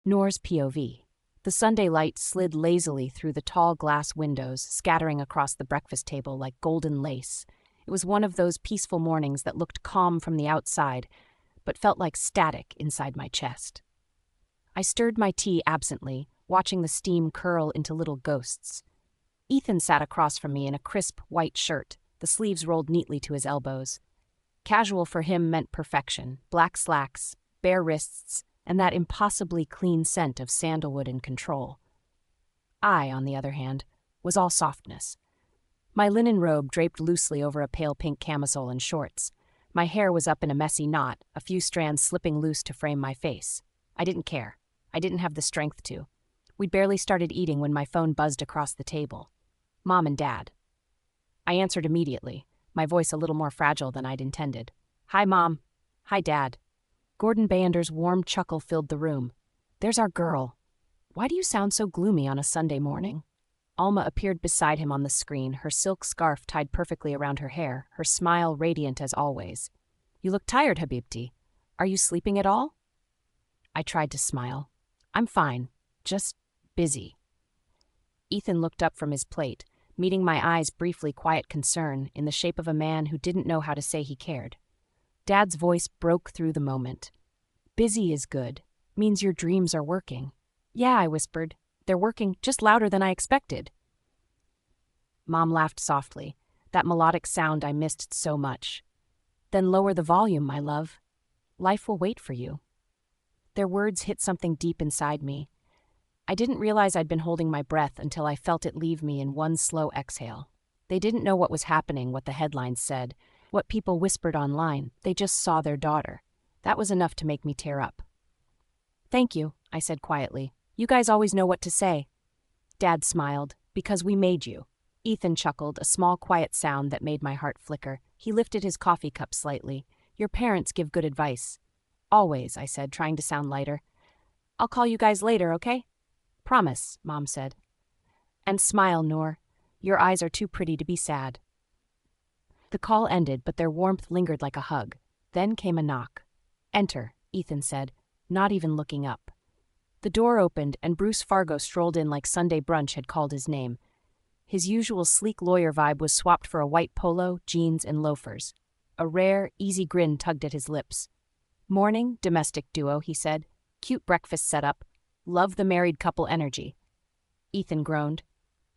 Noor's POV. The Sunday light slid lazily through the tall glass windows, scattering across the breakfast table like golden lace. It was one of those peaceful mornings that looked calm from the outside, but felt like static inside my chest. I stirred my tea absently, watching the steam curl into little ghosts. Ethan sat across from me in a crisp white shirt, the sleeves rolled neatly to his elbows. Casual for him meant perfection: black slacks, bare wrists, and that impossibly clean scent of sandalwood and control. I, on the other hand, was all softness. My linen robe draped loosely over a pale pink camisole and shorts. My hair was up in a messy knot, a few strands slipping loose to frame my face. I didn't care. I didn't have the strength to. We'd barely started eating when my phone buzzed across the table. Mom and Dad. I answered immediately, my voice a little more fragile than I'd intended. "Hi, Mom." "Hi, Dad." Gordon Bayender's warm chuckle filled the room. "There's our girl. Why do you sound so gloomy on a Sunday morning?" Alma appeared beside him on the screen, her silk scarf tied perfectly around her hair, her smile radiant as always. "You look tired, Habibti. Are you sleeping at all?" I tried to smile. "I'm fine. Just busy." Ethan looked up from his plate, meeting my eyes' briefly quiet concern in the shape of a man who didn't know how to say he cared. Dad's voice broke through the moment. "Busy is good. Means your dreams are working." "Yeah," I whispered. "They're working just louder than I expected." Mom laughed softly, that melodic sound I missed so much. "Then lower the volume, my love. Life will wait for you." Their words hit something deep inside me. I didn't realize I'd been holding my breath until I felt it leave me in one slow exhale. They didn't know what was happening, what the headlines said, what people whispered online. They just saw their daughter. That was enough to make me tear up. "Thank you," I said quietly. "You guys always know what to say." Dad smiled. "Because we made you." Ethan chuckled, a small quiet sound that made my heart flicker. He lifted his coffee cup slightly. "Your parents give good advice." "Always," I said, trying to sound lighter. "I'll call you guys later, okay?" "Promise," Mom said. "And smile, Noor. Your eyes are too pretty to be sad." The call ended, but their warmth lingered like a hug. Then came a knock. "Enter," Ethan said, not even looking up. The door opened, and Bruce Fargo strolled in like Sunday brunch had called his name. His usual sleek lawyer vibe was swapped for a white polo, jeans, and loafers. A rare, easy grin tugged at his lips. "Morning, domestic duo," he said. "Cute breakfast setup. Love the married couple energy." Ethan groaned.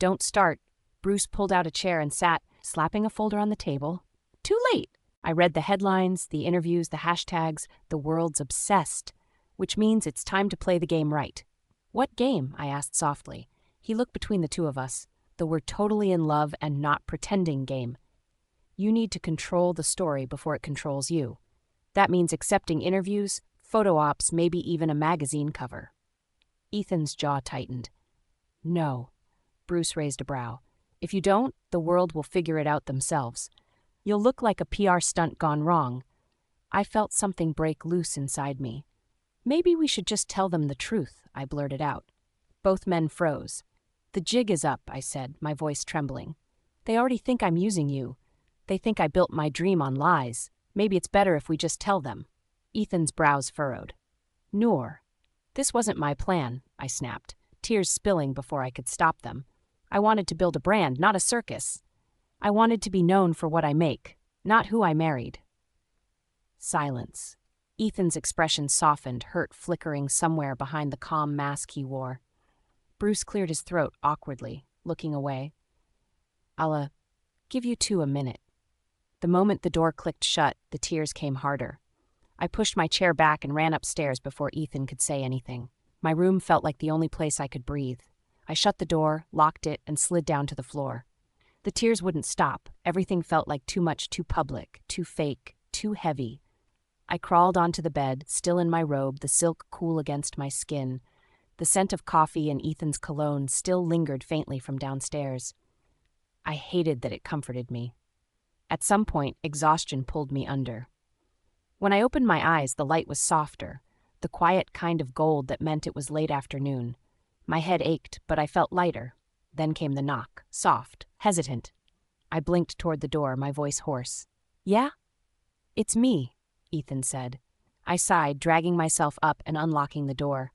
"Don't start." Bruce pulled out a chair and sat, slapping a folder on the table. "Too late." I read the headlines, the interviews, the hashtags. The world's obsessed. Which means it's time to play the game right. "What game?" I asked softly. He looked between the two of us. The "we're totally in love and not pretending" game. You need to control the story before it controls you. That means accepting interviews, photo ops, maybe even a magazine cover. Ethan's jaw tightened. "No." Bruce raised a brow. "If you don't, the world will figure it out themselves. You'll look like a PR stunt gone wrong." I felt something break loose inside me. "Maybe we should just tell them the truth," I blurted out. Both men froze. "The jig is up," I said, my voice trembling. "They already think I'm using you. They think I built my dream on lies. Maybe it's better if we just tell them." Ethan's brows furrowed. "Noor." "This wasn't my plan," I snapped, tears spilling before I could stop them. "I wanted to build a brand, not a circus. I wanted to be known for what I make, not who I married." Silence. Ethan's expression softened, hurt flickering somewhere behind the calm mask he wore. Bruce cleared his throat awkwardly, looking away. "I'll, give you two a minute." The moment the door clicked shut, the tears came harder. I pushed my chair back and ran upstairs before Ethan could say anything. My room felt like the only place I could breathe. I shut the door, locked it, and slid down to the floor. The tears wouldn't stop. Everything felt like too much, too public, too fake, too heavy. I crawled onto the bed, still in my robe, the silk cool against my skin. The scent of coffee and Ethan's cologne still lingered faintly from downstairs. I hated that it comforted me. At some point, exhaustion pulled me under. When I opened my eyes, the light was softer, the quiet kind of gold that meant it was late afternoon. My head ached, but I felt lighter. Then came the knock, soft, hesitant. I blinked toward the door, my voice hoarse. "Yeah?" "It's me," Ethan said. I sighed, dragging myself up and unlocking the door.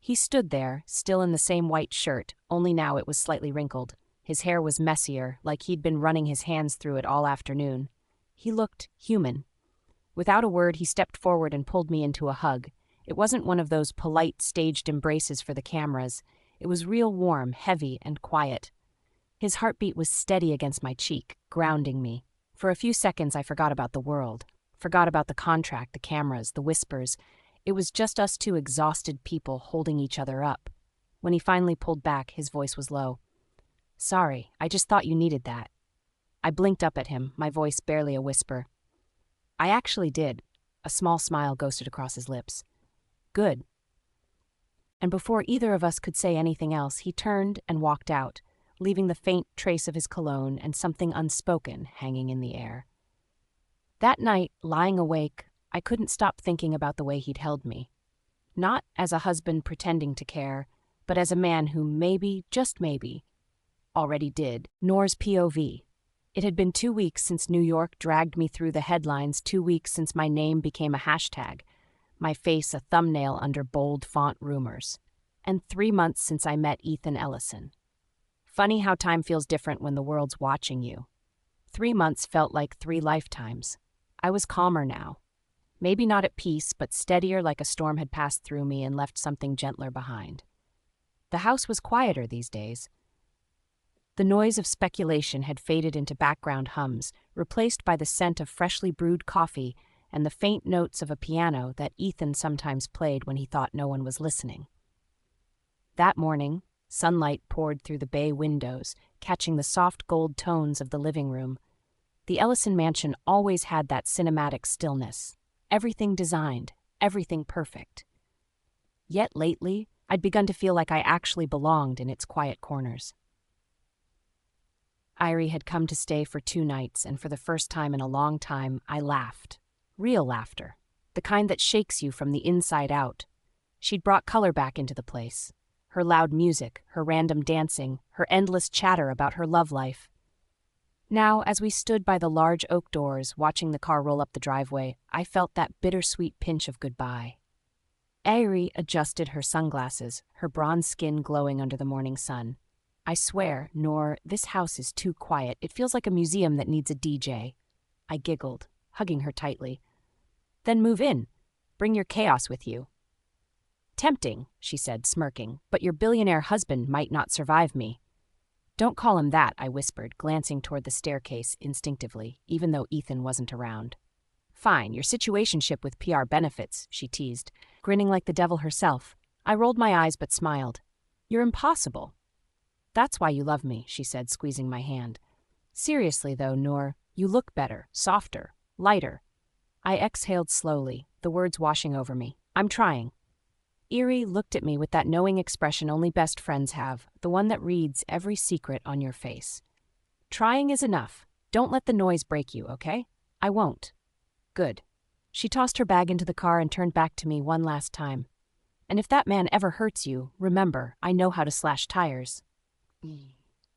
He stood there, still in the same white shirt, only now it was slightly wrinkled. His hair was messier, like he'd been running his hands through it all afternoon. He looked human. Without a word, he stepped forward and pulled me into a hug. It wasn't one of those polite, staged embraces for the cameras. It was real warm, heavy, and quiet. His heartbeat was steady against my cheek, grounding me. For a few seconds, I forgot about the world. Forgot about the contract, the cameras, the whispers. It was just us two exhausted people holding each other up. When he finally pulled back, his voice was low. "Sorry, I just thought you needed that." I blinked up at him, my voice barely a whisper. "I actually did." A small smile ghosted across his lips. "Good." And before either of us could say anything else, he turned and walked out, leaving the faint trace of his cologne and something unspoken hanging in the air. That night, lying awake, I couldn't stop thinking about the way he'd held me. Not as a husband pretending to care, but as a man who maybe, just maybe, already did. Noor's POV. It had been 2 weeks since New York dragged me through the headlines, 2 weeks since my name became a hashtag, my face a thumbnail under bold font rumors, and 3 months since I met Ethan Ellison. Funny how time feels different when the world's watching you. 3 months felt like 3 lifetimes. I was calmer now. Maybe not at peace, but steadier, like a storm had passed through me and left something gentler behind. The house was quieter these days. The noise of speculation had faded into background hums, replaced by the scent of freshly brewed coffee and the faint notes of a piano that Ethan sometimes played when he thought no one was listening. That morning, sunlight poured through the bay windows, catching the soft gold tones of the living room. The Ellison mansion always had that cinematic stillness. Everything designed, everything perfect. Yet lately, I'd begun to feel like I actually belonged in its quiet corners. Heir had come to stay for 2 nights, and for the first time in a long time, I laughed. Real laughter. The kind that shakes you from the inside out. She'd brought color back into the place. Her loud music, her random dancing, her endless chatter about her love life. Now, as we stood by the large oak doors, watching the car roll up the driveway, I felt that bittersweet pinch of goodbye. Heir adjusted her sunglasses, her bronze skin glowing under the morning sun. "I swear, Noor, this house is too quiet. It feels like a museum that needs a DJ." I giggled, hugging her tightly. "Then move in. Bring your chaos with you." "Tempting," she said, smirking, "but your billionaire husband might not survive me." "Don't call him that," I whispered, glancing toward the staircase instinctively, even though Ethan wasn't around. "Fine, your situationship with PR benefits," she teased, grinning like the devil herself. I rolled my eyes but smiled. "You're impossible." "That's why you love me," she said, squeezing my hand. "Seriously, though, Noor, you look better, softer, lighter." I exhaled slowly, the words washing over me. "I'm trying." Heir looked at me with that knowing expression only best friends have, the one that reads every secret on your face. "Trying is enough. Don't let the noise break you, okay?" "I won't." "Good." She tossed her bag into the car and turned back to me one last time. "And if that man ever hurts you, remember, I know how to slash tires."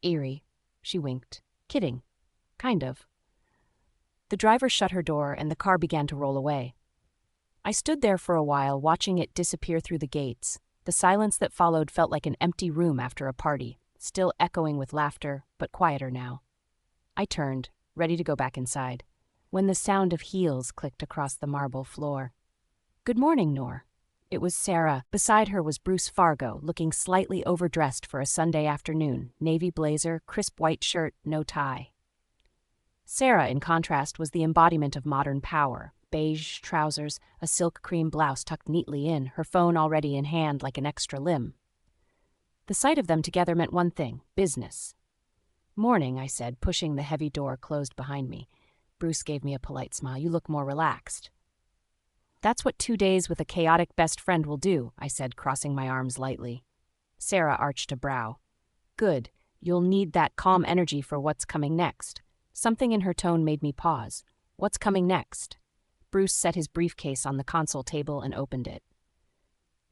"Heir," she winked. "Kidding. Kind of." The driver shut her door and the car began to roll away. I stood there for a while, watching it disappear through the gates. The silence that followed felt like an empty room after a party, still echoing with laughter, but quieter now. I turned, ready to go back inside, when the sound of heels clicked across the marble floor. "Good morning, Noor." It was Sarah. Beside her was Bruce Fargo, looking slightly overdressed for a Sunday afternoon, navy blazer, crisp white shirt, no tie. Sarah, in contrast, was the embodiment of modern power. Beige trousers, a silk cream blouse tucked neatly in, her phone already in hand like an extra limb. The sight of them together meant one thing: business. "Morning," I said, pushing the heavy door closed behind me. Bruce gave me a polite smile. "You look more relaxed." "That's what 2 days with a chaotic best friend will do," I said, crossing my arms lightly. Sarah arched a brow. "Good. You'll need that calm energy for what's coming next." Something in her tone made me pause. "What's coming next?" Bruce set his briefcase on the console table and opened it.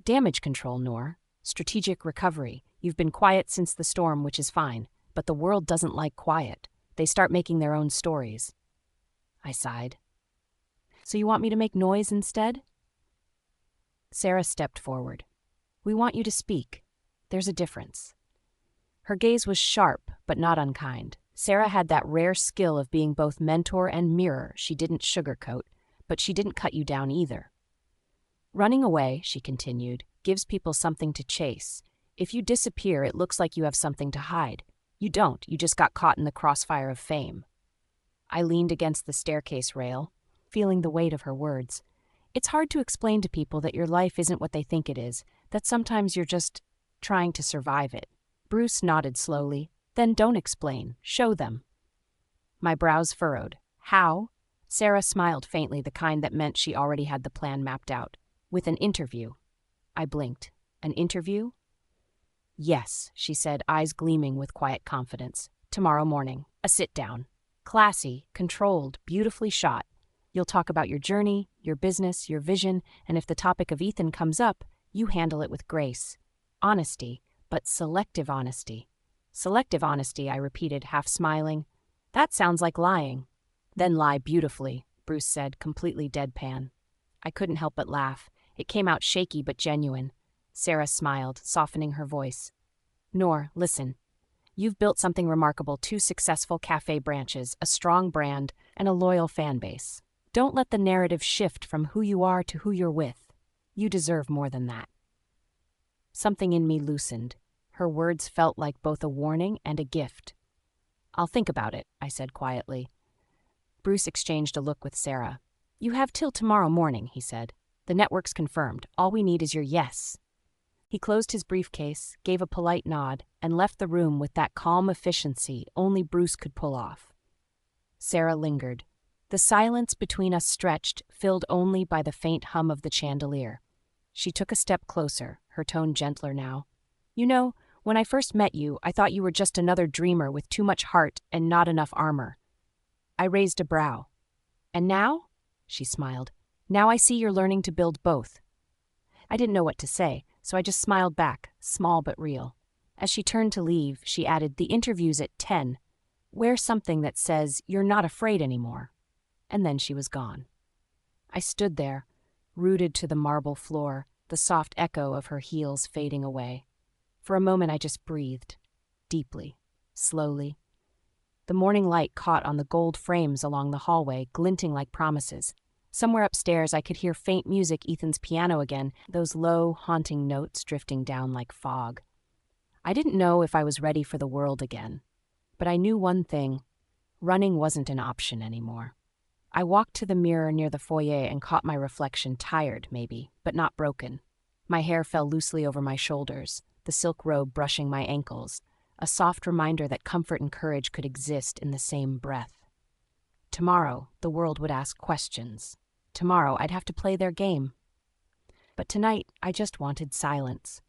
"Damage control, Noor. Strategic recovery. You've been quiet since the storm, which is fine. But the world doesn't like quiet. They start making their own stories." I sighed. "So you want me to make noise instead?" Sarah stepped forward. We want you to speak. There's a difference." Her gaze was sharp, but not unkind. Sarah had that rare skill of being both mentor and mirror. She didn't sugarcoat, but she didn't cut you down either. "Running away," she continued, "gives people something to chase. If you disappear, it looks like you have something to hide. You don't, you just got caught in the crossfire of fame." I leaned against the staircase rail, feeling the weight of her words. It's hard to explain to people that your life isn't what they think it is, that sometimes you're just trying to survive it. Bruce nodded slowly. "Then don't explain. Show them." My brows furrowed. "How?" Sarah smiled faintly, the kind that meant she already had the plan mapped out. "With an interview." I blinked. "An interview?" "Yes," she said, eyes gleaming with quiet confidence. "Tomorrow morning. A sit-down. Classy, controlled, beautifully shot. You'll talk about your journey, your business, your vision, and if the topic of Ethan comes up, you handle it with grace. Honesty, but selective honesty." "Selective honesty," I repeated, half smiling. "That sounds like lying." "Then lie beautifully," Bruce said, completely deadpan. I couldn't help but laugh. It came out shaky but genuine. Sarah smiled, softening her voice. "Noor, listen. You've built something remarkable: 2 successful café branches, a strong brand, and a loyal fan base. Don't let the narrative shift from who you are to who you're with. You deserve more than that." Something in me loosened. Her words felt like both a warning and a gift. "I'll think about it," I said quietly. Bruce exchanged a look with Sarah. "You have till tomorrow morning," he said. "The network's confirmed. All we need is your yes." He closed his briefcase, gave a polite nod, and left the room with that calm efficiency only Bruce could pull off. Sarah lingered. The silence between us stretched, filled only by the faint hum of the chandelier. She took a step closer, her tone gentler now. "You know, when I first met you, I thought you were just another dreamer with too much heart and not enough armor." I raised a brow. "And now?" She smiled. "Now I see you're learning to build both." I didn't know what to say, so I just smiled back, small but real. As she turned to leave, she added, "The interview's at 10. Wear something that says you're not afraid anymore." And then she was gone. I stood there, rooted to the marble floor, the soft echo of her heels fading away. For a moment I just breathed, deeply, slowly. The morning light caught on the gold frames along the hallway, glinting like promises. Somewhere upstairs I could hear faint music, Ethan's piano again, those low, haunting notes drifting down like fog. I didn't know if I was ready for the world again, but I knew one thing: running wasn't an option anymore. I walked to the mirror near the foyer and caught my reflection, tired, maybe, but not broken. My hair fell loosely over my shoulders, the silk robe brushing my ankles, a soft reminder that comfort and courage could exist in the same breath. Tomorrow, the world would ask questions. Tomorrow, I'd have to play their game. But tonight, I just wanted silence.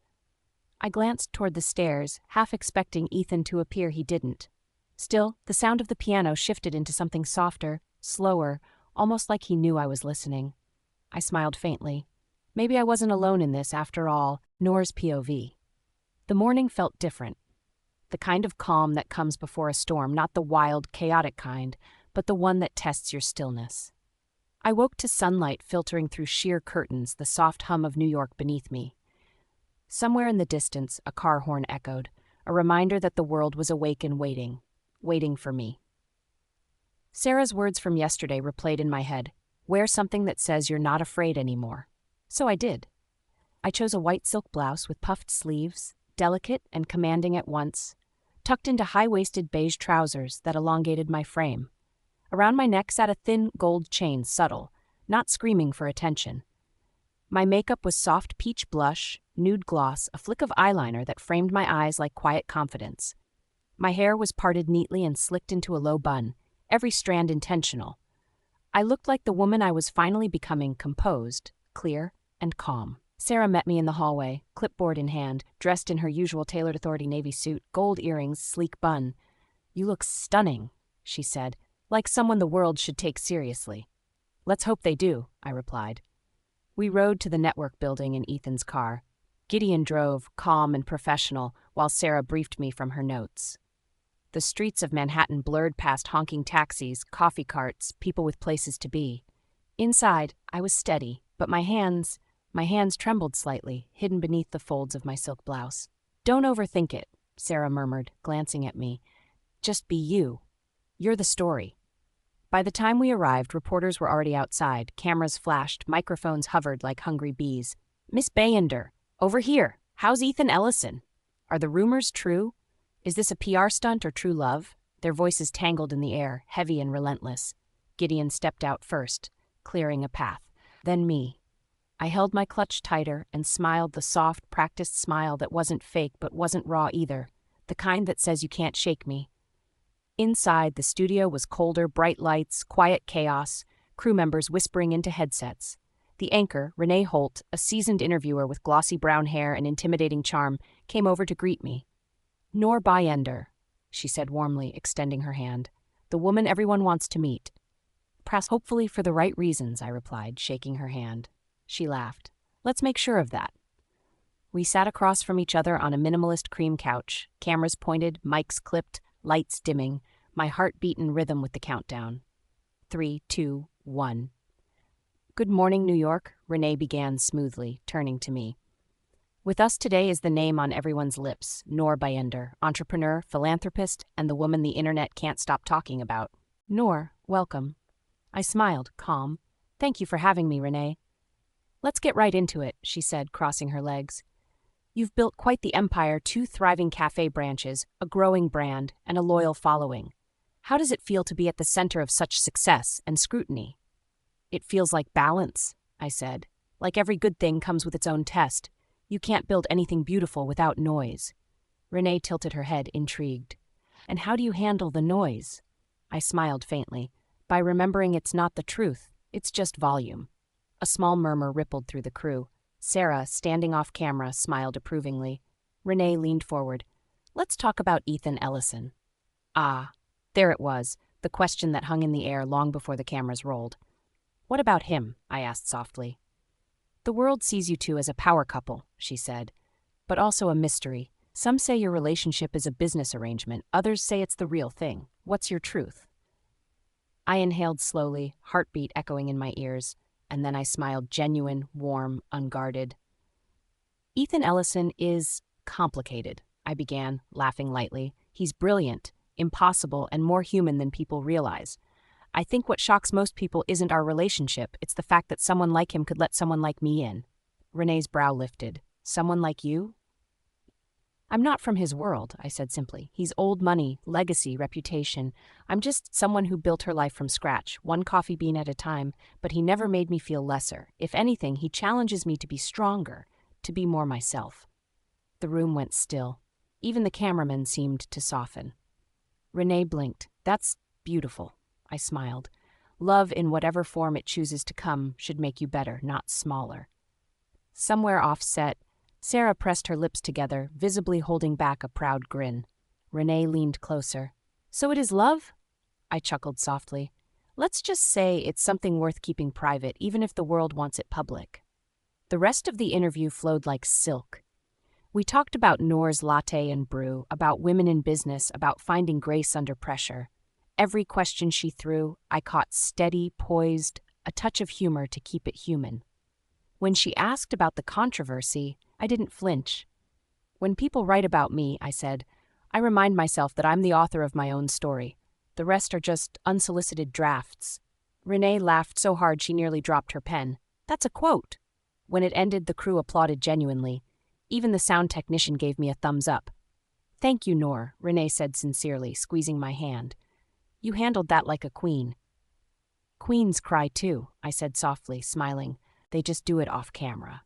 I glanced toward the stairs, half expecting Ethan to appear. He didn't. Still, the sound of the piano shifted into something softer, slower, almost like he knew I was listening. I smiled faintly. Maybe I wasn't alone in this, after all, Noor's POV. The morning felt different. The kind of calm that comes before a storm, not the wild, chaotic kind, but the one that tests your stillness. I woke to sunlight filtering through sheer curtains, the soft hum of New York beneath me. Somewhere in the distance, a car horn echoed, a reminder that the world was awake and waiting for me. Sarah's words from yesterday replayed in my head. Wear something that says you're not afraid anymore. So I did. I chose a white silk blouse with puffed sleeves, delicate and commanding at once, tucked into high-waisted beige trousers that elongated my frame. Around my neck sat a thin gold chain, subtle, not screaming for attention. My makeup was soft peach blush, nude gloss, a flick of eyeliner that framed my eyes like quiet confidence. My hair was parted neatly and slicked into a low bun, every strand intentional. I looked like the woman I was finally becoming, composed, clear, and calm. Sarah met me in the hallway, clipboard in hand, dressed in her usual tailored authority navy suit, gold earrings, sleek bun. "You look stunning," she said, like someone the world should take seriously. "Let's hope they do," I replied. We rode to the network building in Ethan's car. Gideon drove, calm and professional, while Sarah briefed me from her notes. The streets of Manhattan blurred past honking taxis, coffee carts, people with places to be. Inside, I was steady, but my hands, My hands trembled slightly, hidden beneath the folds of my silk blouse. "Don't overthink it," Sarah murmured, glancing at me. "Just be you. You're the story." By the time we arrived, reporters were already outside. Cameras flashed, microphones hovered like hungry bees. "Miss Bayender, over here. How's Ethan Ellison? Are the rumors true? Is this a PR stunt or true love?" Their voices tangled in the air, heavy and relentless. Gideon stepped out first, clearing a path. Then me. I held my clutch tighter and smiled the soft, practiced smile that wasn't fake but wasn't raw either, the kind that says you can't shake me. Inside, the studio was colder, bright lights, quiet chaos, crew members whispering into headsets. The anchor, Renee Holt, a seasoned interviewer with glossy brown hair and intimidating charm, came over to greet me. "Noor Bayender," she said warmly, extending her hand. "The woman everyone wants to meet." "Perhaps hopefully for the right reasons," I replied, shaking her hand. She laughed. "Let's make sure of that." We sat across from each other on a minimalist cream couch, cameras pointed, mics clipped, lights dimming, my heart beat in rhythm with the countdown. 3, 2, 1. "Good morning, New York," Renee began smoothly, turning to me. "With us today is the name on everyone's lips, Noor Bayender, entrepreneur, philanthropist, and the woman the internet can't stop talking about. Noor, welcome." I smiled, calm. "Thank you for having me, Renee." "Let's get right into it," she said, crossing her legs. "You've built quite the empire, 2 thriving cafe branches, a growing brand, and a loyal following. How does it feel to be at the center of such success and scrutiny?" "It feels like balance," I said. "Like every good thing comes with its own test. You can't build anything beautiful without noise." Renee tilted her head, intrigued. "And how do you handle the noise?" I smiled faintly. "By remembering it's not the truth, it's just volume." A small murmur rippled through the crew. Sarah, standing off camera, smiled approvingly. Renee leaned forward. "Let's talk about Ethan Ellison." Ah, there it was, the question that hung in the air long before the cameras rolled. "What about him?" I asked softly. "The world sees you two as a power couple," she said, "but also a mystery. Some say your relationship is a business arrangement, others say it's the real thing. What's your truth?" I inhaled slowly, heartbeat echoing in my ears, and then I smiled, genuine, warm, unguarded. "Ethan Ellison is complicated," I began, laughing lightly. "He's brilliant, impossible, and more human than people realize. I think what shocks most people isn't our relationship, it's the fact that someone like him could let someone like me in." Renee's brow lifted. "Someone like you?" "I'm not from his world," I said simply. "He's old money, legacy, reputation. I'm just someone who built her life from scratch, one coffee bean at a time, but he never made me feel lesser. If anything, he challenges me to be stronger, to be more myself." The room went still. Even the cameraman seemed to soften. Renee blinked. "That's beautiful," I smiled. "Love, in whatever form it chooses to come, should make you better, not smaller." Somewhere off-set, Sarah pressed her lips together, visibly holding back a proud grin. Renee leaned closer. "So it is love?" I chuckled softly. "Let's just say it's something worth keeping private, even if the world wants it public." The rest of the interview flowed like silk. We talked about Noor's latte and brew, about women in business, about finding grace under pressure. Every question she threw, I caught steady, poised, a touch of humor to keep it human. When she asked about the controversy, I didn't flinch. "When people write about me," I said, "I remind myself that I'm the author of my own story. The rest are just unsolicited drafts." Renee laughed so hard she nearly dropped her pen. "That's a quote." When it ended, the crew applauded genuinely. Even the sound technician gave me a thumbs up. "Thank you, Noor," Renee said sincerely, squeezing my hand. "You handled that like a queen." "Queens cry too," I said softly, smiling. "They just do it off camera."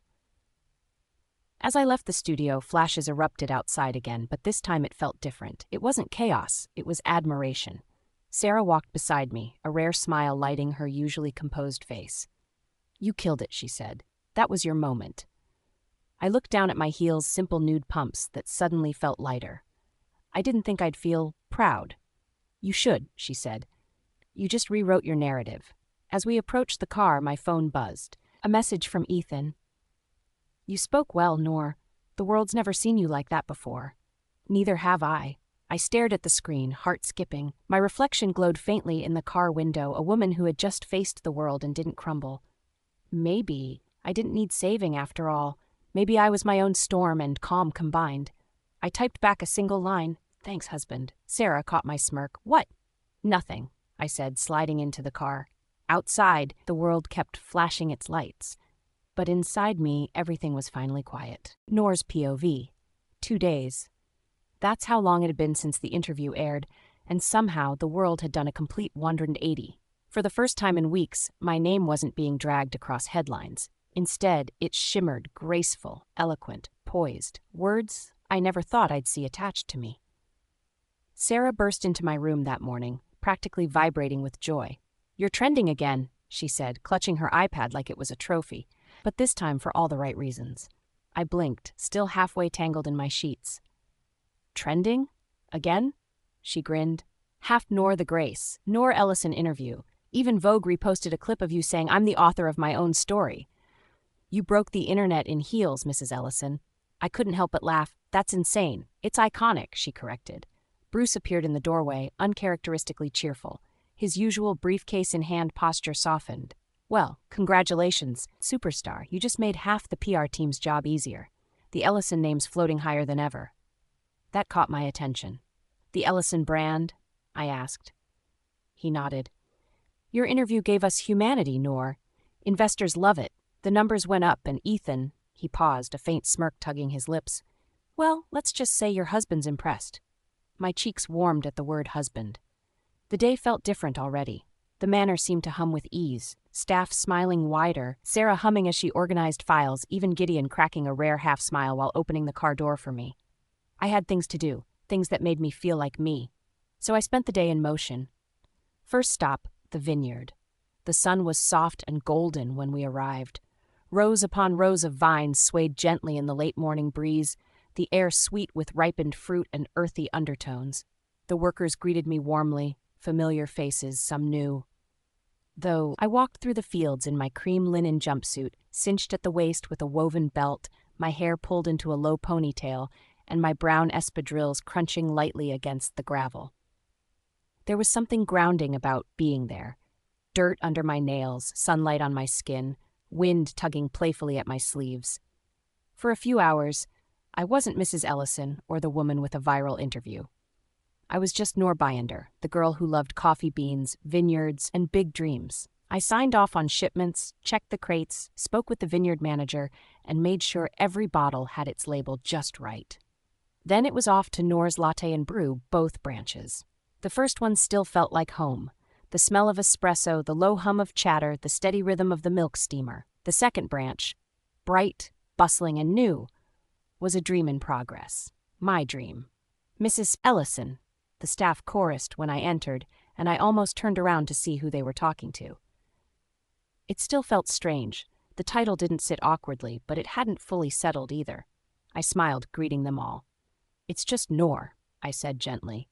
As I left the studio, flashes erupted outside again, but this time it felt different. It wasn't chaos, it was admiration. Sarah walked beside me, a rare smile lighting her usually composed face. "You killed it," she said. "That was your moment." I looked down at my heels' simple nude pumps that suddenly felt lighter. I didn't think I'd feel proud. "You should," she said. "You just rewrote your narrative." As we approached the car, my phone buzzed. A message from Ethan. "You spoke well, Noor. The world's never seen you like that before." "Neither have I." I stared at the screen, heart skipping. My reflection glowed faintly in the car window, a woman who had just faced the world and didn't crumble. "Maybe," I didn't need saving after all. Maybe I was my own storm and calm combined. I typed back a single line, "Thanks, husband." Sarah caught my smirk. "What?" "Nothing," I said, sliding into the car. Outside, the world kept flashing its lights. But inside me, everything was finally quiet. Noor's POV. 2 days. That's how long it had been since the interview aired, and somehow the world had done a complete 180. For the first time in weeks, my name wasn't being dragged across headlines. Instead, it shimmered, graceful, eloquent, poised. Words I never thought I'd see attached to me. Sarah burst into my room that morning, practically vibrating with joy. "You're trending again," she said, clutching her iPad like it was a trophy, but this time for all the right reasons. I blinked, still halfway tangled in my sheets. "Trending? Again?" She grinned. "Half Noor the Grace, Noor Ellison interview. Even Vogue reposted a clip of you saying, 'I'm the author of my own story.' You broke the internet in heels, Mrs. Ellison." I couldn't help but laugh. "That's insane. It's iconic," she corrected. Bruce appeared in the doorway, uncharacteristically cheerful. His usual briefcase-in-hand posture softened. "Well, congratulations, superstar. You just made half the PR team's job easier. The Ellison name's floating higher than ever." That caught my attention. "The Ellison brand?" I asked. He nodded. "Your interview gave us humanity, Noor. Investors love it. The numbers went up, and Ethan," he paused, a faint smirk tugging his lips. "Well, let's just say your husband's impressed." My cheeks warmed at the word husband. The day felt different already. The manor seemed to hum with ease, staff smiling wider, Sarah humming as she organized files, even Gideon cracking a rare half-smile while opening the car door for me. I had things to do, things that made me feel like me. So I spent the day in motion. First stop, the vineyard. The sun was soft and golden when we arrived. Rows upon rows of vines swayed gently in the late morning breeze, the air sweet with ripened fruit and earthy undertones. The workers greeted me warmly, familiar faces, some new. Though I walked through the fields in my cream linen jumpsuit, cinched at the waist with a woven belt, my hair pulled into a low ponytail, and my brown espadrilles crunching lightly against the gravel. There was something grounding about being there. Dirt under my nails, sunlight on my skin, wind tugging playfully at my sleeves. For a few hours, I wasn't Mrs. Ellison or the woman with a viral interview. I was just Noor Bayender, the girl who loved coffee beans, vineyards, and big dreams. I signed off on shipments, checked the crates, spoke with the vineyard manager, and made sure every bottle had its label just right. Then it was off to Noor's Latte and Brew, both branches. The first one still felt like home. The smell of espresso, the low hum of chatter, the steady rhythm of the milk steamer. The second branch, bright, bustling, and new, was a dream in progress. My dream. "Mrs. Ellison," the staff chorused when I entered, and I almost turned around to see who they were talking to. It still felt strange. The title didn't sit awkwardly, but it hadn't fully settled either. I smiled, greeting them all. "It's just Noor," I said gently.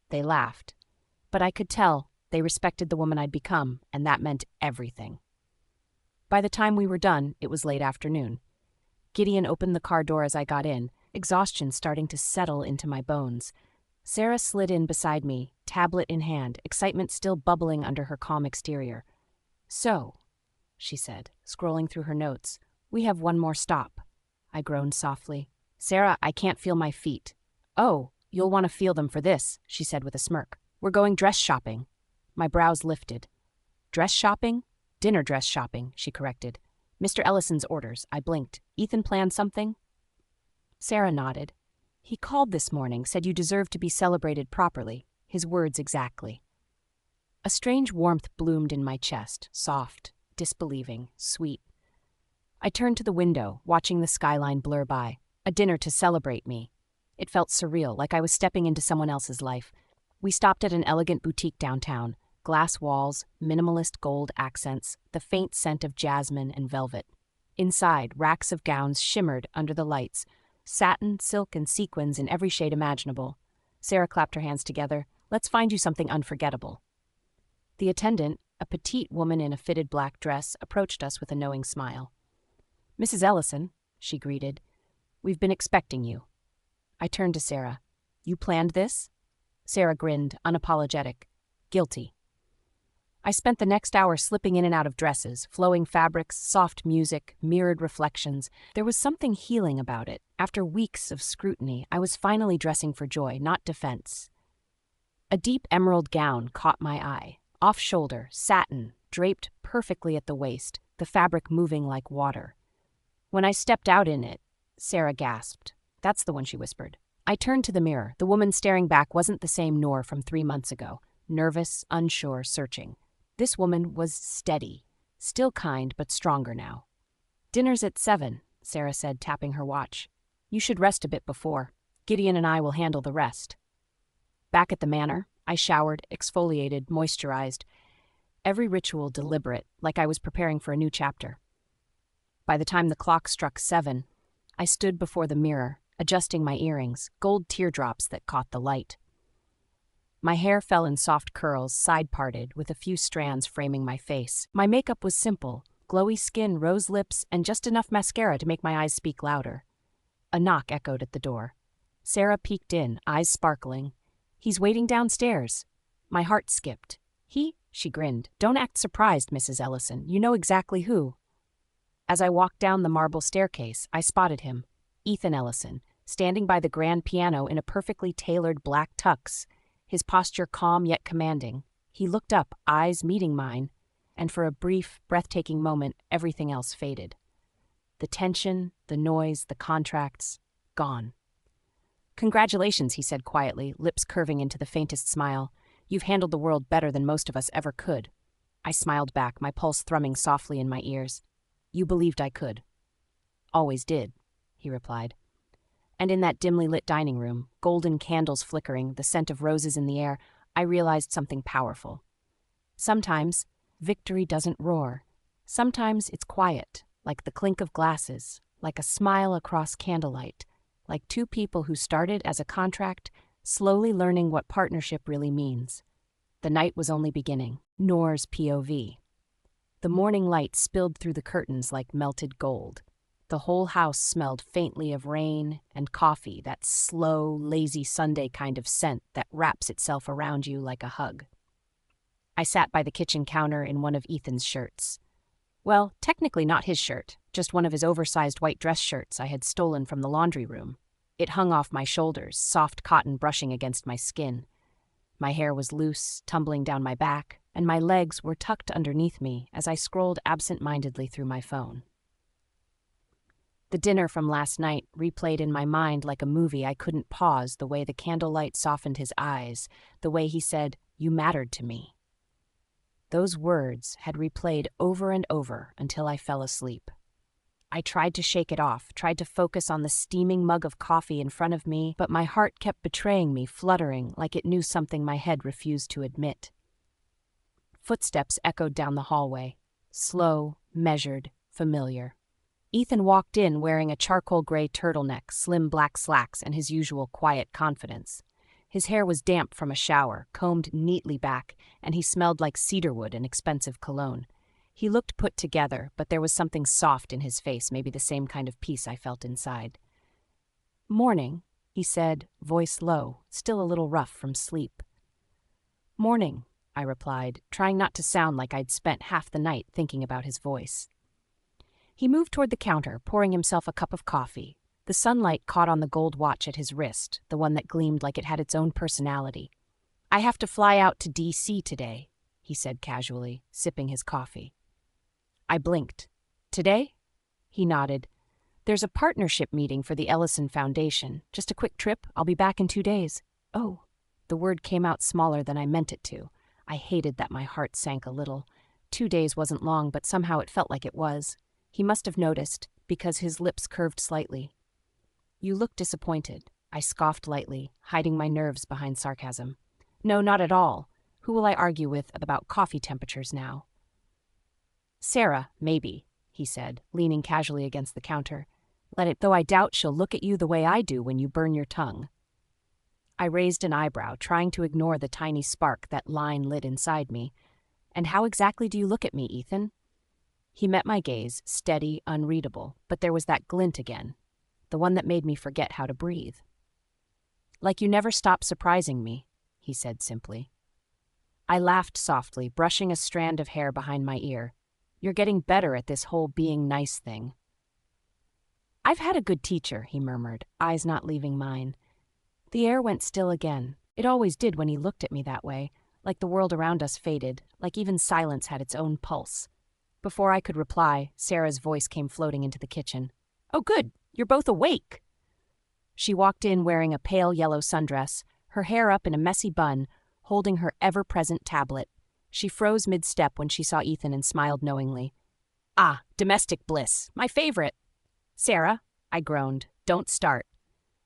They laughed. But I could tell they respected the woman I'd become, and that meant everything. By the time we were done, it was late afternoon. Gideon opened the car door as I got in, exhaustion starting to settle into my bones. Sarah slid in beside me, tablet in hand, excitement still bubbling under her calm exterior. "So," she said, scrolling through her notes, "we have one more stop." I groaned softly. "Sarah, I can't feel my feet." "Oh, you'll want to feel them for this," she said with a smirk. "We're going dress shopping." My brows lifted. "Dress shopping?" "Dinner dress shopping," she corrected. "Mr. Ellison's orders." I blinked. "Ethan planned something?" Sarah nodded. "He called this morning, said you deserve to be celebrated properly. His words exactly." A strange warmth bloomed in my chest, soft, disbelieving, sweet. I turned to the window, watching the skyline blur by. A dinner to celebrate me. It felt surreal, like I was stepping into someone else's life. We stopped at an elegant boutique downtown. Glass walls, minimalist gold accents, the faint scent of jasmine and velvet. Inside, racks of gowns shimmered under the lights, satin, silk, and sequins in every shade imaginable. Sarah clapped her hands together. "Let's find you something unforgettable." The attendant, a petite woman in a fitted black dress, approached us with a knowing smile. "Mrs. Ellison," she greeted, "we've been expecting you." I turned to Sarah. "You planned this?" Sarah grinned, unapologetic. "Guilty." I spent the next hour slipping in and out of dresses, flowing fabrics, soft music, mirrored reflections. There was something healing about it. After weeks of scrutiny, I was finally dressing for joy, not defense. A deep emerald gown caught my eye. Off-shoulder, satin, draped perfectly at the waist, the fabric moving like water. When I stepped out in it, Sarah gasped. "That's the one," she whispered. I turned to the mirror. The woman staring back wasn't the same Noor from 3 months ago. Nervous, unsure, searching. This woman was steady, still kind but stronger now. "Dinner's at 7, Sarah said, tapping her watch. "You should rest a bit before. Gideon and I will handle the rest." Back at the manor, I showered, exfoliated, moisturized. Every ritual deliberate, like I was preparing for a new chapter. By the time the clock struck 7, I stood before the mirror, adjusting my earrings, gold teardrops that caught the light. My hair fell in soft curls, side-parted, with a few strands framing my face. My makeup was simple, glowy skin, rose lips, and just enough mascara to make my eyes speak louder. A knock echoed at the door. Sarah peeked in, eyes sparkling. "He's waiting downstairs." My heart skipped. "He?" She grinned. "Don't act surprised, Mrs. Ellison. You know exactly who." As I walked down the marble staircase, I spotted him, Ethan Ellison, standing by the grand piano in a perfectly tailored black tux, his posture calm yet commanding. He looked up, eyes meeting mine, and for a brief, breathtaking moment, everything else faded. The tension, the noise, the contracts, gone. "Congratulations," he said quietly, lips curving into the faintest smile. "You've handled the world better than most of us ever could." I smiled back, my pulse thrumming softly in my ears. "You believed I could." "Always did," he replied. And in that dimly lit dining room, golden candles flickering, the scent of roses in the air, I realized something powerful. Sometimes, victory doesn't roar. Sometimes it's quiet, like the clink of glasses, like a smile across candlelight, like two people who started as a contract, slowly learning what partnership really means. The night was only beginning. Noor's POV. The morning light spilled through the curtains like melted gold. The whole house smelled faintly of rain and coffee, that slow, lazy Sunday kind of scent that wraps itself around you like a hug. I sat by the kitchen counter in one of Ethan's shirts. Well, technically not his shirt, just one of his oversized white dress shirts I had stolen from the laundry room. It hung off my shoulders, soft cotton brushing against my skin. My hair was loose, tumbling down my back, and my legs were tucked underneath me as I scrolled absent-mindedly through my phone. The dinner from last night replayed in my mind like a movie I couldn't pause, the way the candlelight softened his eyes, the way he said, "You mattered to me." Those words had replayed over and over until I fell asleep. I tried to shake it off, tried to focus on the steaming mug of coffee in front of me, but my heart kept betraying me, fluttering like it knew something my head refused to admit. Footsteps echoed down the hallway, slow, measured, familiar. Ethan walked in wearing a charcoal gray turtleneck, slim black slacks, and his usual quiet confidence. His hair was damp from a shower, combed neatly back, and he smelled like cedarwood and expensive cologne. He looked put together, but there was something soft in his face, maybe the same kind of peace I felt inside. "Morning," he said, voice low, still a little rough from sleep. "Morning," I replied, trying not to sound like I'd spent half the night thinking about his voice. He moved toward the counter, pouring himself a cup of coffee. The sunlight caught on the gold watch at his wrist, the one that gleamed like it had its own personality. "I have to fly out to D.C. today," he said casually, sipping his coffee. I blinked. "Today?" He nodded. "There's a partnership meeting for the Ellison Foundation. Just a quick trip. I'll be back in 2 days. "Oh." The word came out smaller than I meant it to. I hated that my heart sank a little. 2 days wasn't long, but somehow it felt like it was. He must have noticed, because his lips curved slightly. "You look disappointed," I scoffed lightly, hiding my nerves behind sarcasm. "No, not at all. Who will I argue with about coffee temperatures now?" "Sarah, maybe," he said, leaning casually against the counter. Though I doubt she'll look at you the way I do when you burn your tongue." I raised an eyebrow, trying to ignore the tiny spark that line lit inside me. "And how exactly do you look at me, Ethan?" He met my gaze, steady, unreadable, but there was that glint again, the one that made me forget how to breathe. "Like you never stop surprising me," he said simply. I laughed softly, brushing a strand of hair behind my ear. You're getting better at this whole being nice thing. I've had a good teacher, he murmured, eyes not leaving mine. The air went still again. It always did when he looked at me that way, like the world around us faded, like even silence had its own pulse. Before I could reply, Sarah's voice came floating into the kitchen. Oh, good, you're both awake. She walked in wearing a pale yellow sundress, her hair up in a messy bun, holding her ever-present tablet. She froze mid-step when she saw Ethan and smiled knowingly. Ah, domestic bliss, my favorite. Sarah, I groaned, don't start.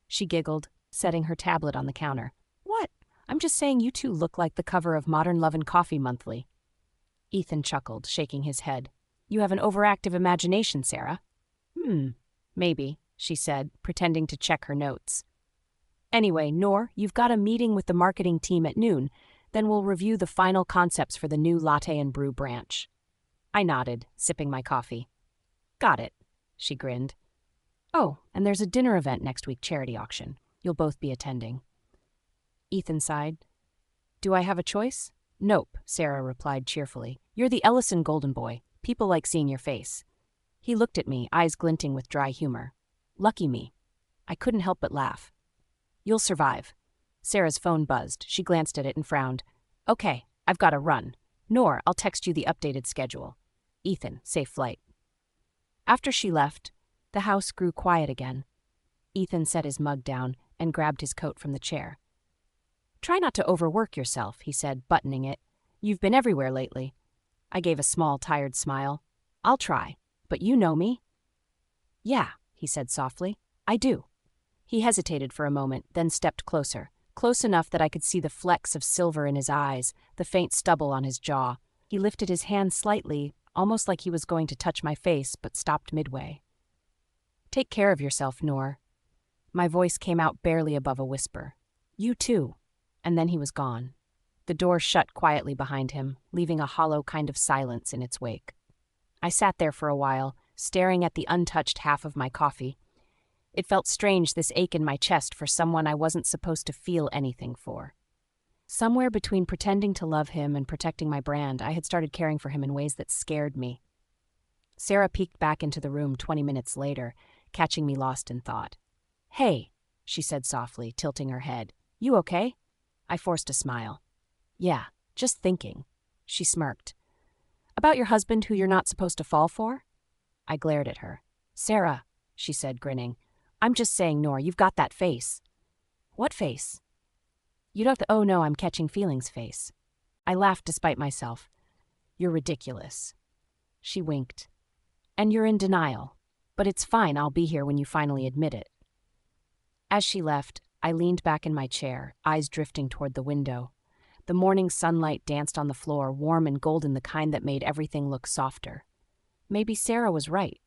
She giggled, setting her tablet on the counter. What? I'm just saying you two look like the cover of Modern Love and Coffee Monthly. Ethan chuckled, shaking his head. You have an overactive imagination, Sarah. Maybe, she said, pretending to check her notes. Anyway, Noor, you've got a meeting with the marketing team at noon. Then we'll review the final concepts for the new latte and brew branch. I nodded, sipping my coffee. Got it, she grinned. Oh, and there's a dinner event next week, charity auction. You'll both be attending. Ethan sighed. Do I have a choice? Nope, Sarah replied cheerfully. You're the Ellison golden boy. People like seeing your face. He looked at me, eyes glinting with dry humor. Lucky me. I couldn't help but laugh. You'll survive. Sarah's phone buzzed. She glanced at it and frowned. Okay, I've got to run. Noor, I'll text you the updated schedule. Ethan, safe flight. After she left, the house grew quiet again. Ethan set his mug down and grabbed his coat from the chair. Try not to overwork yourself, he said, buttoning it. You've been everywhere lately. I gave a small, tired smile. I'll try, but you know me. Yeah, he said softly. I do. He hesitated for a moment, then stepped closer, close enough that I could see the flecks of silver in his eyes, the faint stubble on his jaw. He lifted his hand slightly, almost like he was going to touch my face, but stopped midway. Take care of yourself, Noor. My voice came out barely above a whisper. You too. And then he was gone. The door shut quietly behind him, leaving a hollow kind of silence in its wake. I sat there for a while, staring at the untouched half of my coffee. It felt strange, this ache in my chest for someone I wasn't supposed to feel anything for. Somewhere between pretending to love him and protecting my brand, I had started caring for him in ways that scared me. Sarah peeked back into the room 20 minutes later, catching me lost in thought. Hey, she said softly, tilting her head. You okay? I forced a smile. Yeah, just thinking. She smirked. About your husband who you're not supposed to fall for? I glared at her. Sarah, she said, grinning. I'm just saying, Noor, you've got that face. What face? You don't oh no, I'm catching feelings face. I laughed despite myself. You're ridiculous. She winked. And you're in denial. But it's fine, I'll be here when you finally admit it. As she left, I leaned back in my chair, eyes drifting toward the window. The morning sunlight danced on the floor, warm and golden, the kind that made everything look softer. Maybe Sarah was right.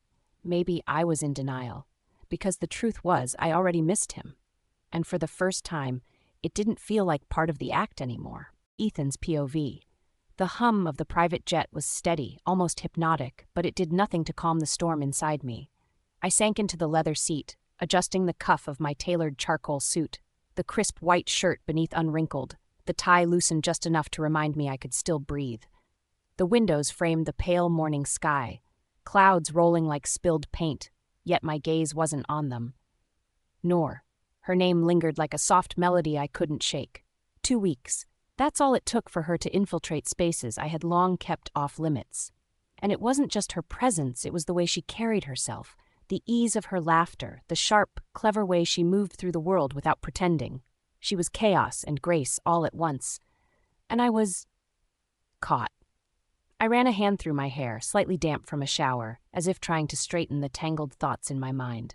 Maybe I was in denial. Because the truth was, I already missed him. And for the first time, it didn't feel like part of the act anymore. Ethan's POV. The hum of the private jet was steady, almost hypnotic, but it did nothing to calm the storm inside me. I sank into the leather seat, adjusting the cuff of my tailored charcoal suit, the crisp white shirt beneath unwrinkled, the tie loosened just enough to remind me I could still breathe. The windows framed the pale morning sky, clouds rolling like spilled paint, yet my gaze wasn't on them. Noor. Her name lingered like a soft melody I couldn't shake. 2 weeks. That's all it took for her to infiltrate spaces I had long kept off limits. And it wasn't just her presence, it was the way she carried herself, the ease of her laughter, the sharp, clever way she moved through the world without pretending. She was chaos and grace all at once. And I was caught. I ran a hand through my hair, slightly damp from a shower, as if trying to straighten the tangled thoughts in my mind.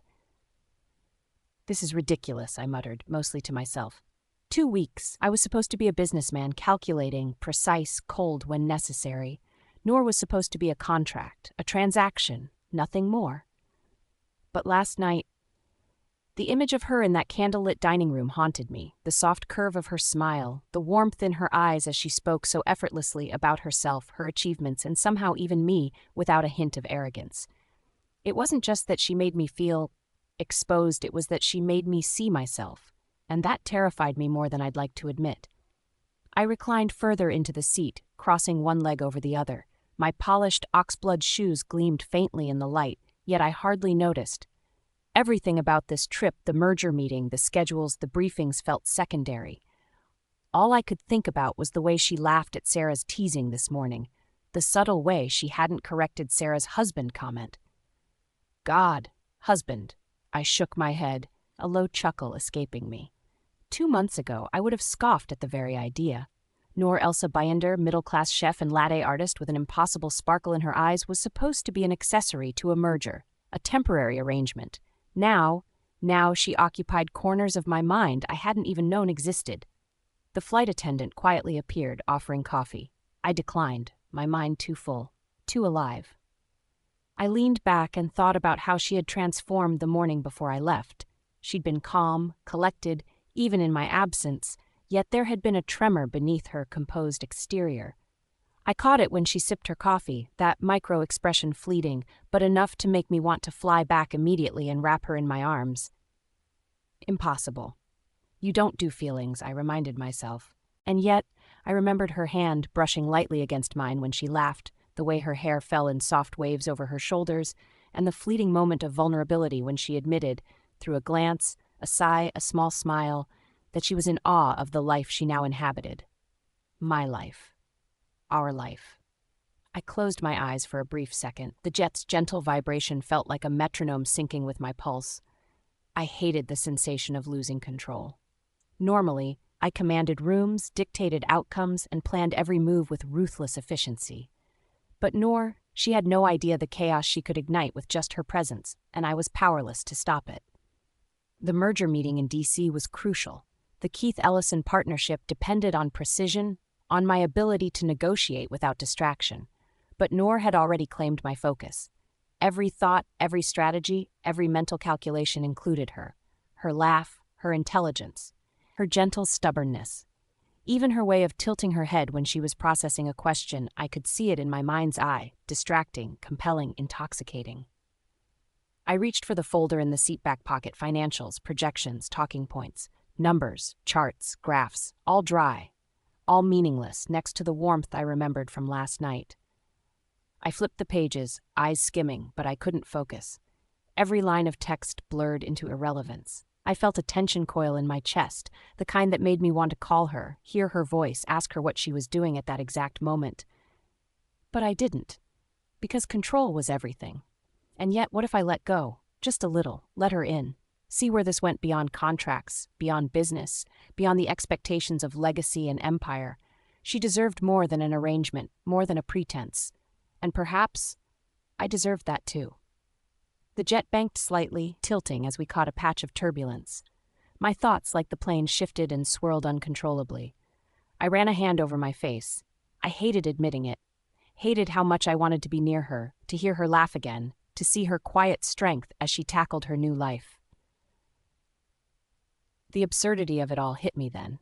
This is ridiculous, I muttered, mostly to myself. 2 weeks. I was supposed to be a businessman, calculating, precise, cold when necessary. Noor was supposed to be a contract, a transaction, nothing more. But last night, the image of her in that candlelit dining room haunted me, the soft curve of her smile, the warmth in her eyes as she spoke so effortlessly about herself, her achievements, and somehow even me, without a hint of arrogance. It wasn't just that she made me feel exposed, it was that she made me see myself, and that terrified me more than I'd like to admit. I reclined further into the seat, crossing one leg over the other. My polished oxblood shoes gleamed faintly in the light, yet I hardly noticed. Everything about this trip, the merger meeting, the schedules, the briefings, felt secondary. All I could think about was the way she laughed at Sarah's teasing this morning, the subtle way she hadn't corrected Sarah's husband comment. God, husband. I shook my head, a low chuckle escaping me. 2 months ago, I would have scoffed at the very idea. Noor Bayender, middle-class chef and latte artist with an impossible sparkle in her eyes, was supposed to be an accessory to a merger, a temporary arrangement. Now she occupied corners of my mind I hadn't even known existed. The flight attendant quietly appeared, offering coffee. I declined, my mind too full, too alive. I leaned back and thought about how she had transformed the morning before I left. She'd been calm, collected, even in my absence, yet there had been a tremor beneath her composed exterior. I caught it when she sipped her coffee, that micro-expression fleeting, but enough to make me want to fly back immediately and wrap her in my arms. Impossible. You don't do feelings, I reminded myself. And yet, I remembered her hand brushing lightly against mine when she laughed, the way her hair fell in soft waves over her shoulders, and the fleeting moment of vulnerability when she admitted, through a glance, a sigh, a small smile, that she was in awe of the life she now inhabited. My life. Our life. I closed my eyes for a brief second. The jet's gentle vibration felt like a metronome syncing with my pulse. I hated the sensation of losing control. Normally, I commanded rooms, dictated outcomes, and planned every move with ruthless efficiency. But Noor, she had no idea the chaos she could ignite with just her presence, and I was powerless to stop it. The merger meeting in D.C. was crucial. The Keith Ellison partnership depended on precision, on my ability to negotiate without distraction. But Noor had already claimed my focus. Every thought, every strategy, every mental calculation included her. Her laugh, her intelligence, her gentle stubbornness. Even her way of tilting her head when she was processing a question, I could see it in my mind's eye, distracting, compelling, intoxicating. I reached for the folder in the seat back pocket, financials, projections, talking points, numbers, charts, graphs, all dry, all meaningless next to the warmth I remembered from last night. I flipped the pages, eyes skimming, but I couldn't focus. Every line of text blurred into irrelevance. I felt a tension coil in my chest, the kind that made me want to call her, hear her voice, ask her what she was doing at that exact moment. But I didn't, because control was everything. And yet, what if I let go? Just a little, let her in. See where this went beyond contracts, beyond business, beyond the expectations of legacy and empire. She deserved more than an arrangement, more than a pretense. And perhaps I deserved that too. The jet banked slightly, tilting as we caught a patch of turbulence. My thoughts, like the plane, shifted and swirled uncontrollably. I ran a hand over my face. I hated admitting it. Hated how much I wanted to be near her, to hear her laugh again, to see her quiet strength as she tackled her new life. The absurdity of it all hit me then.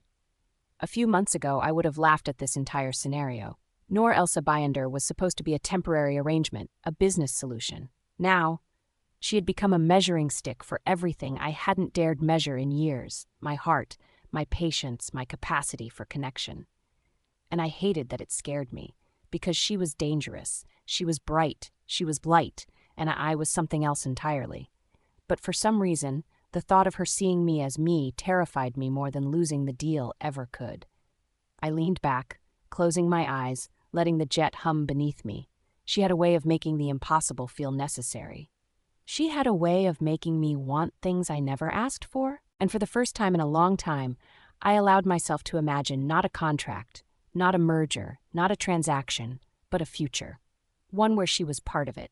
A few months ago, I would have laughed at this entire scenario. Noor Bayender was supposed to be a temporary arrangement, a business solution. Now, she had become a measuring stick for everything I hadn't dared measure in years, my heart, my patience, my capacity for connection. And I hated that it scared me, because she was dangerous, she was bright, she was light, and I was something else entirely. But for some reason, the thought of her seeing me as me terrified me more than losing the deal ever could. I leaned back, closing my eyes, letting the jet hum beneath me. She had a way of making the impossible feel necessary. She had a way of making me want things I never asked for, and for the first time in a long time, I allowed myself to imagine not a contract, not a merger, not a transaction, but a future. One where she was part of it.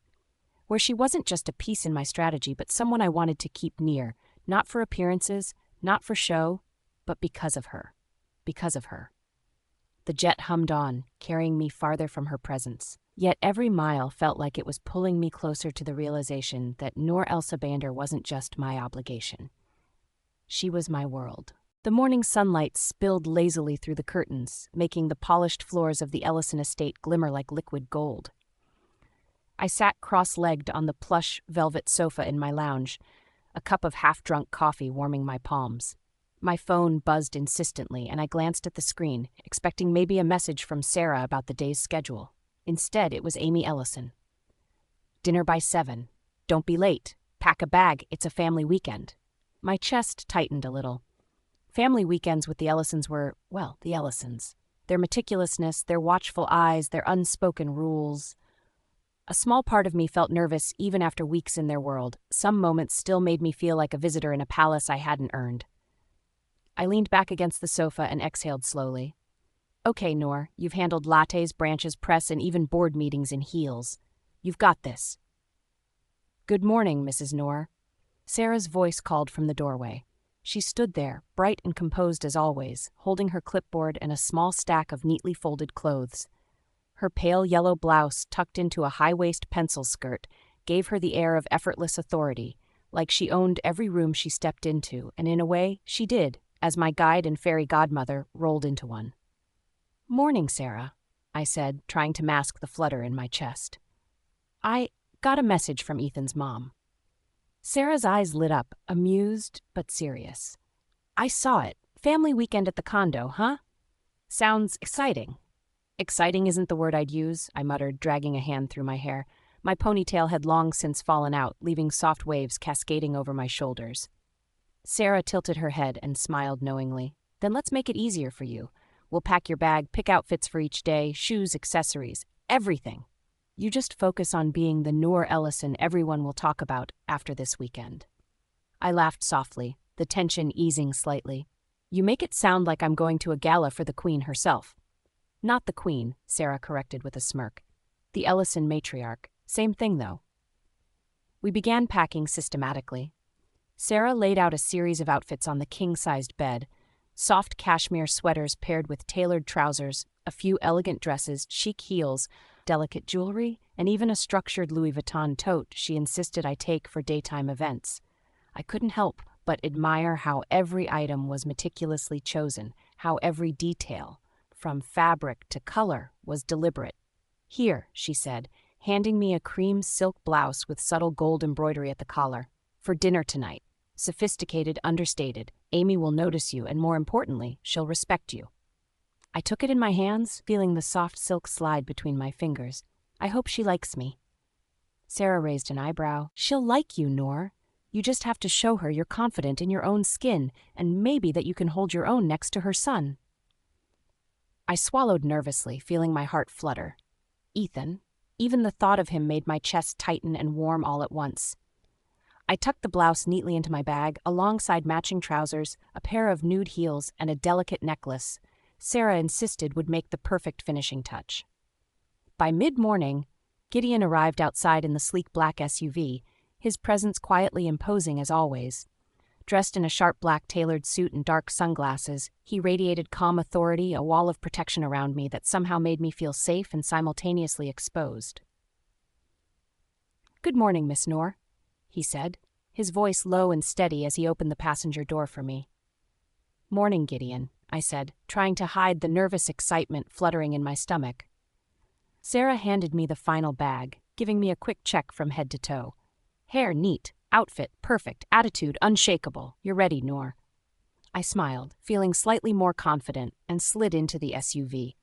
Where she wasn't just a piece in my strategy, but someone I wanted to keep near, not for appearances, not for show, but because of her. Because of her. The jet hummed on, carrying me farther from her presence. Yet every mile felt like it was pulling me closer to the realization that Noor Bayender wasn't just my obligation. She was my world. The morning sunlight spilled lazily through the curtains, making the polished floors of the Ellison estate glimmer like liquid gold. I sat cross-legged on the plush velvet sofa in my lounge, a cup of half-drunk coffee warming my palms. My phone buzzed insistently, and I glanced at the screen, expecting maybe a message from Sarah about the day's schedule. Instead, it was Amy Ellison. "Dinner by 7. Don't be late. Pack a bag. It's a family weekend." My chest tightened a little. Family weekends with the Ellisons were, well, the Ellisons. Their meticulousness, their watchful eyes, their unspoken rules. A small part of me felt nervous even after weeks in their world. Some moments still made me feel like a visitor in a palace I hadn't earned. I leaned back against the sofa and exhaled slowly. "Okay, Noor, you've handled lattes, branches, press, and even board meetings in heels. You've got this." "Good morning, Mrs. Noor." Sarah's voice called from the doorway. She stood there, bright and composed as always, holding her clipboard and a small stack of neatly folded clothes. Her pale yellow blouse, tucked into a high-waist pencil skirt, gave her the air of effortless authority, like she owned every room she stepped into, and in a way, she did, as my guide and fairy godmother rolled into one. "Morning, Sarah," I said, trying to mask the flutter in my chest. "I got a message from Ethan's mom." Sarah's eyes lit up, amused but serious. "I saw it. Family weekend at the condo, huh? Sounds exciting." "Exciting isn't the word I'd use," I muttered, dragging a hand through my hair. My ponytail had long since fallen out, leaving soft waves cascading over my shoulders. Sarah tilted her head and smiled knowingly. "Then let's make it easier for you. We'll pack your bag, pick outfits for each day, shoes, accessories, everything. You just focus on being the Noor Ellison everyone will talk about after this weekend." I laughed softly, the tension easing slightly. "You make it sound like I'm going to a gala for the Queen herself." "Not the Queen," Sarah corrected with a smirk. "The Ellison matriarch. Same thing, though." We began packing systematically. Sarah laid out a series of outfits on the king-sized bed: soft cashmere sweaters paired with tailored trousers, a few elegant dresses, chic heels, delicate jewelry, and even a structured Louis Vuitton tote she insisted I take for daytime events. I couldn't help but admire how every item was meticulously chosen, how every detail, from fabric to color, was deliberate. "Here," she said, handing me a cream silk blouse with subtle gold embroidery at the collar. "For dinner tonight. Sophisticated, understated. Amy will notice you, and more importantly, she'll respect you." I took it in my hands, feeling the soft silk slide between my fingers. "I hope she likes me." Sarah raised an eyebrow. "She'll like you, Noor. You just have to show her you're confident in your own skin, and maybe that you can hold your own next to her son." I swallowed nervously, feeling my heart flutter. Ethan. Even the thought of him made my chest tighten and warm all at once. I tucked the blouse neatly into my bag, alongside matching trousers, a pair of nude heels, and a delicate necklace Sarah insisted would make the perfect finishing touch. By mid-morning, Gideon arrived outside in the sleek black SUV, his presence quietly imposing as always. Dressed in a sharp black tailored suit and dark sunglasses, he radiated calm authority, a wall of protection around me that somehow made me feel safe and simultaneously exposed. "Good morning, Miss Noor," he said, his voice low and steady as he opened the passenger door for me. "Morning, Gideon," I said, trying to hide the nervous excitement fluttering in my stomach. Sarah handed me the final bag, giving me a quick check from head to toe. "Hair neat, outfit perfect, attitude unshakable. You're ready, Noor." I smiled, feeling slightly more confident, and slid into the SUV.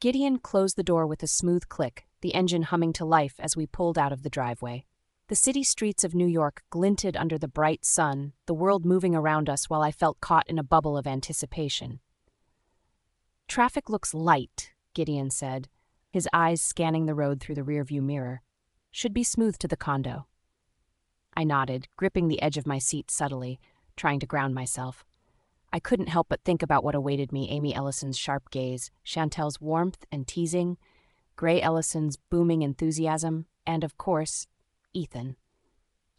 Gideon closed the door with a smooth click, the engine humming to life as we pulled out of the driveway. The city streets of New York glinted under the bright sun, the world moving around us while I felt caught in a bubble of anticipation. "Traffic looks light," Gideon said, his eyes scanning the road through the rearview mirror. "Should be smooth to the condo." I nodded, gripping the edge of my seat subtly, trying to ground myself. I couldn't help but think about what awaited me: Amy Ellison's sharp gaze, Chantel's warmth and teasing, Gray Ellison's booming enthusiasm, and, of course, Ethan.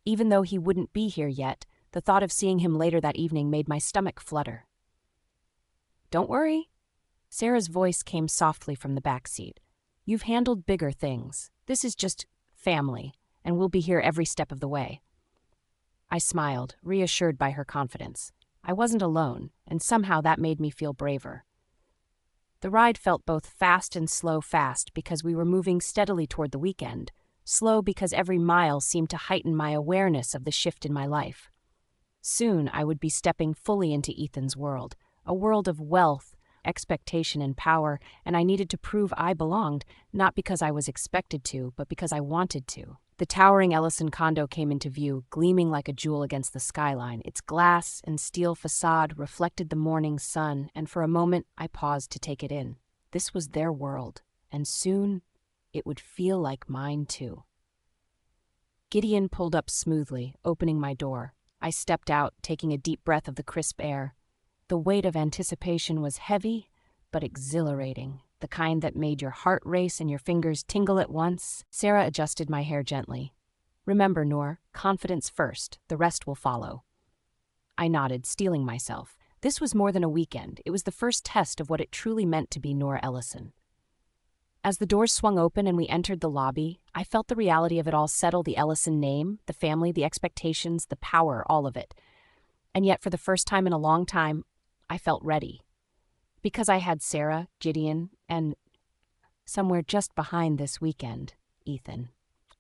Even though he wouldn't be here yet, the thought of seeing him later that evening made my stomach flutter. "Don't worry." Sarah's voice came softly from the back seat. "You've handled bigger things. This is just family, and we'll be here every step of the way." I smiled, reassured by her confidence. I wasn't alone, and somehow that made me feel braver. The ride felt both fast and slow fast because we were moving steadily toward the weekend, slow because every mile seemed to heighten my awareness of the shift in my life. Soon I would be stepping fully into Ethan's world, a world of wealth, expectation, and power, and I needed to prove I belonged, not because I was expected to, but because I wanted to. The towering Ellison condo came into view, gleaming like a jewel against the skyline. Its glass and steel facade reflected the morning sun, and for a moment I paused to take it in. This was their world, and soon it would feel like mine too. Gideon pulled up smoothly, opening my door. I stepped out, taking a deep breath of the crisp air. The weight of anticipation was heavy, but exhilarating, the kind that made your heart race and your fingers tingle at once. Sarah adjusted my hair gently. "Remember, Noor, confidence first, the rest will follow." I nodded, steeling myself. This was more than a weekend. It was the first test of what it truly meant to be Noor Ellison. As the doors swung open and we entered the lobby, I felt the reality of it all settle: the Ellison name, the family, the expectations, the power, all of it. And yet, for the first time in a long time, I felt ready. Because I had Sarah, Gideon, and somewhere just behind this weekend, Ethan.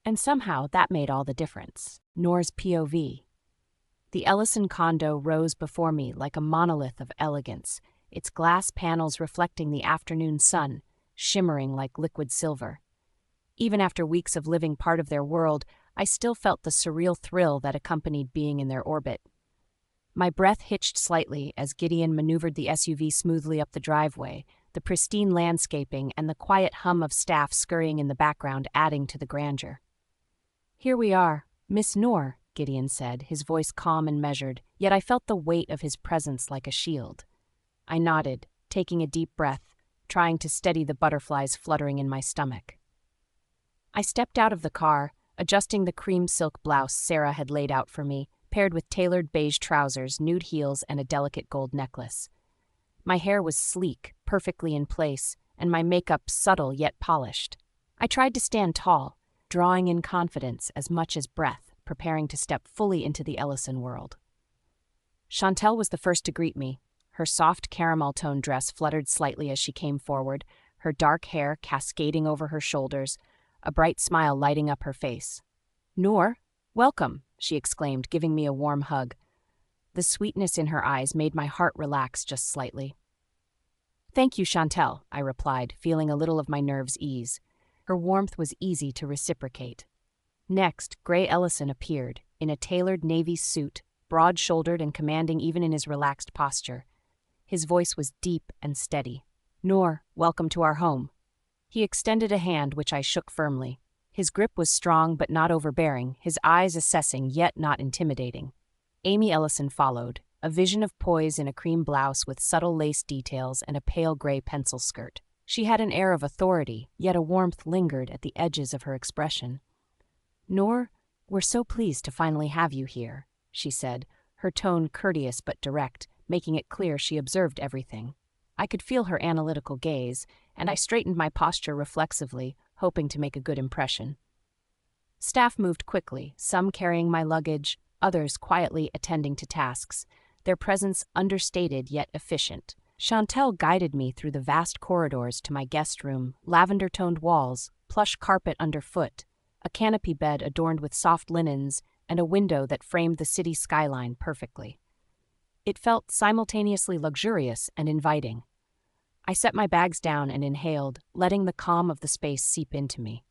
And somehow that made all the difference. Noor's POV. The Ellison condo rose before me like a monolith of elegance, its glass panels reflecting the afternoon sun, shimmering like liquid silver. Even after weeks of living part of their world, I still felt the surreal thrill that accompanied being in their orbit. My breath hitched slightly as Gideon maneuvered the SUV smoothly up the driveway, the pristine landscaping and the quiet hum of staff scurrying in the background adding to the grandeur. "Here we are, Miss Noor," Gideon said, his voice calm and measured, yet I felt the weight of his presence like a shield. I nodded, taking a deep breath, trying to steady the butterflies fluttering in my stomach. I stepped out of the car, adjusting the cream silk blouse Sarah had laid out for me, paired with tailored beige trousers, nude heels, and a delicate gold necklace. My hair was sleek, perfectly in place, and my makeup subtle yet polished. I tried to stand tall, drawing in confidence as much as breath, preparing to step fully into the Ellison world. Chantel was the first to greet me. Her soft caramel-toned dress fluttered slightly as she came forward, her dark hair cascading over her shoulders, a bright smile lighting up her face. "Noor, welcome," she exclaimed, giving me a warm hug. The sweetness in her eyes made my heart relax just slightly. "Thank you, Chantel," I replied, feeling a little of my nerves ease. Her warmth was easy to reciprocate. Next, Gray Ellison appeared, in a tailored navy suit, broad-shouldered and commanding even in his relaxed posture. His voice was deep and steady. "Noor, welcome to our home." He extended a hand, which I shook firmly. His grip was strong but not overbearing, his eyes assessing yet not intimidating. Amy Ellison followed, a vision of poise in a cream blouse with subtle lace details and a pale gray pencil skirt. She had an air of authority, yet a warmth lingered at the edges of her expression. "Noor, we're so pleased to finally have you here," she said, her tone courteous but direct, making it clear she observed everything. I could feel her analytical gaze, and I straightened my posture reflexively, hoping to make a good impression. Staff moved quickly, some carrying my luggage, others quietly attending to tasks, their presence understated yet efficient. Chantel guided me through the vast corridors to my guest room, lavender-toned walls, plush carpet underfoot, a canopy bed adorned with soft linens, and a window that framed the city skyline perfectly. It felt simultaneously luxurious and inviting. I set my bags down and inhaled, letting the calm of the space seep into me.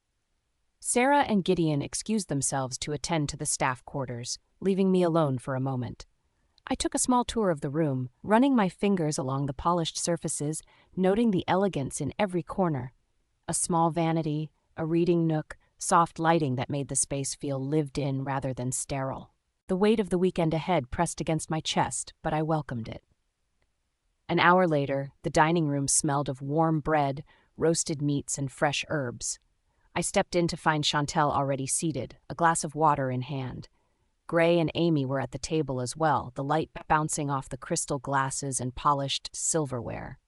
Sarah and Gideon excused themselves to attend to the staff quarters, leaving me alone for a moment. I took a small tour of the room, running my fingers along the polished surfaces, noting the elegance in every corner. A small vanity, a reading nook, soft lighting that made the space feel lived in rather than sterile. The weight of the weekend ahead pressed against my chest, but I welcomed it. An hour later, the dining room smelled of warm bread, roasted meats, and fresh herbs. I stepped in to find Chantel already seated, a glass of water in hand. Gray and Amy were at the table as well, the light bouncing off the crystal glasses and polished silverware.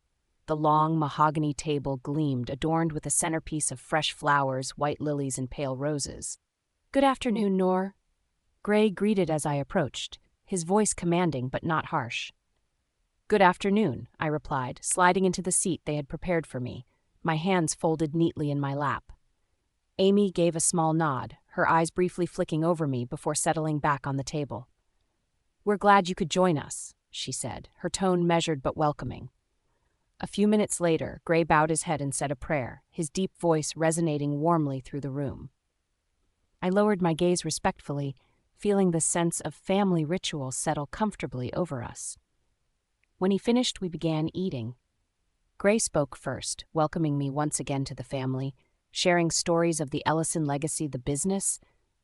The long mahogany table gleamed, adorned with a centerpiece of fresh flowers, white lilies, and pale roses. "Good afternoon, Noor." Gray greeted as I approached, his voice commanding but not harsh. "Good afternoon," I replied, sliding into the seat they had prepared for me, my hands folded neatly in my lap. Amy gave a small nod, her eyes briefly flicking over me before settling back on the table. "We're glad you could join us," she said, her tone measured but welcoming. A few minutes later, Gray bowed his head and said a prayer, his deep voice resonating warmly through the room. I lowered my gaze respectfully, feeling the sense of family ritual settle comfortably over us. When he finished, we began eating. Gray spoke first, welcoming me once again to the family, sharing stories of the Ellison legacy, the business,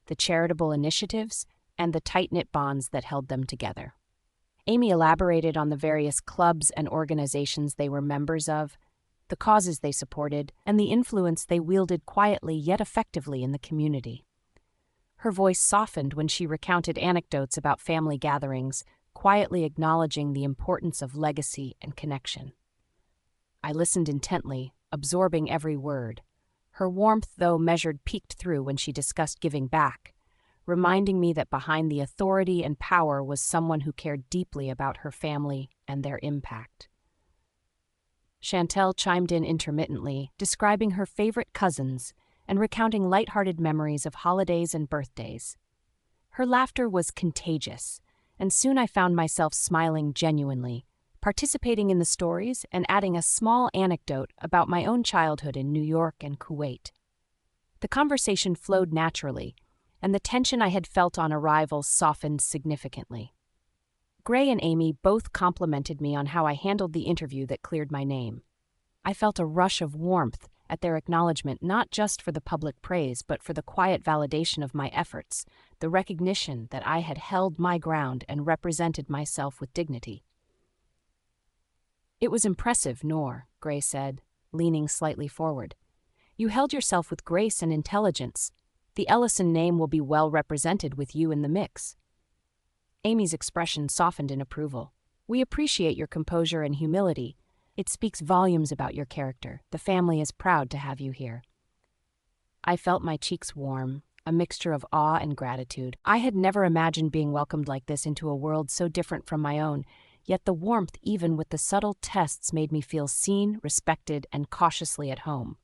the charitable initiatives, and the tight-knit bonds that held them together. Amy elaborated on the various clubs and organizations they were members of, the causes they supported, and the influence they wielded quietly yet effectively in the community. Her voice softened when she recounted anecdotes about family gatherings, quietly acknowledging the importance of legacy and connection. I listened intently, absorbing every word. Her warmth, though measured, peeked through when she discussed giving back, reminding me that behind the authority and power was someone who cared deeply about her family and their impact. Chantel chimed in intermittently, describing her favorite cousins and recounting lighthearted memories of holidays and birthdays. Her laughter was contagious, and soon I found myself smiling genuinely, participating in the stories and adding a small anecdote about my own childhood in New York and Kuwait. The conversation flowed naturally, and the tension I had felt on arrival softened significantly. Gray and Amy both complimented me on how I handled the interview that cleared my name. I felt a rush of warmth at their acknowledgement, not just for the public praise, but for the quiet validation of my efforts, the recognition that I had held my ground and represented myself with dignity. "It was impressive, Noor," Gray said, leaning slightly forward. "You held yourself with grace and intelligence. The Ellison name will be well represented with you in the mix." Amy's expression softened in approval. "We appreciate your composure and humility. It speaks volumes about your character. The family is proud to have you here." I felt my cheeks warm, a mixture of awe and gratitude. I had never imagined being welcomed like this into a world so different from my own, yet the warmth, even with the subtle tests, made me feel seen, respected, and cautiously at home.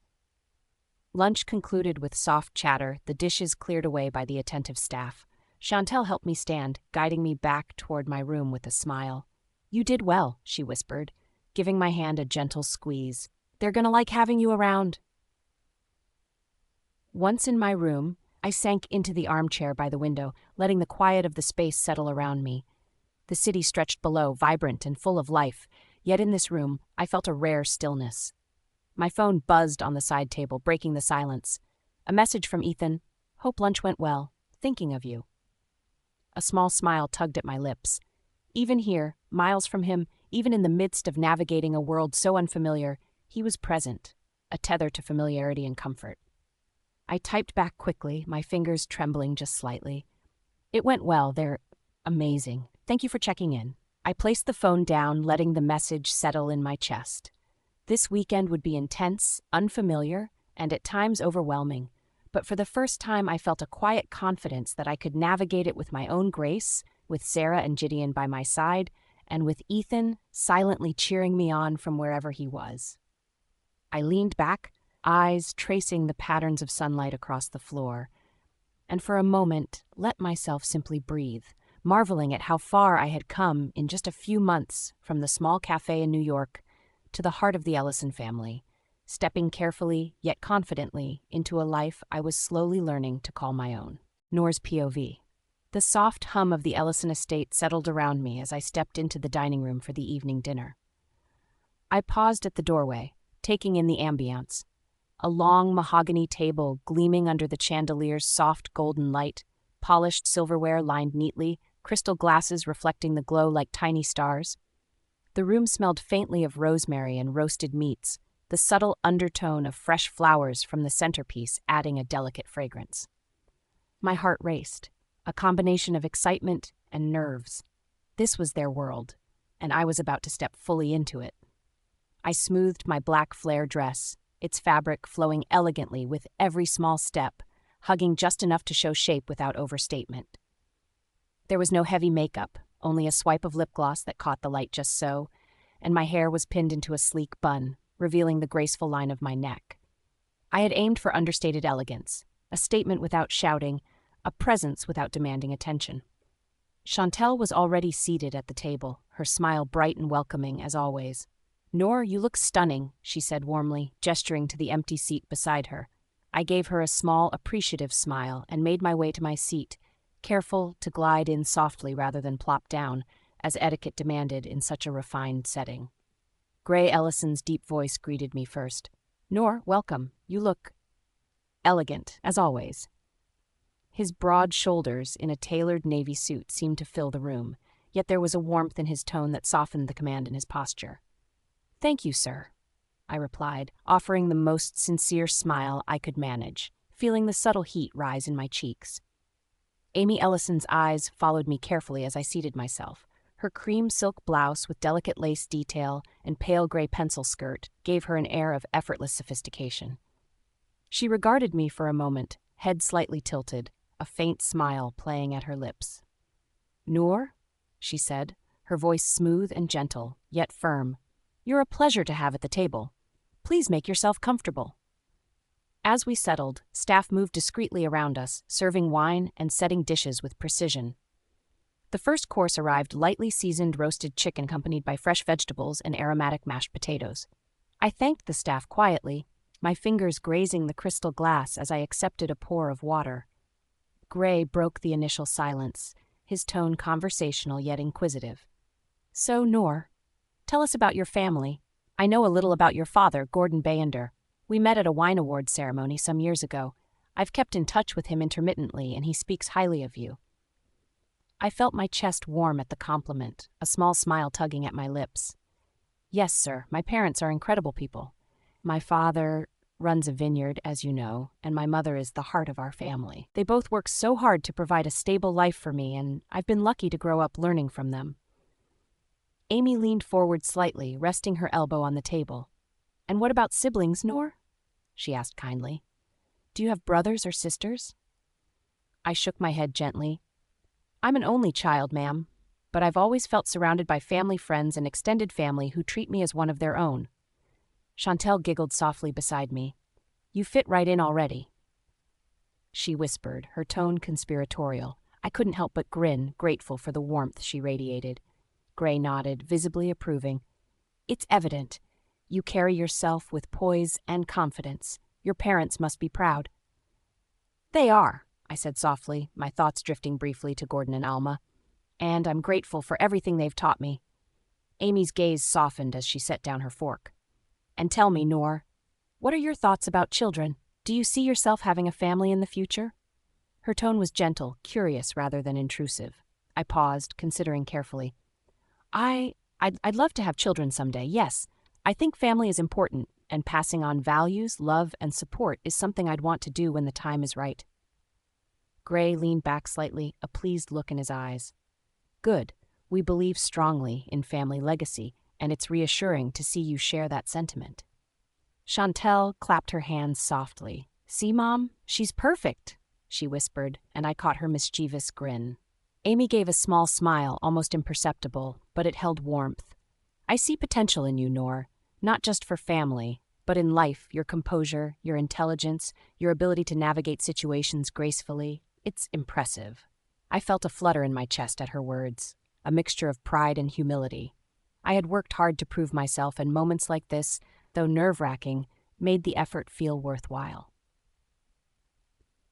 Lunch concluded with soft chatter, the dishes cleared away by the attentive staff. Chantel helped me stand, guiding me back toward my room with a smile. "You did well," she whispered, giving my hand a gentle squeeze. "They're gonna like having you around." Once in my room, I sank into the armchair by the window, letting the quiet of the space settle around me. The city stretched below, vibrant and full of life, yet in this room, I felt a rare stillness. My phone buzzed on the side table, breaking the silence. A message from Ethan. "Hope lunch went well. Thinking of you." A small smile tugged at my lips. Even here, miles from him, even in the midst of navigating a world so unfamiliar, he was present, a tether to familiarity and comfort. I typed back quickly, my fingers trembling just slightly. "It went well. They're amazing. Thank you for checking in." I placed the phone down, letting the message settle in my chest. This weekend would be intense, unfamiliar, and at times overwhelming, but for the first time I felt a quiet confidence that I could navigate it with my own grace, with Sarah and Gideon by my side, and with Ethan silently cheering me on from wherever he was. I leaned back, eyes tracing the patterns of sunlight across the floor, and for a moment let myself simply breathe, marveling at how far I had come in just a few months from the small café in New York to the heart of the Ellison family, stepping carefully yet confidently into a life I was slowly learning to call my own. Noor's POV. The soft hum of the Ellison estate settled around me as I stepped into the dining room for the evening dinner. I paused at the doorway, taking in the ambiance. A long mahogany table gleaming under the chandelier's soft golden light, polished silverware lined neatly, crystal glasses reflecting the glow like tiny stars. The room smelled faintly of rosemary and roasted meats, the subtle undertone of fresh flowers from the centerpiece adding a delicate fragrance. My heart raced, a combination of excitement and nerves. This was their world, and I was about to step fully into it. I smoothed my black flare dress, its fabric flowing elegantly with every small step, hugging just enough to show shape without overstatement. There was no heavy makeup, only a swipe of lip gloss that caught the light just so, and my hair was pinned into a sleek bun, revealing the graceful line of my neck. I had aimed for understated elegance, a statement without shouting, a presence without demanding attention. Chantel was already seated at the table, her smile bright and welcoming as always. "Noor, you look stunning," she said warmly, gesturing to the empty seat beside her. I gave her a small, appreciative smile and made my way to my seat, careful to glide in softly rather than plop down, as etiquette demanded in such a refined setting. Gray Ellison's deep voice greeted me first. "Noor, welcome. You look elegant, as always." His broad shoulders in a tailored navy suit seemed to fill the room, yet there was a warmth in his tone that softened the command in his posture. "Thank you, sir," I replied, offering the most sincere smile I could manage, feeling the subtle heat rise in my cheeks. Amy Ellison's eyes followed me carefully as I seated myself. Her cream silk blouse with delicate lace detail and pale gray pencil skirt gave her an air of effortless sophistication. She regarded me for a moment, head slightly tilted, a faint smile playing at her lips. "Noor," she said, her voice smooth and gentle, yet firm, "you're a pleasure to have at the table. Please make yourself comfortable." As we settled, staff moved discreetly around us, serving wine and setting dishes with precision. The first course arrived lightly seasoned roasted chicken accompanied by fresh vegetables and aromatic mashed potatoes. I thanked the staff quietly, my fingers grazing the crystal glass as I accepted a pour of water. Gray broke the initial silence, his tone conversational yet inquisitive. "So, Noor, tell us about your family. I know a little about your father, Gordon Bayender. We met at a wine awards ceremony some years ago. I've kept in touch with him intermittently, and he speaks highly of you." I felt my chest warm at the compliment, a small smile tugging at my lips. "Yes, sir, my parents are incredible people. My father runs a vineyard, as you know, and my mother is the heart of our family. They both work so hard to provide a stable life for me, and I've been lucky to grow up learning from them." Amy leaned forward slightly, resting her elbow on the table. "And what about siblings, Noor?" she asked kindly. "Do you have brothers or sisters?" I shook my head gently. "I'm an only child, ma'am, but I've always felt surrounded by family friends and extended family who treat me as one of their own." Chantel giggled softly beside me. "You fit right in already," she whispered, her tone conspiratorial. I couldn't help but grin, grateful for the warmth she radiated. Gray nodded, visibly approving. "It's evident. You carry yourself with poise and confidence. Your parents must be proud." "They are," I said softly, my thoughts drifting briefly to Gordon and Alma. "And I'm grateful for everything they've taught me." Amy's gaze softened as she set down her fork. "And tell me, Noor, what are your thoughts about children? Do you see yourself having a family in the future?" Her tone was gentle, curious rather than intrusive. I paused, considering carefully. I'd love to have children someday, yes. I think family is important, and passing on values, love, and support is something I'd want to do when the time is right." Gray leaned back slightly, a pleased look in his eyes. "Good. We believe strongly in family legacy, and it's reassuring to see you share that sentiment." Chantel clapped her hands softly. "See, Mom? She's perfect," she whispered, and I caught her mischievous grin. Amy gave a small smile, almost imperceptible, but it held warmth. "I see potential in you, Noor, not just for family, but in life, your composure, your intelligence, your ability to navigate situations gracefully. It's impressive." I felt a flutter in my chest at her words, a mixture of pride and humility. I had worked hard to prove myself, and moments like this, though nerve-wracking, made the effort feel worthwhile.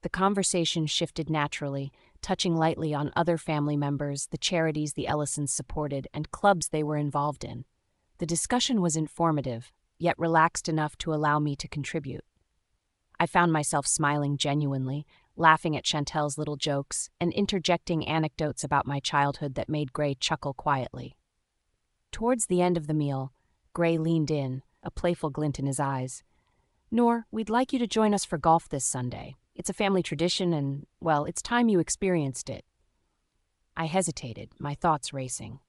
The conversation shifted naturally, touching lightly on other family members, the charities the Ellisons supported, and clubs they were involved in. The discussion was informative, yet relaxed enough to allow me to contribute. I found myself smiling genuinely, laughing at Chantel's little jokes, and interjecting anecdotes about my childhood that made Gray chuckle quietly. Towards the end of the meal, Gray leaned in, a playful glint in his eyes. "Noor, we'd like you to join us for golf this Sunday. It's a family tradition and, well, it's time you experienced it." I hesitated, my thoughts racing.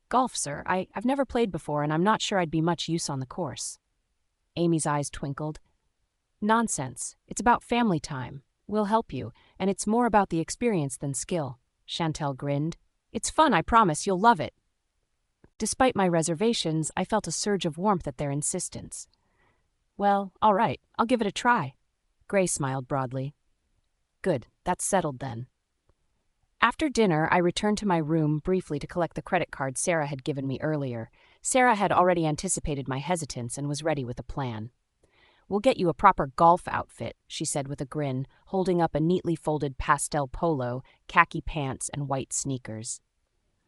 "Golf, sir? I've never played before, and I'm not sure I'd be much use on the course." Amy's eyes twinkled. "Nonsense. It's about family time. We'll help you, and it's more about the experience than skill." Chantel grinned. "It's fun, I promise. You'll love it." Despite my reservations, I felt a surge of warmth at their insistence. "Well, all right, I'll give it a try." Gray smiled broadly. "Good, that's settled then." After dinner, I returned to my room briefly to collect the credit card Sarah had given me earlier. Sarah had already anticipated my hesitance and was ready with a plan. "We'll get you a proper golf outfit," she said with a grin, holding up a neatly folded pastel polo, khaki pants, and white sneakers.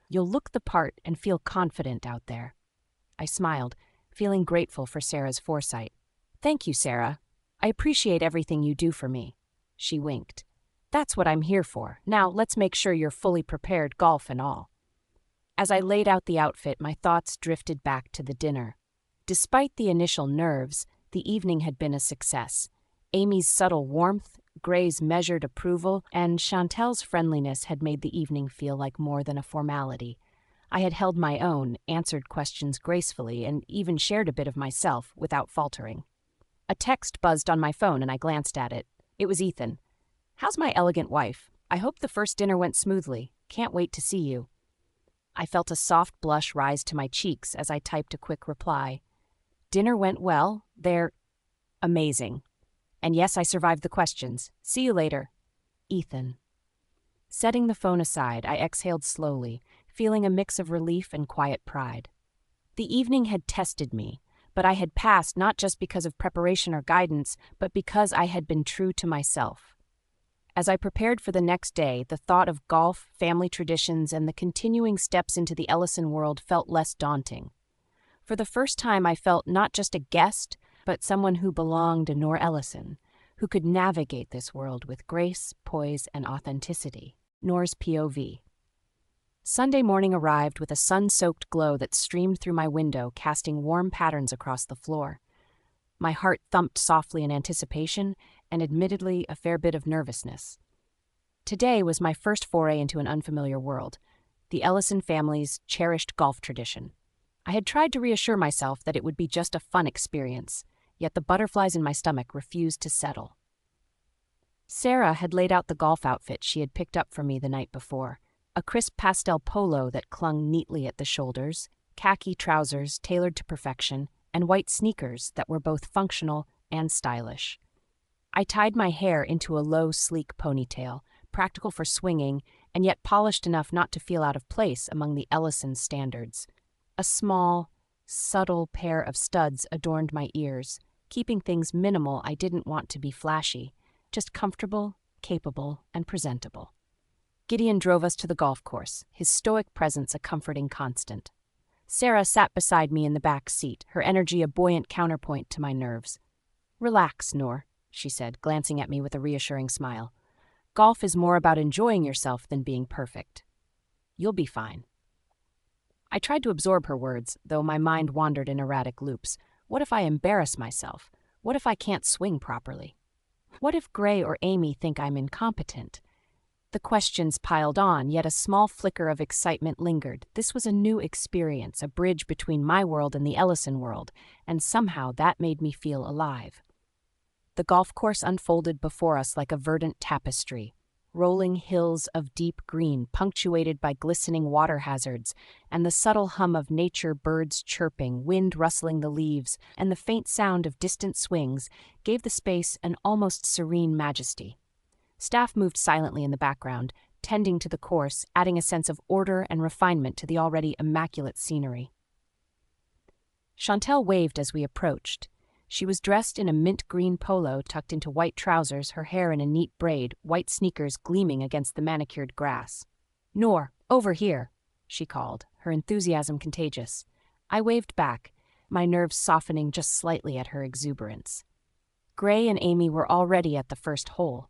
"You'll look the part and feel confident out there." I smiled, feeling grateful for Sarah's foresight. "Thank you, Sarah. I appreciate everything you do for me." She winked. "That's what I'm here for. Now let's make sure you're fully prepared, golf and all." As I laid out the outfit, my thoughts drifted back to the dinner. Despite the initial nerves, the evening had been a success. Amy's subtle warmth, Gray's measured approval, and Chantel's friendliness had made the evening feel like more than a formality. I had held my own, answered questions gracefully, and even shared a bit of myself without faltering. A text buzzed on my phone and I glanced at it. It was Ethan. "How's my elegant wife? I hope the first dinner went smoothly. Can't wait to see you." I felt a soft blush rise to my cheeks as I typed a quick reply. "Dinner went well. They're amazing. And yes, I survived the questions. See you later. Ethan." Setting the phone aside, I exhaled slowly, feeling a mix of relief and quiet pride. The evening had tested me, but I had passed not just because of preparation or guidance, but because I had been true to myself. As I prepared for the next day, the thought of golf, family traditions, and the continuing steps into the Ellison world felt less daunting. For the first time, I felt not just a guest, but someone who belonged to Noor Ellison, who could navigate this world with grace, poise, and authenticity. Noor's POV. Sunday morning arrived with a sun-soaked glow that streamed through my window, casting warm patterns across the floor. My heart thumped softly in anticipation, and admittedly a fair bit of nervousness. Today was my first foray into an unfamiliar world, the Ellison family's cherished golf tradition. I had tried to reassure myself that it would be just a fun experience, yet the butterflies in my stomach refused to settle. Sarah had laid out the golf outfit she had picked up for me the night before, a crisp pastel polo that clung neatly at the shoulders, khaki trousers tailored to perfection, and white sneakers that were both functional and stylish. I tied my hair into a low, sleek ponytail, practical for swinging, and yet polished enough not to feel out of place among the Ellison standards. A small, subtle pair of studs adorned my ears, keeping things minimal. I didn't want to be flashy, just comfortable, capable, and presentable. Gideon drove us to the golf course, his stoic presence a comforting constant. Sarah sat beside me in the back seat, her energy a buoyant counterpoint to my nerves. "Relax, Noor," she said, glancing at me with a reassuring smile. "Golf is more about enjoying yourself than being perfect. You'll be fine." I tried to absorb her words, though my mind wandered in erratic loops. What if I embarrass myself? What if I can't swing properly? What if Gray or Amy think I'm incompetent? The questions piled on, yet a small flicker of excitement lingered. This was a new experience, a bridge between my world and the Ellison world, and somehow that made me feel alive. The golf course unfolded before us like a verdant tapestry, rolling hills of deep green punctuated by glistening water hazards, and the subtle hum of nature, birds chirping, wind rustling the leaves, and the faint sound of distant swings gave the space an almost serene majesty. Staff moved silently in the background, tending to the course, adding a sense of order and refinement to the already immaculate scenery. Chantel waved as we approached. She was dressed in a mint green polo tucked into white trousers, her hair in a neat braid, white sneakers gleaming against the manicured grass. "Noor, over here," she called, her enthusiasm contagious. I waved back, my nerves softening just slightly at her exuberance. Gray and Amy were already at the first hole.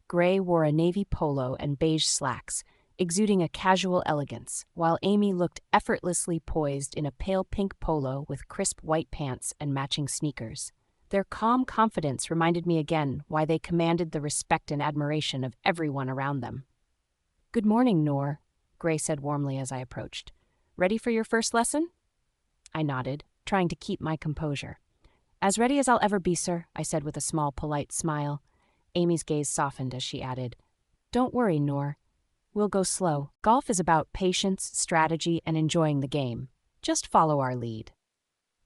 Gray wore a navy polo and beige slacks, exuding a casual elegance, while Amy looked effortlessly poised in a pale pink polo with crisp white pants and matching sneakers. Their calm confidence reminded me again why they commanded the respect and admiration of everyone around them. "Good morning, Noor," Gray said warmly as I approached. "Ready for your first lesson?" I nodded, trying to keep my composure. "As ready as I'll ever be, sir," I said with a small, polite smile. Amy's gaze softened as she added, "Don't worry, Noor. We'll go slow. Golf is about patience, strategy, and enjoying the game. Just follow our lead."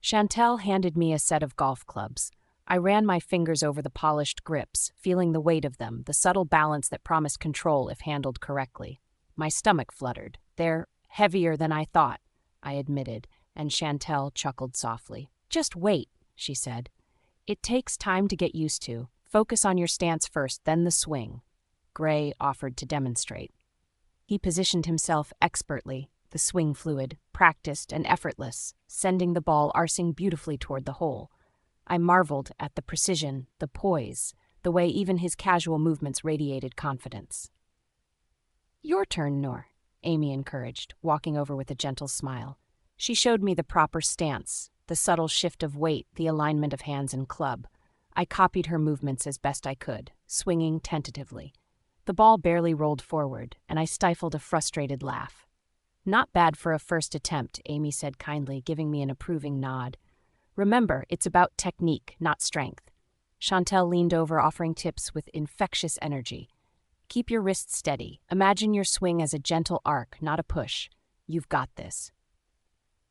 Chantel handed me a set of golf clubs. I ran my fingers over the polished grips, feeling the weight of them, the subtle balance that promised control if handled correctly. My stomach fluttered. "They're heavier than I thought," I admitted, and Chantel chuckled softly. "Just wait," she said. "It takes time to get used to. Focus on your stance first, then the swing." Gray offered to demonstrate. He positioned himself expertly, the swing fluid, practiced and effortless, sending the ball arcing beautifully toward the hole. I marveled at the precision, the poise, the way even his casual movements radiated confidence. "Your turn, Noor," Amy encouraged, walking over with a gentle smile. She showed me the proper stance, the subtle shift of weight, the alignment of hands and club. I copied her movements as best I could, swinging tentatively. The ball barely rolled forward, and I stifled a frustrated laugh. "Not bad for a first attempt," Amy said kindly, giving me an approving nod. "Remember, it's about technique, not strength." Chantel leaned over, offering tips with infectious energy. "Keep your wrists steady. Imagine your swing as a gentle arc, not a push. You've got this."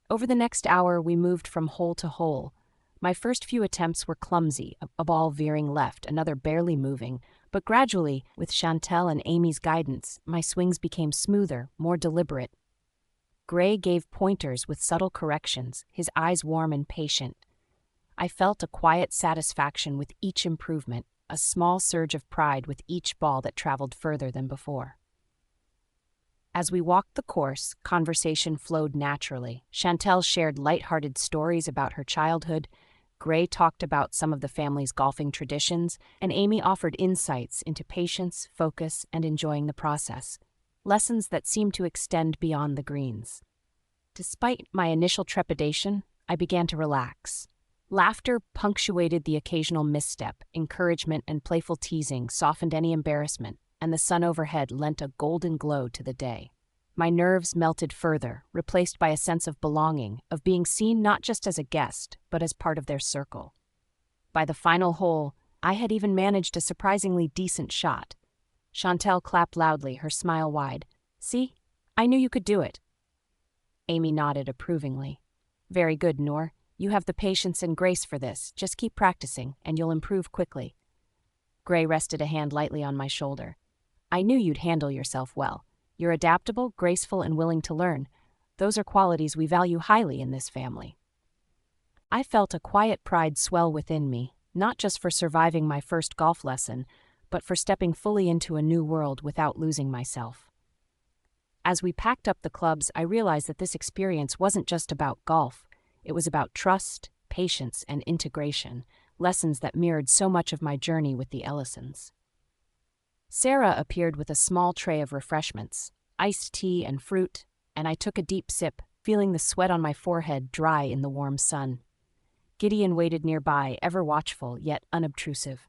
Over the next hour, we moved from hole to hole. My first few attempts were clumsy, a ball veering left, another barely moving, but gradually, with Chantel and Amy's guidance, my swings became smoother, more deliberate. Gray gave pointers with subtle corrections, his eyes warm and patient. I felt a quiet satisfaction with each improvement, a small surge of pride with each ball that traveled further than before. As we walked the course, conversation flowed naturally. Chantel shared light-hearted stories about her childhood, Gray talked about some of the family's golfing traditions, and Amy offered insights into patience, focus, and enjoying the process. Lessons that seemed to extend beyond the greens. Despite my initial trepidation, I began to relax. Laughter punctuated the occasional misstep, encouragement and playful teasing softened any embarrassment, and the sun overhead lent a golden glow to the day. My nerves melted further, replaced by a sense of belonging, of being seen not just as a guest, but as part of their circle. By the final hole, I had even managed a surprisingly decent shot. Chantel clapped loudly, her smile wide. "See? I knew you could do it." Amy nodded approvingly. "Very good, Noor. You have the patience and grace for this. Just keep practicing, and you'll improve quickly." Gray rested a hand lightly on my shoulder. "I knew you'd handle yourself well. You're adaptable, graceful, and willing to learn. Those are qualities we value highly in this family." I felt a quiet pride swell within me, not just for surviving my first golf lesson, but for stepping fully into a new world without losing myself. As we packed up the clubs, I realized that this experience wasn't just about golf. It was about trust, patience, and integration, lessons that mirrored so much of my journey with the Ellisons. Sarah appeared with a small tray of refreshments, iced tea and fruit, and I took a deep sip, feeling the sweat on my forehead dry in the warm sun. Gideon waited nearby, ever watchful, yet unobtrusive.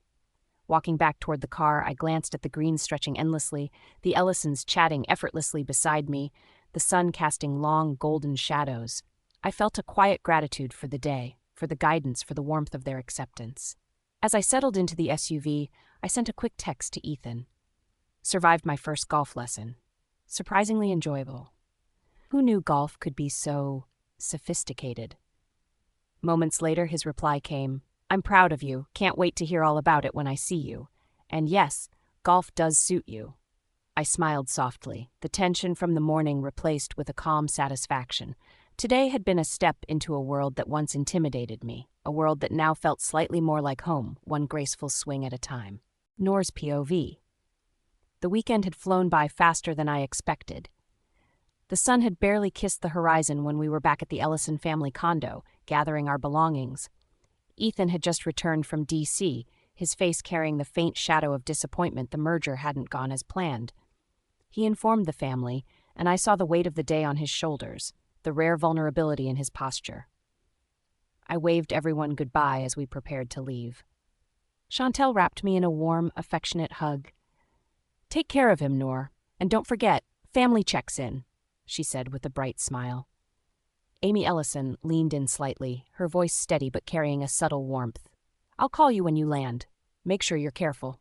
Walking back toward the car, I glanced at the greens stretching endlessly, the Ellisons chatting effortlessly beside me, the sun casting long golden shadows. I felt a quiet gratitude for the day, for the guidance, for the warmth of their acceptance. As I settled into the SUV, I sent a quick text to Ethan. "Survived my first golf lesson. Surprisingly enjoyable." Who knew golf could be so sophisticated? Moments later, his reply came. "I'm proud of you. Can't wait to hear all about it when I see you. And yes, golf does suit you." I smiled softly, the tension from the morning replaced with a calm satisfaction. Today had been a step into a world that once intimidated me, a world that now felt slightly more like home, one graceful swing at a time. Noor's POV. The weekend had flown by faster than I expected. The sun had barely kissed the horizon when we were back at the Ellison family condo, gathering our belongings. Ethan had just returned from D.C., his face carrying the faint shadow of disappointment the merger hadn't gone as planned. He informed the family, and I saw the weight of the day on his shoulders, the rare vulnerability in his posture. I waved everyone goodbye as we prepared to leave. Chantel wrapped me in a warm, affectionate hug. "Take care of him, Noor, and don't forget, family checks in," she said with a bright smile. Amy Ellison leaned in slightly, her voice steady but carrying a subtle warmth. "I'll call you when you land. Make sure you're careful."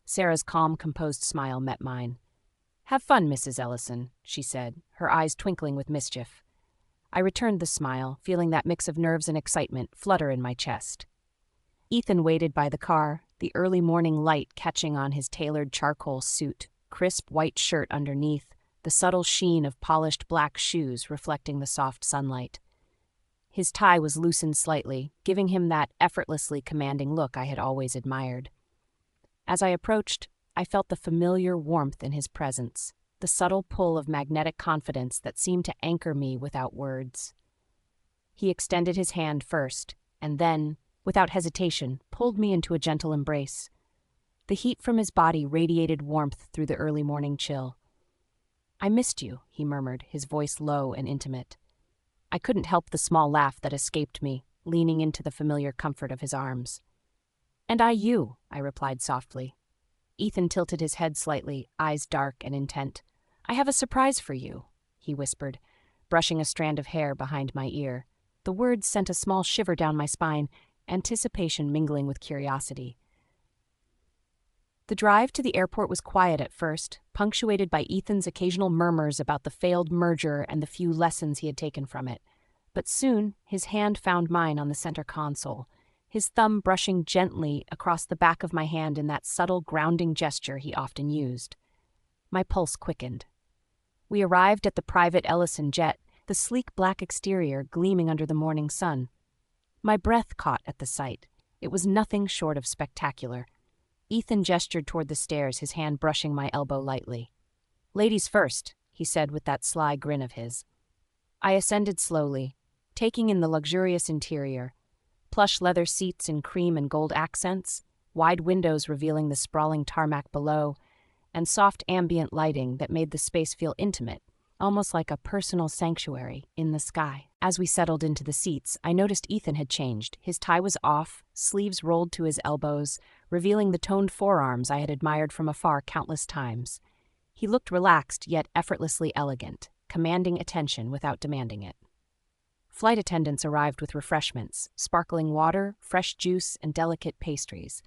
Sarah's calm, composed smile met mine. "Have fun, Mrs. Ellison," she said, her eyes twinkling with mischief. I returned the smile, feeling that mix of nerves and excitement flutter in my chest. Ethan waited by the car, the early morning light catching on his tailored charcoal suit, crisp white shirt underneath, the subtle sheen of polished black shoes reflecting the soft sunlight. His tie was loosened slightly, giving him that effortlessly commanding look I had always admired. As I approached, I felt the familiar warmth in his presence, the subtle pull of magnetic confidence that seemed to anchor me without words. He extended his hand first, and then, without hesitation, pulled me into a gentle embrace. The heat from his body radiated warmth through the early morning chill. "I missed you," he murmured, his voice low and intimate. I couldn't help the small laugh that escaped me, leaning into the familiar comfort of his arms. "And I you," I replied softly. Ethan tilted his head slightly, eyes dark and intent. "I have a surprise for you," he whispered, brushing a strand of hair behind my ear. The words sent a small shiver down my spine, anticipation mingling with curiosity. The drive to the airport was quiet at first, punctuated by Ethan's occasional murmurs about the failed merger and the few lessons he had taken from it. But soon, his hand found mine on the center console, his thumb brushing gently across the back of my hand in that subtle grounding gesture he often used. My pulse quickened. We arrived at the private Ellison jet, the sleek black exterior gleaming under the morning sun. My breath caught at the sight. It was nothing short of spectacular. Ethan gestured toward the stairs, his hand brushing my elbow lightly. "Ladies first," he said with that sly grin of his. I ascended slowly, taking in the luxurious interior. Plush leather seats in cream and gold accents, wide windows revealing the sprawling tarmac below, and soft ambient lighting that made the space feel intimate, almost like a personal sanctuary in the sky. As we settled into the seats, I noticed Ethan had changed. His tie was off, sleeves rolled to his elbows, revealing the toned forearms I had admired from afar countless times. He looked relaxed yet effortlessly elegant, commanding attention without demanding it. Flight attendants arrived with refreshments, sparkling water, fresh juice, and delicate pastries.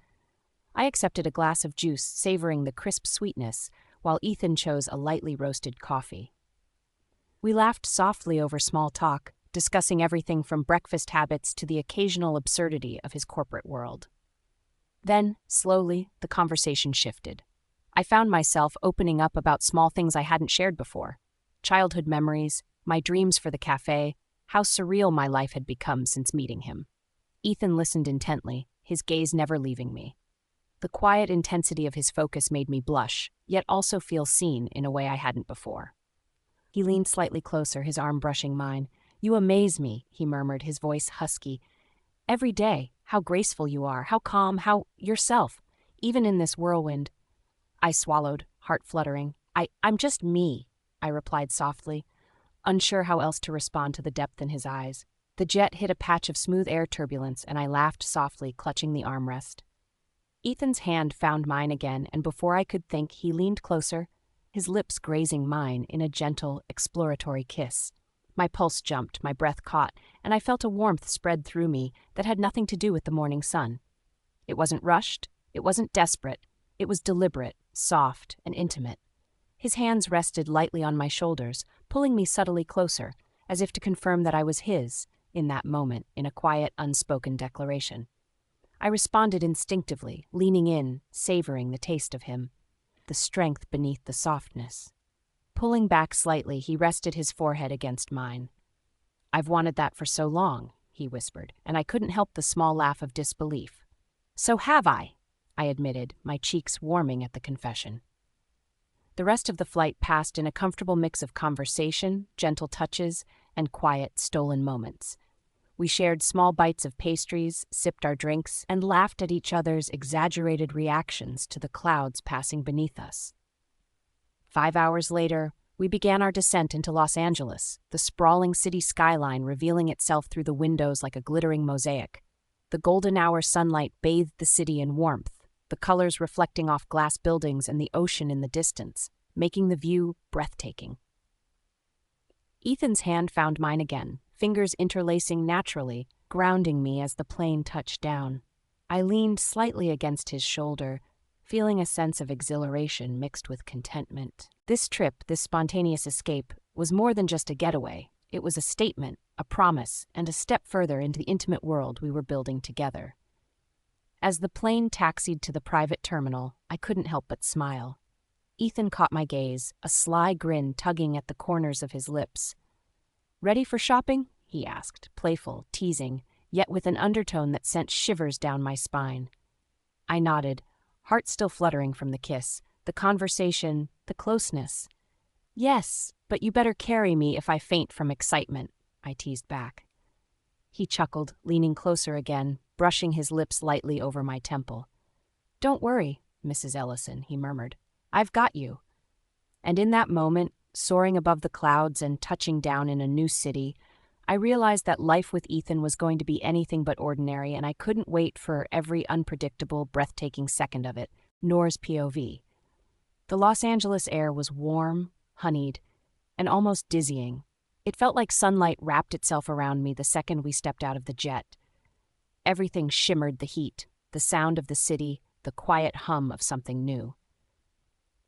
I accepted a glass of juice, savoring the crisp sweetness, while Ethan chose a lightly roasted coffee. We laughed softly over small talk, discussing everything from breakfast habits to the occasional absurdity of his corporate world. Then, slowly, the conversation shifted. I found myself opening up about small things I hadn't shared before. Childhood memories, my dreams for the café, how surreal my life had become since meeting him. Ethan listened intently, his gaze never leaving me. The quiet intensity of his focus made me blush, yet also feel seen in a way I hadn't before. He leaned slightly closer, his arm brushing mine. "You amaze me," he murmured, his voice husky. "Every day, how graceful you are, how calm, how yourself, even in this whirlwind." I swallowed, heart fluttering. I'm just me," I replied softly, unsure how else to respond to the depth in his eyes. The jet hit a patch of smooth air turbulence, and I laughed softly, clutching the armrest. Ethan's hand found mine again, and before I could think, he leaned closer, his lips grazing mine in a gentle, exploratory kiss. My pulse jumped, my breath caught, and I felt a warmth spread through me that had nothing to do with the morning sun. It wasn't rushed, it wasn't desperate, it was deliberate, soft, and intimate. His hands rested lightly on my shoulders, pulling me subtly closer, as if to confirm that I was his, in that moment, in a quiet, unspoken declaration. I responded instinctively, leaning in, savoring the taste of him, the strength beneath the softness. Pulling back slightly, he rested his forehead against mine. "I've wanted that for so long," he whispered, and I couldn't help the small laugh of disbelief. "So have I admitted, my cheeks warming at the confession. The rest of the flight passed in a comfortable mix of conversation, gentle touches, and quiet, stolen moments. We shared small bites of pastries, sipped our drinks, and laughed at each other's exaggerated reactions to the clouds passing beneath us. 5 hours later, we began our descent into Los Angeles, the sprawling city skyline revealing itself through the windows like a glittering mosaic. The golden hour sunlight bathed the city in warmth, the colors reflecting off glass buildings and the ocean in the distance, making the view breathtaking. Ethan's hand found mine again, fingers interlacing naturally, grounding me as the plane touched down. I leaned slightly against his shoulder, feeling a sense of exhilaration mixed with contentment. This trip, this spontaneous escape, was more than just a getaway. It was a statement, a promise, and a step further into the intimate world we were building together. As the plane taxied to the private terminal, I couldn't help but smile. Ethan caught my gaze, a sly grin tugging at the corners of his lips. "Ready for shopping?" he asked, playful, teasing, yet with an undertone that sent shivers down my spine. I nodded, heart still fluttering from the kiss, the conversation, the closeness. "Yes, but you better carry me if I faint from excitement," I teased back. He chuckled, leaning closer again, brushing his lips lightly over my temple. "Don't worry, Mrs. Ellison," he murmured. "I've got you." And in that moment, soaring above the clouds and touching down in a new city, I realized that life with Ethan was going to be anything but ordinary, and I couldn't wait for every unpredictable, breathtaking second of it. Noor's POV. The Los Angeles air was warm, honeyed, and almost dizzying. It felt like sunlight wrapped itself around me the second we stepped out of the jet. Everything shimmered: the heat, the sound of the city, the quiet hum of something new.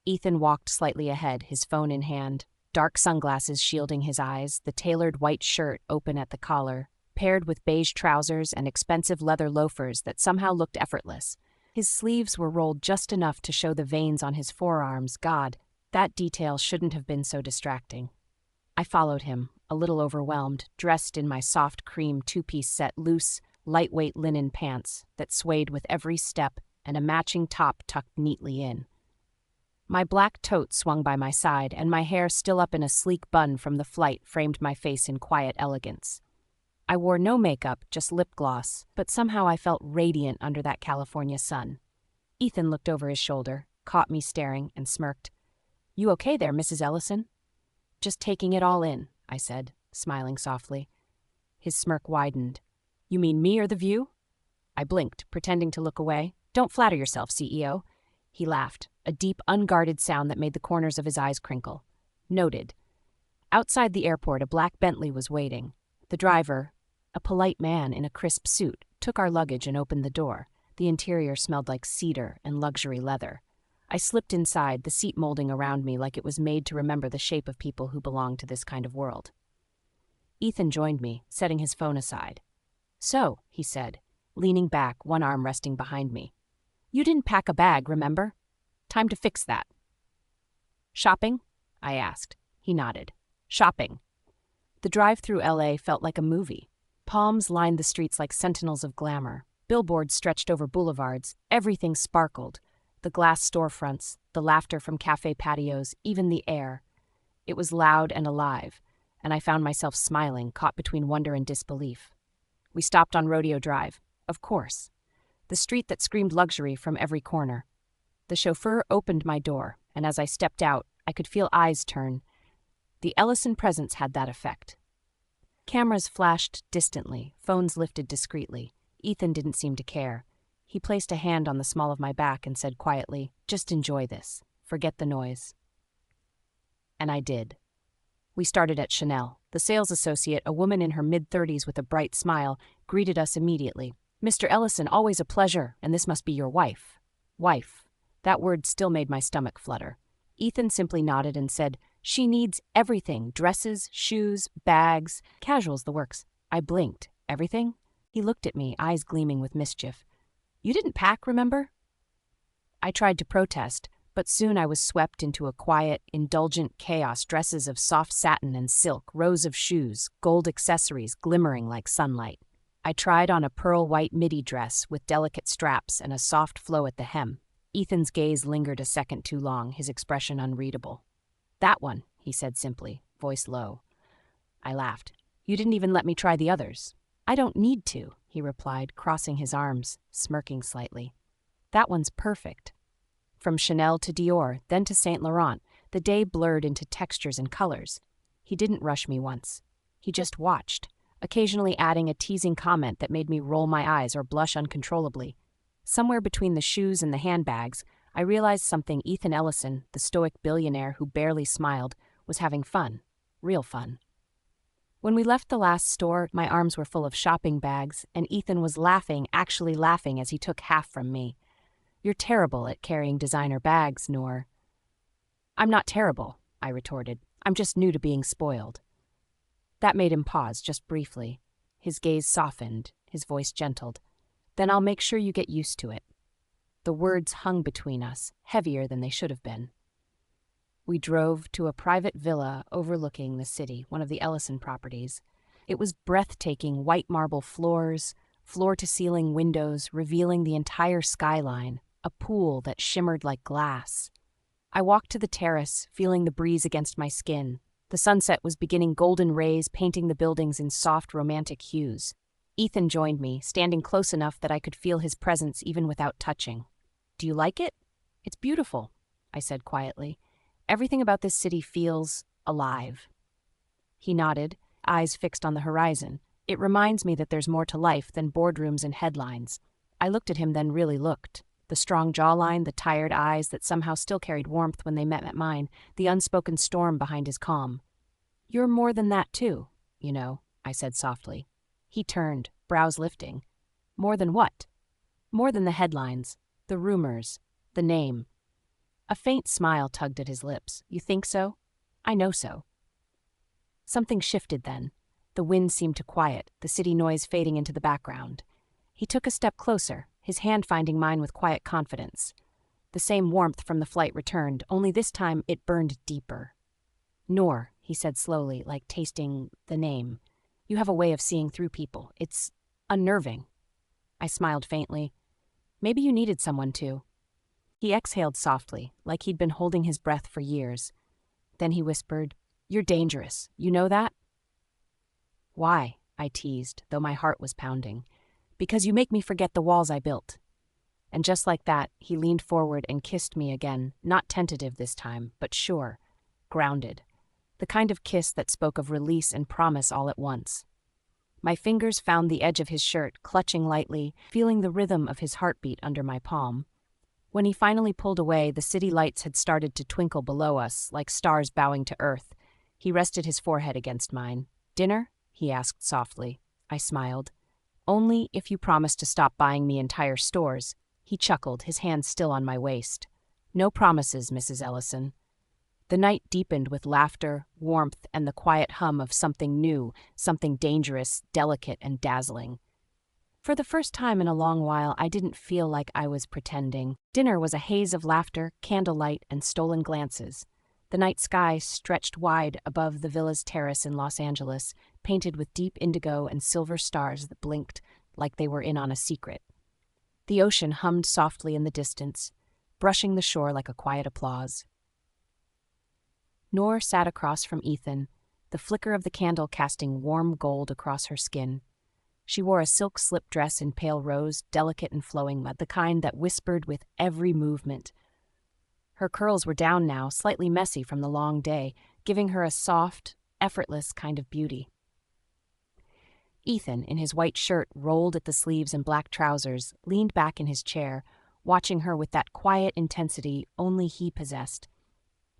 Ethan walked slightly ahead, his phone in hand, dark sunglasses shielding his eyes, the tailored white shirt open at the collar, paired with beige trousers and expensive leather loafers that somehow looked effortless. His sleeves were rolled just enough to show the veins on his forearms. God, that detail shouldn't have been so distracting. I followed him, a little overwhelmed, dressed in my soft cream two-piece set, loose, lightweight linen pants that swayed with every step and a matching top tucked neatly in. My black tote swung by my side, and my hair, still up in a sleek bun from the flight, framed my face in quiet elegance. I wore no makeup, just lip gloss, but somehow I felt radiant under that California sun. Ethan looked over his shoulder, caught me staring, and smirked. "You okay there, Mrs. Ellison?" "Just taking it all in," I said, smiling softly. His smirk widened. "You mean me or the view?" I blinked, pretending to look away. "Don't flatter yourself, CEO." He laughed, a deep, unguarded sound that made the corners of his eyes crinkle. "Noted." Outside the airport, a black Bentley was waiting. The driver, a polite man in a crisp suit, took our luggage and opened the door. The interior smelled like cedar and luxury leather. I slipped inside, the seat molding around me like it was made to remember the shape of people who belong to this kind of world. Ethan joined me, setting his phone aside. "So," he said, leaning back, one arm resting behind me. "You didn't pack a bag, remember? Time to fix that." "Shopping?" I asked. He nodded. "Shopping." The drive through LA felt like a movie. Palms lined the streets like sentinels of glamour. Billboards stretched over boulevards. Everything sparkled. The glass storefronts, the laughter from café patios, even the air. It was loud and alive, and I found myself smiling, caught between wonder and disbelief. We stopped on Rodeo Drive, of course, the street that screamed luxury from every corner. The chauffeur opened my door, and as I stepped out, I could feel eyes turn. The Ellison presence had that effect. Cameras flashed distantly, phones lifted discreetly. Ethan didn't seem to care. He placed a hand on the small of my back and said quietly, "Just enjoy this. Forget the noise." And I did. We started at Chanel. The sales associate, a woman in her mid-30s with a bright smile, greeted us immediately. "Mr. Ellison, always a pleasure, and this must be your wife." Wife. That word still made my stomach flutter. Ethan simply nodded and said, "She needs everything: dresses, shoes, bags, casuals, the works." I blinked. "Everything?" He looked at me, eyes gleaming with mischief. "You didn't pack, remember?" I tried to protest, but soon I was swept into a quiet, indulgent chaos: dresses of soft satin and silk, rows of shoes, gold accessories glimmering like sunlight. I tried on a pearl-white midi dress with delicate straps and a soft flow at the hem. Ethan's gaze lingered a second too long, his expression unreadable. "That one," he said simply, voice low. I laughed. "You didn't even let me try the others." "I don't need to," he replied, crossing his arms, smirking slightly. "That one's perfect." From Chanel to Dior, then to Saint Laurent, the day blurred into textures and colors. He didn't rush me once. He just watched, occasionally adding a teasing comment that made me roll my eyes or blush uncontrollably. Somewhere between the shoes and the handbags, I realized something. Ethan Ellison, the stoic billionaire who barely smiled, was having fun. Real fun. When we left the last store, my arms were full of shopping bags, and Ethan was laughing, actually laughing, as he took half from me. "You're terrible at carrying designer bags, Noor." "I'm not terrible," I retorted. "I'm just new to being spoiled." That made him pause, just briefly. His gaze softened, his voice gentled. "Then I'll make sure you get used to it." The words hung between us, heavier than they should have been. We drove to a private villa overlooking the city, one of the Ellison properties. It was breathtaking white marble floors, floor-to-ceiling windows revealing the entire skyline, a pool that shimmered like glass. I walked to the terrace, feeling the breeze against my skin. The sunset was beginning golden rays painting the buildings in soft, romantic hues. Ethan joined me, standing close enough that I could feel his presence even without touching. "Do you like it?" "It's beautiful," I said quietly. "Everything about this city feels alive." He nodded, eyes fixed on the horizon. "It reminds me that there's more to life than boardrooms and headlines." I looked at him, then really looked. The strong jawline, the tired eyes that somehow still carried warmth when they met mine, the unspoken storm behind his calm. "You're more than that too, you know," I said softly. He turned, brows lifting. "More than what?" "More than the headlines, the rumors, the name." A faint smile tugged at his lips. "You think so?" "I know so." Something shifted then. The wind seemed to quiet, the city noise fading into the background. He took a step closer, his hand finding mine with quiet confidence. The same warmth from the flight returned, only this time it burned deeper. "Noor," he said slowly, like tasting the name. "You have a way of seeing through people. It's unnerving." I smiled faintly. "Maybe you needed someone to." He exhaled softly, like he'd been holding his breath for years. Then he whispered, "You're dangerous. You know that?" "Why?" I teased, though my heart was pounding. "Because you make me forget the walls I built." And just like that, he leaned forward and kissed me again, not tentative this time, but sure, grounded. The kind of kiss that spoke of release and promise all at once. My fingers found the edge of his shirt, clutching lightly, feeling the rhythm of his heartbeat under my palm. When he finally pulled away, the city lights had started to twinkle below us, like stars bowing to earth. He rested his forehead against mine. "Dinner?" he asked softly. I smiled. "Only if you promise to stop buying me entire stores." He chuckled, his hand still on my waist. "No promises, Mrs. Ellison." The night deepened with laughter, warmth, and the quiet hum of something new, something dangerous, delicate, and dazzling. For the first time in a long while, I didn't feel like I was pretending. Dinner was a haze of laughter, candlelight, and stolen glances. The night sky stretched wide above the villa's terrace in Los Angeles, painted with deep indigo and silver stars that blinked like they were in on a secret. The ocean hummed softly in the distance, brushing the shore like a quiet applause. Noor sat across from Ethan, the flicker of the candle casting warm gold across her skin. She wore a silk slip dress in pale rose, delicate and flowing, the kind that whispered with every movement. Her curls were down now, slightly messy from the long day, giving her a soft, effortless kind of beauty. Ethan, in his white shirt rolled at the sleeves and black trousers, leaned back in his chair, watching her with that quiet intensity only he possessed.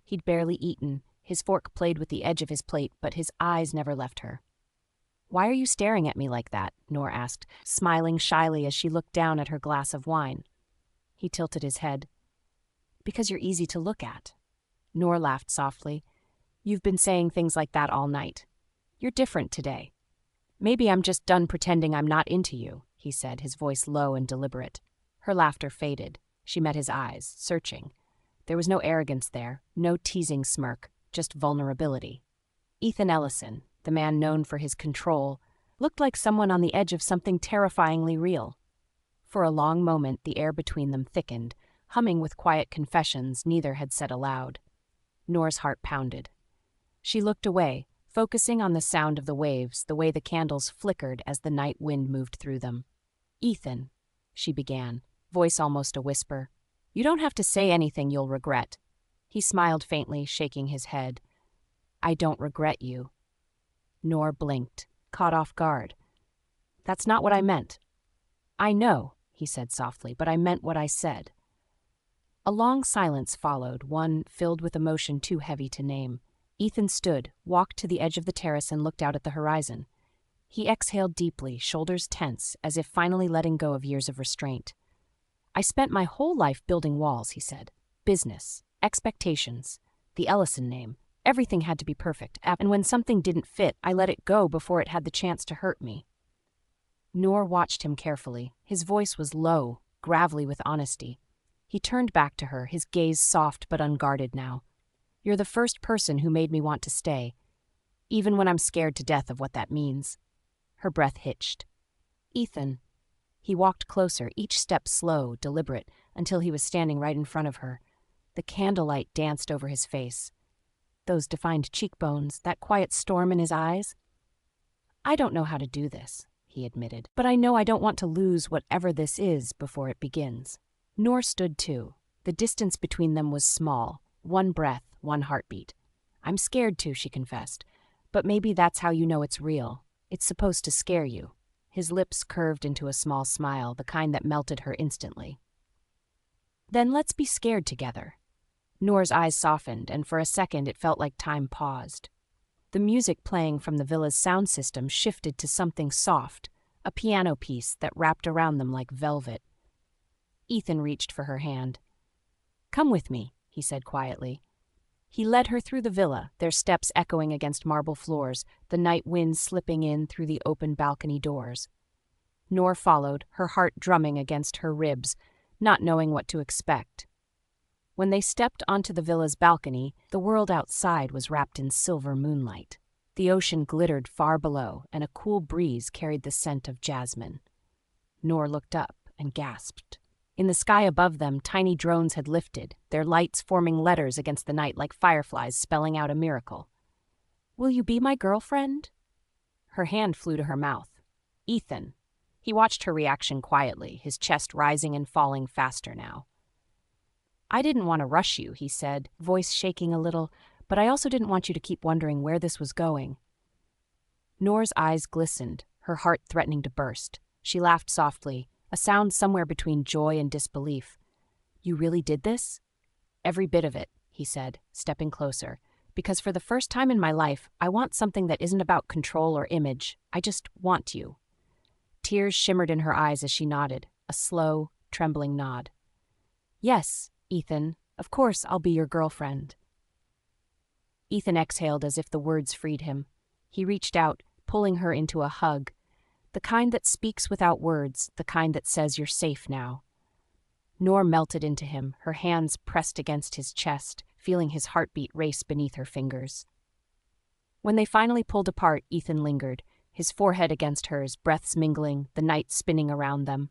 He'd barely eaten, his fork played with the edge of his plate, but his eyes never left her. "Why are you staring at me like that?" Noor asked, smiling shyly as she looked down at her glass of wine. He tilted his head. "Because you're easy to look at." Noor laughed softly. "You've been saying things like that all night. You're different today." "Maybe I'm just done pretending I'm not into you," he said, his voice low and deliberate. Her laughter faded. She met his eyes, searching. There was no arrogance there, no teasing smirk, just vulnerability. Ethan Ellison, the man known for his control, looked like someone on the edge of something terrifyingly real. For a long moment, the air between them thickened, humming with quiet confessions neither had said aloud. Noor's heart pounded. She looked away, focusing on the sound of the waves, the way the candles flickered as the night wind moved through them. "Ethan," she began, voice almost a whisper, "you don't have to say anything you'll regret." He smiled faintly, shaking his head. "I don't regret you." Noor blinked, caught off guard. "That's not what I meant." "I know," he said softly, "but I meant what I said." A long silence followed, one filled with emotion too heavy to name. Ethan stood, walked to the edge of the terrace and looked out at the horizon. He exhaled deeply, shoulders tense, as if finally letting go of years of restraint. "I spent my whole life building walls," he said. "Business, expectations, the Ellison name. Everything had to be perfect, and when something didn't fit, I let it go before it had the chance to hurt me." Noor watched him carefully. His voice was low, gravelly with honesty. He turned back to her, his gaze soft but unguarded now. You're the first person who made me want to stay, even when I'm scared to death of what that means." Her breath hitched. "Ethan." He walked closer, each step slow, deliberate, until he was standing right in front of her. The candlelight danced over his face. Those defined cheekbones, that quiet storm in his eyes. "I don't know how to do this," he admitted, "but I know I don't want to lose whatever this is before it begins." Noor stood too. The distance between them was small, one breath, one heartbeat. "I'm scared too," she confessed, "but maybe that's how you know it's real. It's supposed to scare you." His lips curved into a small smile, the kind that melted her instantly. "Then let's be scared together." Noor's eyes softened, and for a second it felt like time paused. The music playing from the villa's sound system shifted to something soft, a piano piece that wrapped around them like velvet. Ethan reached for her hand. "Come with me," he said quietly. He led her through the villa, their steps echoing against marble floors, the night wind slipping in through the open balcony doors. Noor followed, her heart drumming against her ribs, not knowing what to expect. When they stepped onto the villa's balcony, the world outside was wrapped in silver moonlight. The ocean glittered far below, and a cool breeze carried the scent of jasmine. Noor looked up and gasped. In the sky above them, tiny drones had lifted, their lights forming letters against the night like fireflies spelling out a miracle. "Will you be my girlfriend?" Her hand flew to her mouth. "Ethan." He watched her reaction quietly, his chest rising and falling faster now. "I didn't want to rush you," he said, voice shaking a little, "but I also didn't want you to keep wondering where this was going." Noor's eyes glistened, her heart threatening to burst. She laughed softly, a sound somewhere between joy and disbelief. "You really did this?" "Every bit of it," he said, stepping closer, "because for the first time in my life, I want something that isn't about control or image. I just want you." Tears shimmered in her eyes as she nodded, a slow, trembling nod. "Yes, Ethan, of course I'll be your girlfriend." Ethan exhaled as if the words freed him. He reached out, pulling her into a hug, the kind that speaks without words, the kind that says you're safe now. Noor melted into him, her hands pressed against his chest, feeling his heartbeat race beneath her fingers. When they finally pulled apart, Ethan lingered, his forehead against hers, breaths mingling, the night spinning around them.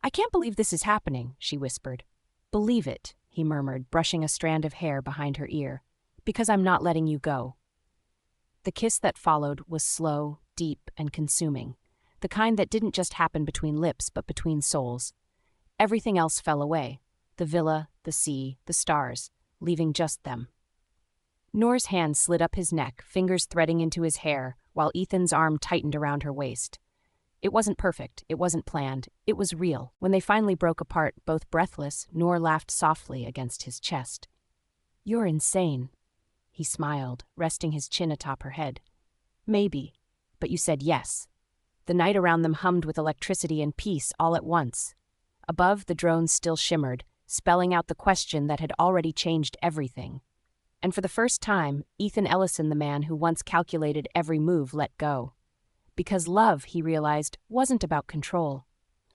"I can't believe this is happening," she whispered. "Believe it," he murmured, brushing a strand of hair behind her ear, "because I'm not letting you go." The kiss that followed was slow, deep, and consuming, the kind that didn't just happen between lips but between souls. Everything else fell away, the villa, the sea, the stars, leaving just them. Noor's hand slid up his neck, fingers threading into his hair, while Ethan's arm tightened around her waist. It wasn't perfect, it wasn't planned, it was real. When they finally broke apart, both breathless, Noor laughed softly against his chest. "You're insane." He smiled, resting his chin atop her head. "Maybe, but you said yes." The night around them hummed with electricity and peace all at once. Above, the drones still shimmered, spelling out the question that had already changed everything. And for the first time, Ethan Ellison, the man who once calculated every move, let go. Because love, he realized, wasn't about control.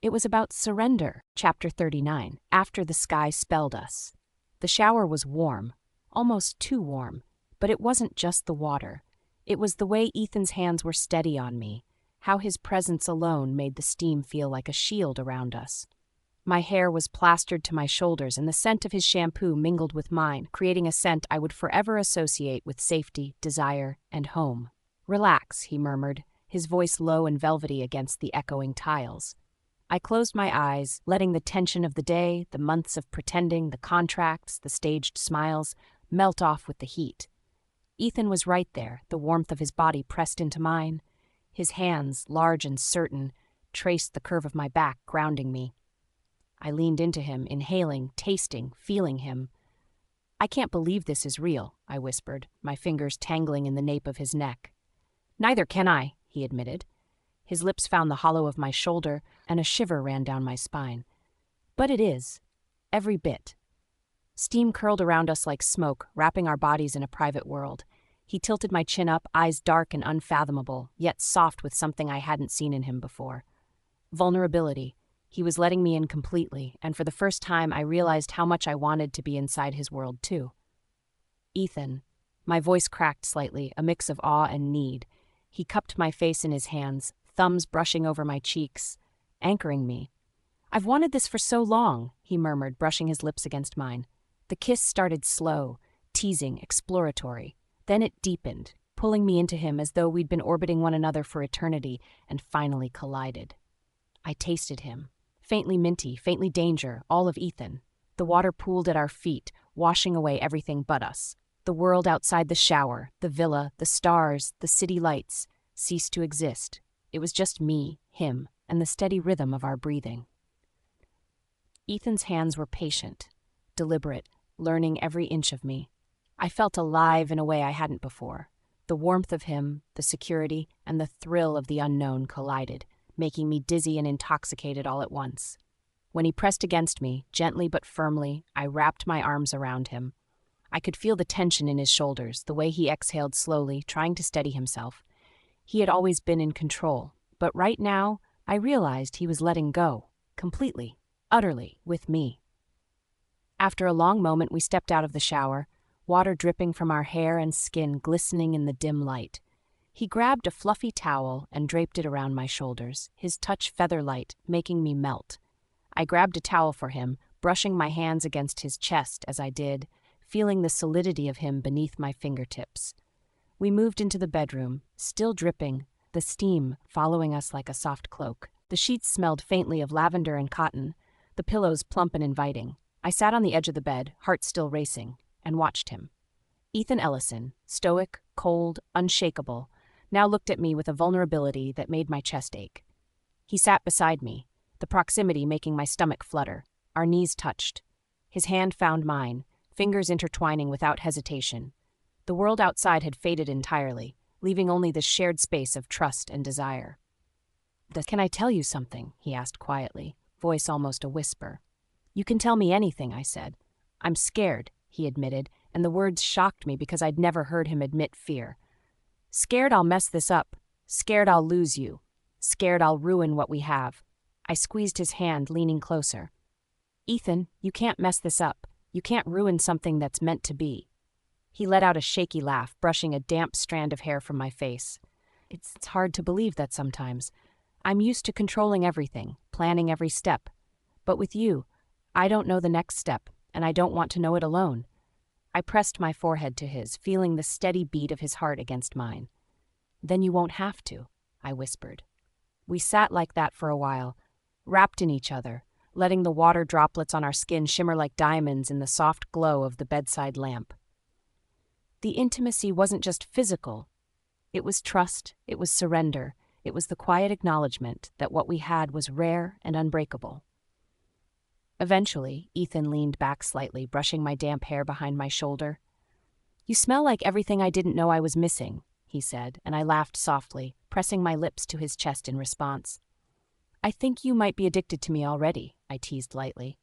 It was about surrender. Chapter 39. After the sky spelled us. The shower was warm, almost too warm, but it wasn't just the water. It was the way Ethan's hands were steady on me, how his presence alone made the steam feel like a shield around us. My hair was plastered to my shoulders, and the scent of his shampoo mingled with mine, creating a scent I would forever associate with safety, desire, and home. "Relax," he murmured, his voice low and velvety against the echoing tiles. I closed my eyes, letting the tension of the day, the months of pretending, the contracts, the staged smiles, melt off with the heat. Ethan was right there, the warmth of his body pressed into mine. His hands, large and certain, traced the curve of my back, grounding me. I leaned into him, inhaling, tasting, feeling him. "I can't believe this is real," I whispered, my fingers tangling in the nape of his neck. "Neither can I," he admitted. His lips found the hollow of my shoulder, and a shiver ran down my spine. "But it is. Every bit." Steam curled around us like smoke, wrapping our bodies in a private world. He tilted my chin up, eyes dark and unfathomable, yet soft with something I hadn't seen in him before. Vulnerability. He was letting me in completely, and for the first time I realized how much I wanted to be inside his world too. Ethan. My voice cracked slightly, a mix of awe and need. He cupped my face in his hands, thumbs brushing over my cheeks, anchoring me. "I've wanted this for so long," he murmured, brushing his lips against mine. The kiss started slow, teasing, exploratory. Then it deepened, pulling me into him as though we'd been orbiting one another for eternity, and finally collided. I tasted him. Faintly minty, faintly danger, all of Ethan. The water pooled at our feet, washing away everything but us. The world outside the shower, the villa, the stars, the city lights, ceased to exist. It was just me, him, and the steady rhythm of our breathing. Ethan's hands were patient, deliberate, learning every inch of me. I felt alive in a way I hadn't before. The warmth of him, the security, and the thrill of the unknown collided, making me dizzy and intoxicated all at once. When he pressed against me, gently but firmly, I wrapped my arms around him. I could feel the tension in his shoulders, the way he exhaled slowly, trying to steady himself. He had always been in control, but right now, I realized he was letting go, completely, utterly, with me. After a long moment, we stepped out of the shower, water dripping from our hair and skin glistening in the dim light. He grabbed a fluffy towel and draped it around my shoulders, his touch feather-light, making me melt. I grabbed a towel for him, brushing my hands against his chest as I did, feeling the solidity of him beneath my fingertips. We moved into the bedroom, still dripping, the steam following us like a soft cloak. The sheets smelled faintly of lavender and cotton, the pillows plump and inviting. I sat on the edge of the bed, heart still racing, and watched him. Ethan Ellison, stoic, cold, unshakable, now looked at me with a vulnerability that made my chest ache. He sat beside me, the proximity making my stomach flutter. Our knees touched. His hand found mine, fingers intertwining without hesitation. The world outside had faded entirely, leaving only the shared space of trust and desire. "Can I tell you something?" he asked quietly, voice almost a whisper. "You can tell me anything," I said. "I'm scared," he admitted, and the words shocked me because I'd never heard him admit fear. "Scared I'll mess this up. Scared I'll lose you. Scared I'll ruin what we have." I squeezed his hand, leaning closer. "Ethan, you can't mess this up. You can't ruin something that's meant to be." He let out a shaky laugh, brushing a damp strand of hair from my face. It's hard to believe that sometimes. I'm used to controlling everything, planning every step. But with you, I don't know the next step, and I don't want to know it alone. I pressed my forehead to his, feeling the steady beat of his heart against mine. "Then you won't have to," I whispered. We sat like that for a while, wrapped in each other, letting the water droplets on our skin shimmer like diamonds in the soft glow of the bedside lamp. The intimacy wasn't just physical. It was trust, it was surrender, it was the quiet acknowledgement that what we had was rare and unbreakable. Eventually, Ethan leaned back slightly, brushing my damp hair behind my shoulder. "You smell like everything I didn't know I was missing," he said, and I laughed softly, pressing my lips to his chest in response. "I think you might be addicted to me already," I teased lightly.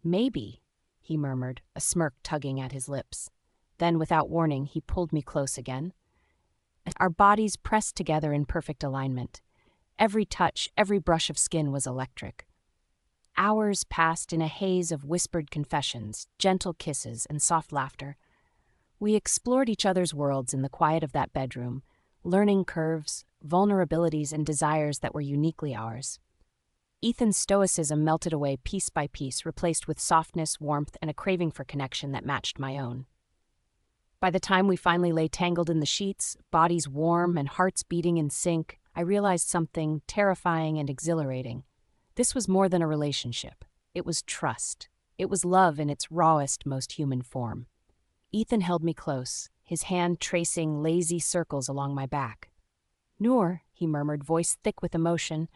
"Maybe," he murmured, a smirk tugging at his lips. Then, without warning, he pulled me close again. Our bodies pressed together in perfect alignment. Every touch, every brush of skin was electric. Hours passed in a haze of whispered confessions, gentle kisses, and soft laughter. We explored each other's worlds in the quiet of that bedroom, learning curves, vulnerabilities, and desires that were uniquely ours. Ethan's stoicism melted away piece by piece, replaced with softness, warmth, and a craving for connection that matched my own. By the time we finally lay tangled in the sheets, bodies warm and hearts beating in sync, I realized something terrifying and exhilarating. This was more than a relationship. It was trust. It was love in its rawest, most human form. Ethan held me close, his hand tracing lazy circles along my back. "Noor," he murmured, voice thick with emotion,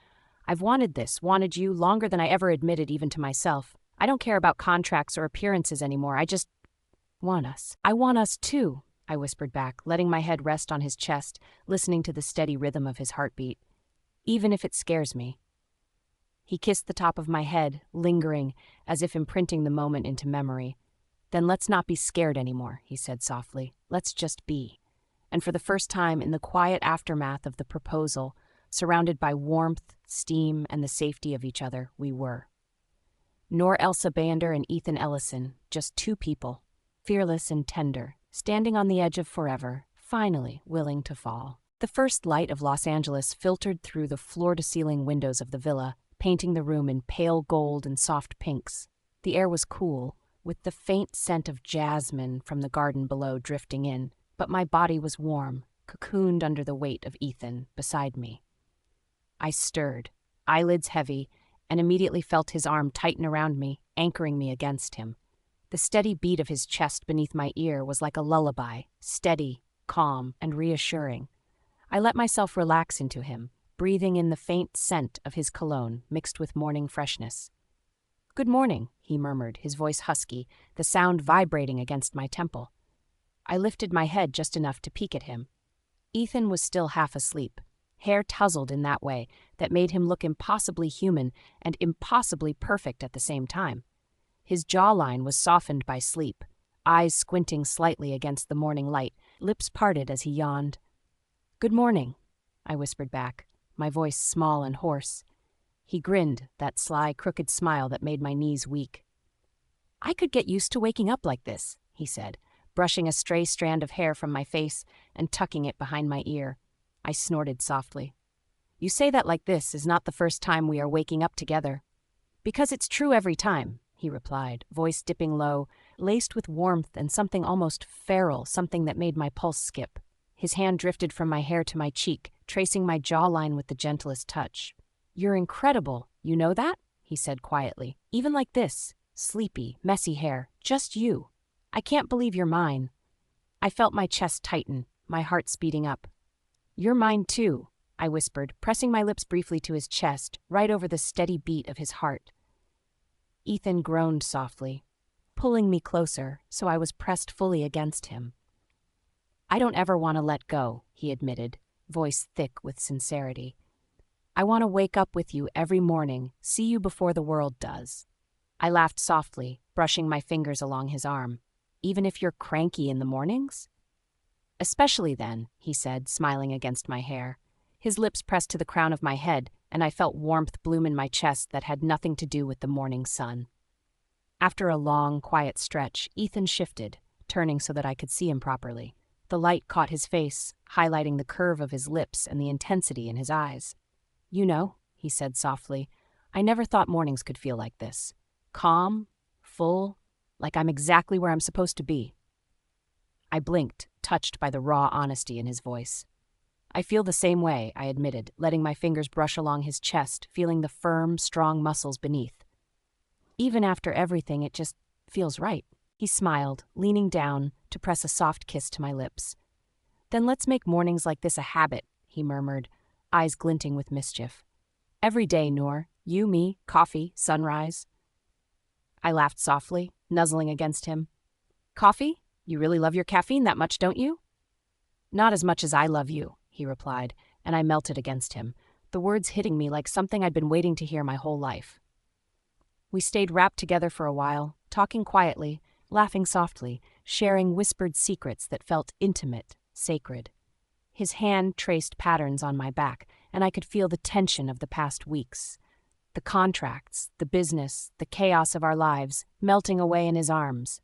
"I've wanted this, wanted you, longer than I ever admitted even to myself. I don't care about contracts or appearances anymore. I just want us. I want us too," I whispered back, letting my head rest on his chest, listening to the steady rhythm of his heartbeat. "Even if it scares me." He kissed the top of my head, lingering, as if imprinting the moment into memory. "Then let's not be scared anymore," he said softly. "Let's just be." And for the first time in the quiet aftermath of the proposal, surrounded by warmth, steam, and the safety of each other, we were. Noor Bayender and Ethan Ellison, just two people, fearless and tender, standing on the edge of forever, finally willing to fall. The first light of Los Angeles filtered through the floor-to-ceiling windows of the villa, painting the room in pale gold and soft pinks. The air was cool, with the faint scent of jasmine from the garden below drifting in, but my body was warm, cocooned under the weight of Ethan beside me. I stirred, eyelids heavy, and immediately felt his arm tighten around me, anchoring me against him. The steady beat of his chest beneath my ear was like a lullaby, steady, calm, and reassuring. I let myself relax into him, breathing in the faint scent of his cologne mixed with morning freshness. "Good morning," he murmured, his voice husky, the sound vibrating against my temple. I lifted my head just enough to peek at him. Ethan was still half asleep, hair tousled in that way that made him look impossibly human and impossibly perfect at the same time. His jawline was softened by sleep, eyes squinting slightly against the morning light, lips parted as he yawned. "Good morning," I whispered back, my voice small and hoarse. He grinned, that sly, crooked smile that made my knees weak. "I could get used to waking up like this," he said, brushing a stray strand of hair from my face and tucking it behind my ear. I snorted softly. "You say that like this is not the first time we are waking up together." "Because it's true every time," he replied, voice dipping low, laced with warmth and something almost feral, something that made my pulse skip. His hand drifted from my hair to my cheek, tracing my jawline with the gentlest touch. "You're incredible, you know that?" he said quietly. "Even like this, sleepy, messy hair, just you. I can't believe you're mine." I felt my chest tighten, my heart speeding up. "You're mine too," I whispered, pressing my lips briefly to his chest, right over the steady beat of his heart. Ethan groaned softly, pulling me closer, so I was pressed fully against him. "I don't ever want to let go," he admitted, voice thick with sincerity. "I want to wake up with you every morning, see you before the world does." I laughed softly, brushing my fingers along his arm. "Even if you're cranky in the mornings?" "Especially then," he said, smiling against my hair. His lips pressed to the crown of my head, and I felt warmth bloom in my chest that had nothing to do with the morning sun. After a long, quiet stretch, Ethan shifted, turning so that I could see him properly. The light caught his face, highlighting the curve of his lips and the intensity in his eyes. "You know," he said softly, "I never thought mornings could feel like this. Calm, full, like I'm exactly where I'm supposed to be." I blinked, touched by the raw honesty in his voice. "I feel the same way," I admitted, letting my fingers brush along his chest, feeling the firm, strong muscles beneath. "Even after everything, it just feels right." He smiled, leaning down to press a soft kiss to my lips. "Then let's make mornings like this a habit," he murmured, eyes glinting with mischief. "Every day, Noor. You, me, coffee, sunrise." I laughed softly, nuzzling against him. "Coffee? You really love your caffeine that much, don't you?" "Not as much as I love you," he replied, and I melted against him, the words hitting me like something I'd been waiting to hear my whole life. We stayed wrapped together for a while, talking quietly, laughing softly, sharing whispered secrets that felt intimate, sacred. His hand traced patterns on my back, and I could feel the tension of the past weeks. The contracts, the business, the chaos of our lives, melting away in his arms.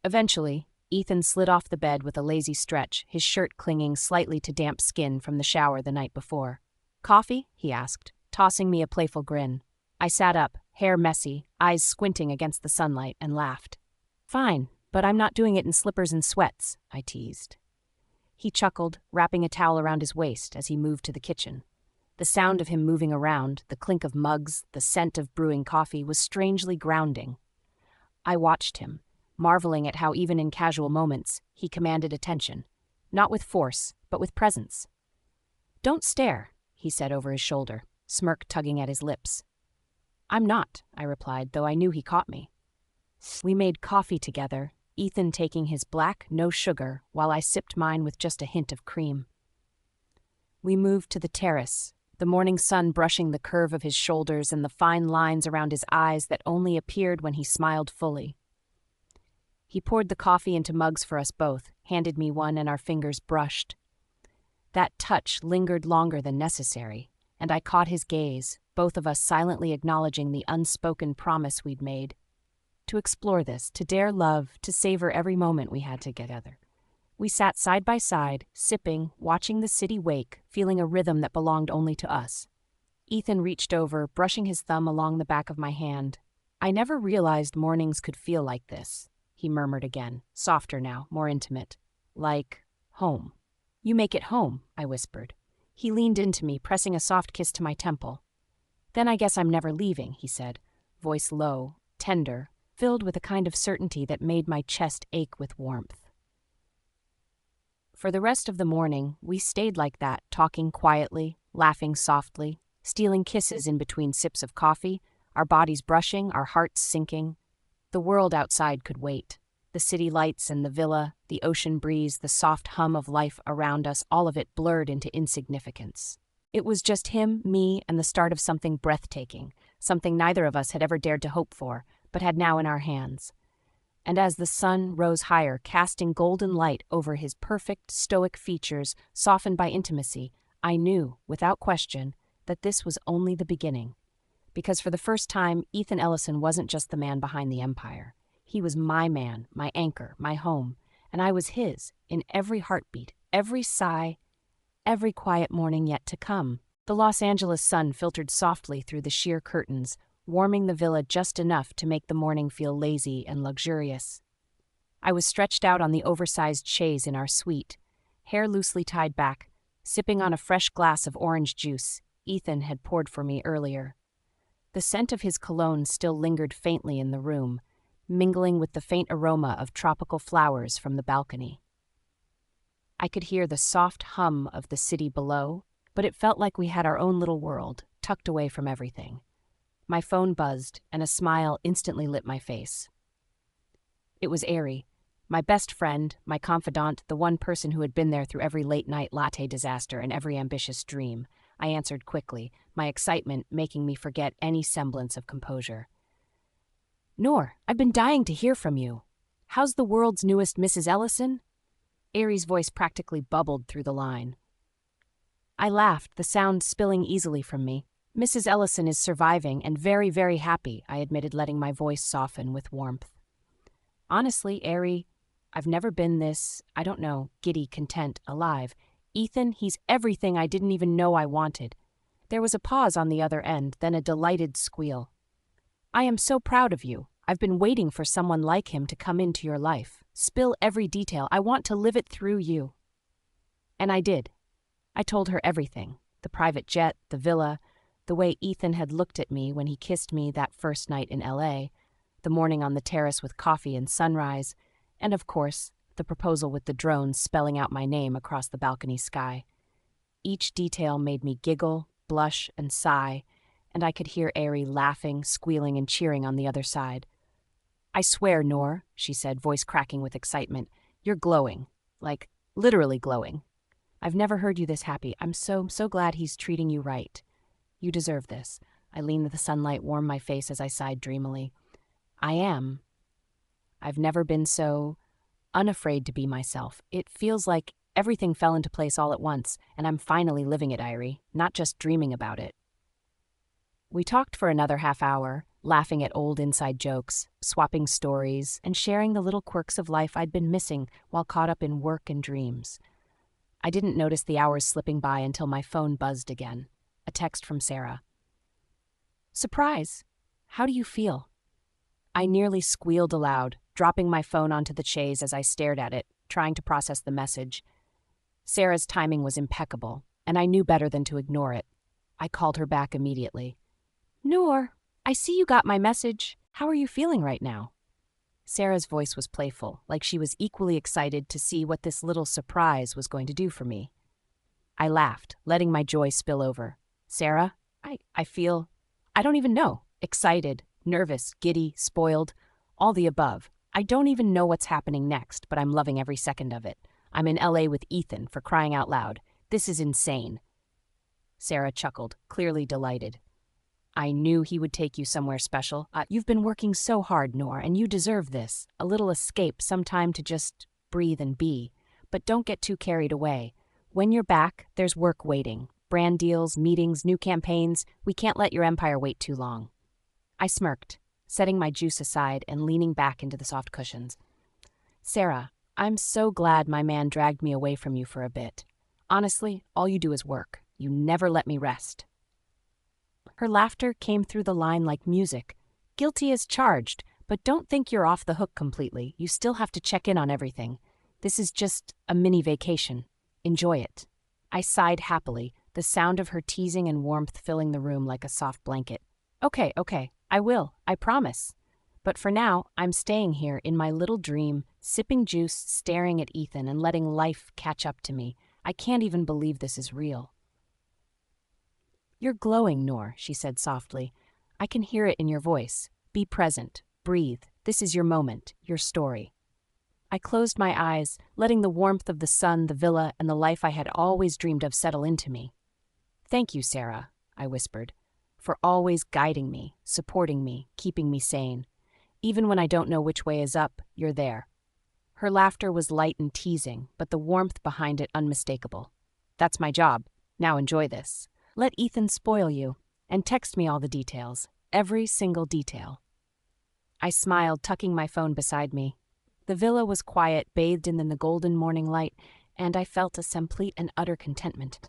Eventually, Ethan slid off the bed with a lazy stretch, his shirt clinging slightly to damp skin from the shower the night before. "Coffee?" he asked, tossing me a playful grin. I sat up, hair messy, eyes squinting against the sunlight, and laughed. "Fine, but I'm not doing it in slippers and sweats," I teased. He chuckled, wrapping a towel around his waist as he moved to the kitchen. The sound of him moving around, the clink of mugs, the scent of brewing coffee was strangely grounding. I watched him, marveling at how even in casual moments, he commanded attention. Not with force, but with presence. "Don't stare," he said over his shoulder, smirk tugging at his lips. "I'm not," I replied, though I knew he caught me. We made coffee together, Ethan taking his black, no sugar, while I sipped mine with just a hint of cream. We moved to the terrace, the morning sun brushing the curve of his shoulders and the fine lines around his eyes that only appeared when he smiled fully. He poured the coffee into mugs for us both, handed me one, and our fingers brushed. That touch lingered longer than necessary, and I caught his gaze, both of us silently acknowledging the unspoken promise we'd made. To explore this, to dare love, to savor every moment we had together. We sat side by side, sipping, watching the city wake, feeling a rhythm that belonged only to us. Ethan reached over, brushing his thumb along the back of my hand. "I never realized mornings could feel like this," he murmured again, softer now, more intimate. "Like home." "You make it home," I whispered. He leaned into me, pressing a soft kiss to my temple. "Then I guess I'm never leaving," he said, voice low, tender, filled with a kind of certainty that made my chest ache with warmth. For the rest of the morning, we stayed like that, talking quietly, laughing softly, stealing kisses in between sips of coffee, our bodies brushing, our hearts sinking. The world outside could wait. The city lights and the villa, the ocean breeze, the soft hum of life around us, all of it blurred into insignificance. It was just him, me, and the start of something breathtaking, something neither of us had ever dared to hope for, but had now in our hands. And as the sun rose higher, casting golden light over his perfect, stoic features, softened by intimacy, I knew, without question, that this was only the beginning. Because for the first time, Ethan Ellison wasn't just the man behind the empire. He was my man, my anchor, my home, and I was his, in every heartbeat, every sigh, every quiet morning yet to come. The Los Angeles sun filtered softly through the sheer curtains, warming the villa just enough to make the morning feel lazy and luxurious. I was stretched out on the oversized chaise in our suite, hair loosely tied back, sipping on a fresh glass of orange juice Ethan had poured for me earlier. The scent of his cologne still lingered faintly in the room, mingling with the faint aroma of tropical flowers from the balcony. I could hear the soft hum of the city below, but it felt like we had our own little world, tucked away from everything. My phone buzzed, and a smile instantly lit my face. It was Heir, my best friend, my confidant, the one person who had been there through every late-night latte disaster and every ambitious dream. I answered quickly, my excitement making me forget any semblance of composure. "Noor, I've been dying to hear from you. How's the world's newest Mrs. Ellison?" Heir's voice practically bubbled through the line. I laughed, the sound spilling easily from me. "Mrs. Ellison is surviving and very, very happy," I admitted, letting my voice soften with warmth. "Honestly, Heir, I've never been this, I don't know, giddy, content, alive. Ethan, he's everything I didn't even know I wanted." There was a pause on the other end, then a delighted squeal. "I am so proud of you. I've been waiting for someone like him to come into your life. Spill every detail. I want to live it through you." And I did. I told her everything. The private jet, the villa, the way Ethan had looked at me when he kissed me that first night in LA, the morning on the terrace with coffee and sunrise, and of course, the proposal with the drone spelling out my name across the balcony sky. Each detail made me giggle, blush, and sigh, and I could hear Heir laughing, squealing, and cheering on the other side. "I swear, Noor," she said, voice cracking with excitement, "you're glowing. Like, literally glowing. I've never heard you this happy. I'm so glad he's treating you right. You deserve this." I leaned the sunlight warm my face as I sighed dreamily. "I am. I've never been so unafraid to be myself. It feels like everything fell into place all at once, and I'm finally living it, Heir, not just dreaming about it." We talked for another half hour, laughing at old inside jokes, swapping stories, and sharing the little quirks of life I'd been missing while caught up in work and dreams. I didn't notice the hours slipping by until my phone buzzed again. A text from Sarah. "Surprise! How do you feel?" I nearly squealed aloud, dropping my phone onto the chaise as I stared at it, trying to process the message. Sarah's timing was impeccable, and I knew better than to ignore it. I called her back immediately. "Noor, I see you got my message. How are you feeling right now?" Sarah's voice was playful, like she was equally excited to see what this little surprise was going to do for me. I laughed, letting my joy spill over. "Sarah, I feel, I don't even know, excited, nervous, giddy, spoiled, all the above. I don't even know what's happening next, but I'm loving every second of it. I'm in LA with Ethan, for crying out loud. This is insane." Sarah chuckled, clearly delighted. "I knew he would take you somewhere special. You've been working so hard, Noor, and you deserve this. A little escape, some time to just breathe and be. But don't get too carried away. When you're back, there's work waiting. Brand deals, meetings, new campaigns. We can't let your empire wait too long." I smirked, setting my juice aside and leaning back into the soft cushions. "Sarah, I'm so glad my man dragged me away from you for a bit. Honestly, all you do is work. You never let me rest." Her laughter came through the line like music. "Guilty as charged, but don't think you're off the hook completely. You still have to check in on everything. This is just a mini vacation. Enjoy it." I sighed happily, the sound of her teasing and warmth filling the room like a soft blanket. Okay, I will, I promise. But for now, I'm staying here in my little dream, sipping juice, staring at Ethan and letting life catch up to me. I can't even believe this is real. "You're glowing, Noor," she said softly. "I can hear it in your voice. Be present. Breathe. This is your moment, your story." I closed my eyes, letting the warmth of the sun, the villa, and the life I had always dreamed of settle into me. "Thank you, Sarah," I whispered, "for always guiding me, supporting me, keeping me sane. Even when I don't know which way is up, you're there." Her laughter was light and teasing, but the warmth behind it unmistakable. "That's my job. Now enjoy this. Let Ethan spoil you, and text me all the details, every single detail." I smiled, tucking my phone beside me. The villa was quiet, bathed in the golden morning light, and I felt a complete and utter contentment.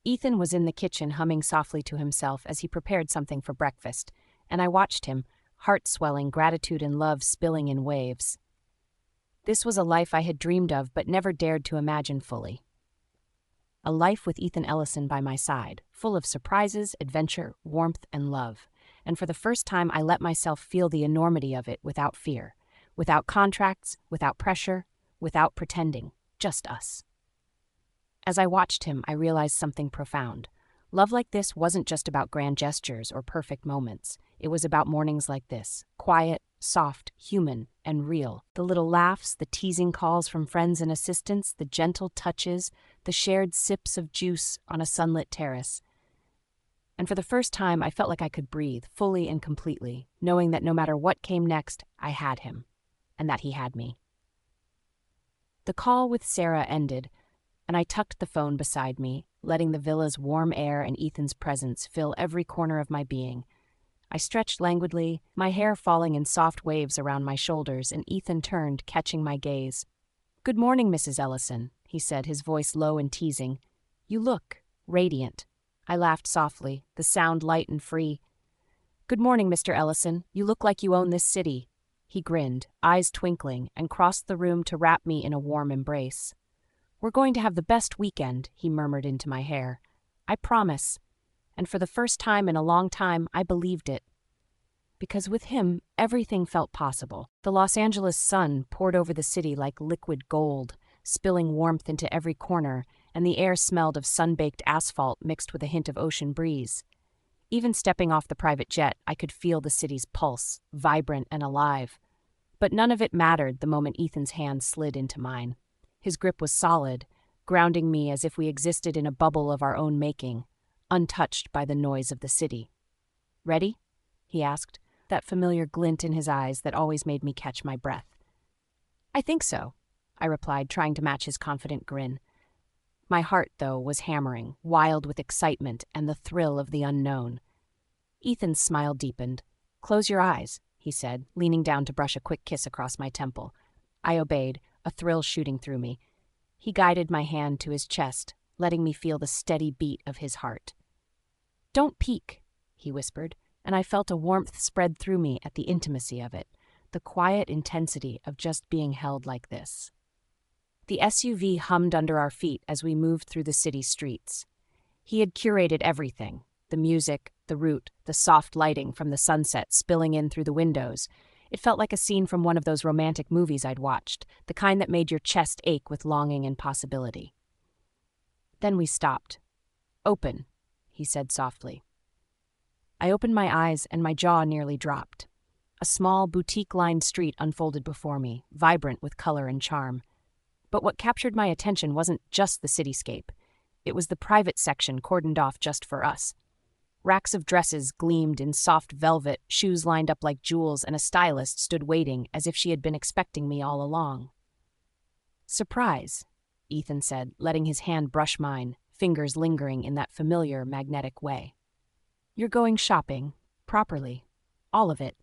Ethan was in the kitchen humming softly to himself as he prepared something for breakfast, and I watched him, heart-swelling, gratitude and love spilling in waves. This was a life I had dreamed of but never dared to imagine fully. A life with Ethan Ellison by my side, full of surprises, adventure, warmth, and love. And for the first time, I let myself feel the enormity of it without fear, without contracts, without pressure, without pretending, just us. As I watched him, I realized something profound. Love like this wasn't just about grand gestures or perfect moments. It was about mornings like this, quiet, soft, human, and real. The little laughs, the teasing calls from friends and assistants, the gentle touches, the shared sips of juice on a sunlit terrace. And for the first time, I felt like I could breathe, fully and completely, knowing that no matter what came next, I had him, and that he had me. The call with Sarah ended, and I tucked the phone beside me, letting the villa's warm air and Ethan's presence fill every corner of my being. I stretched languidly, my hair falling in soft waves around my shoulders, and Ethan turned, catching my gaze. "Good morning, Mrs. Ellison," he said, his voice low and teasing. "You look radiant." I laughed softly, the sound light and free. "Good morning, Mr. Ellison. You look like you own this city." He grinned, eyes twinkling, and crossed the room to wrap me in a warm embrace. "We're going to have the best weekend," he murmured into my hair. "I promise." And for the first time in a long time, I believed it. Because with him, everything felt possible. The Los Angeles sun poured over the city like liquid gold, spilling warmth into every corner, and the air smelled of sun-baked asphalt mixed with a hint of ocean breeze. Even stepping off the private jet, I could feel the city's pulse, vibrant and alive. But none of it mattered the moment Ethan's hand slid into mine. His grip was solid, grounding me as if we existed in a bubble of our own making, untouched by the noise of the city. "Ready?" he asked, that familiar glint in his eyes that always made me catch my breath. "I think so," I replied, trying to match his confident grin. My heart, though, was hammering, wild with excitement and the thrill of the unknown. Ethan's smile deepened. "Close your eyes," he said, leaning down to brush a quick kiss across my temple. I obeyed, a thrill shooting through me. He guided my hand to his chest, letting me feel the steady beat of his heart. "Don't peek," he whispered, and I felt a warmth spread through me at the intimacy of it, the quiet intensity of just being held like this. The SUV hummed under our feet as we moved through the city streets. He had curated everything, the music, the route, the soft lighting from the sunset spilling in through the windows. It felt like a scene from one of those romantic movies I'd watched, the kind that made your chest ache with longing and possibility. Then we stopped. "Open," he said softly. I opened my eyes and my jaw nearly dropped. A small, boutique-lined street unfolded before me, vibrant with color and charm. But what captured my attention wasn't just the cityscape. It was the private section cordoned off just for us. Racks of dresses gleamed in soft velvet, shoes lined up like jewels, and a stylist stood waiting as if she had been expecting me all along. "Surprise," Ethan said, letting his hand brush mine, fingers lingering in that familiar, magnetic way. "You're going shopping, properly. All of it.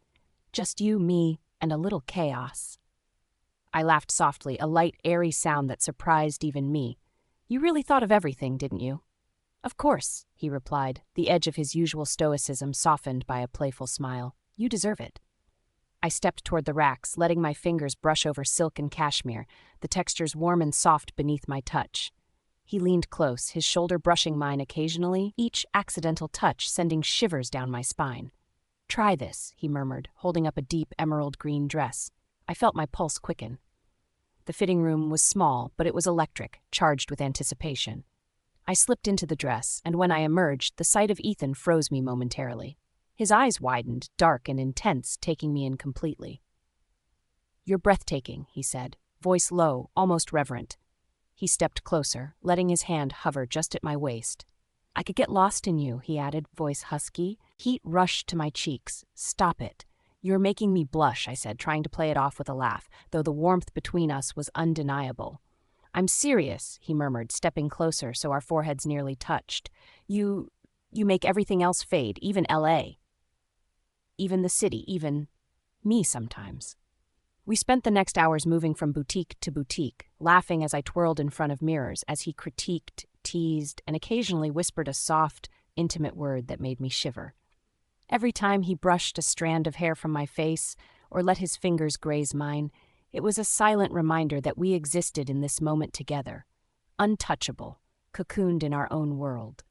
Just you, me, and a little chaos." I laughed softly, a light, airy sound that surprised even me. You really thought of everything, didn't you? Of course, he replied, the edge of his usual stoicism softened by a playful smile. You deserve it. I stepped toward the racks, letting my fingers brush over silk and cashmere, the textures warm and soft beneath my touch. He leaned close, his shoulder brushing mine occasionally, each accidental touch sending shivers down my spine. Try this, he murmured, holding up a deep emerald green dress. I felt my pulse quicken. The fitting room was small, but it was electric, charged with anticipation. I slipped into the dress, and when I emerged, the sight of Ethan froze me momentarily. His eyes widened, dark and intense, taking me in completely. You're breathtaking, he said, voice low, almost reverent. He stepped closer, letting his hand hover just at my waist. I could get lost in you, he added, voice husky. Heat rushed to my cheeks. Stop it. You're making me blush, I said, trying to play it off with a laugh, though the warmth between us was undeniable. I'm serious, he murmured, stepping closer so our foreheads nearly touched. You make everything else fade, even L.A. Even the city, even me sometimes. We spent the next hours moving from boutique to boutique, laughing as I twirled in front of mirrors, as he critiqued, teased, and occasionally whispered a soft, intimate word that made me shiver. Every time he brushed a strand of hair from my face or let his fingers graze mine, it was a silent reminder that we existed in this moment together, untouchable, cocooned in our own world.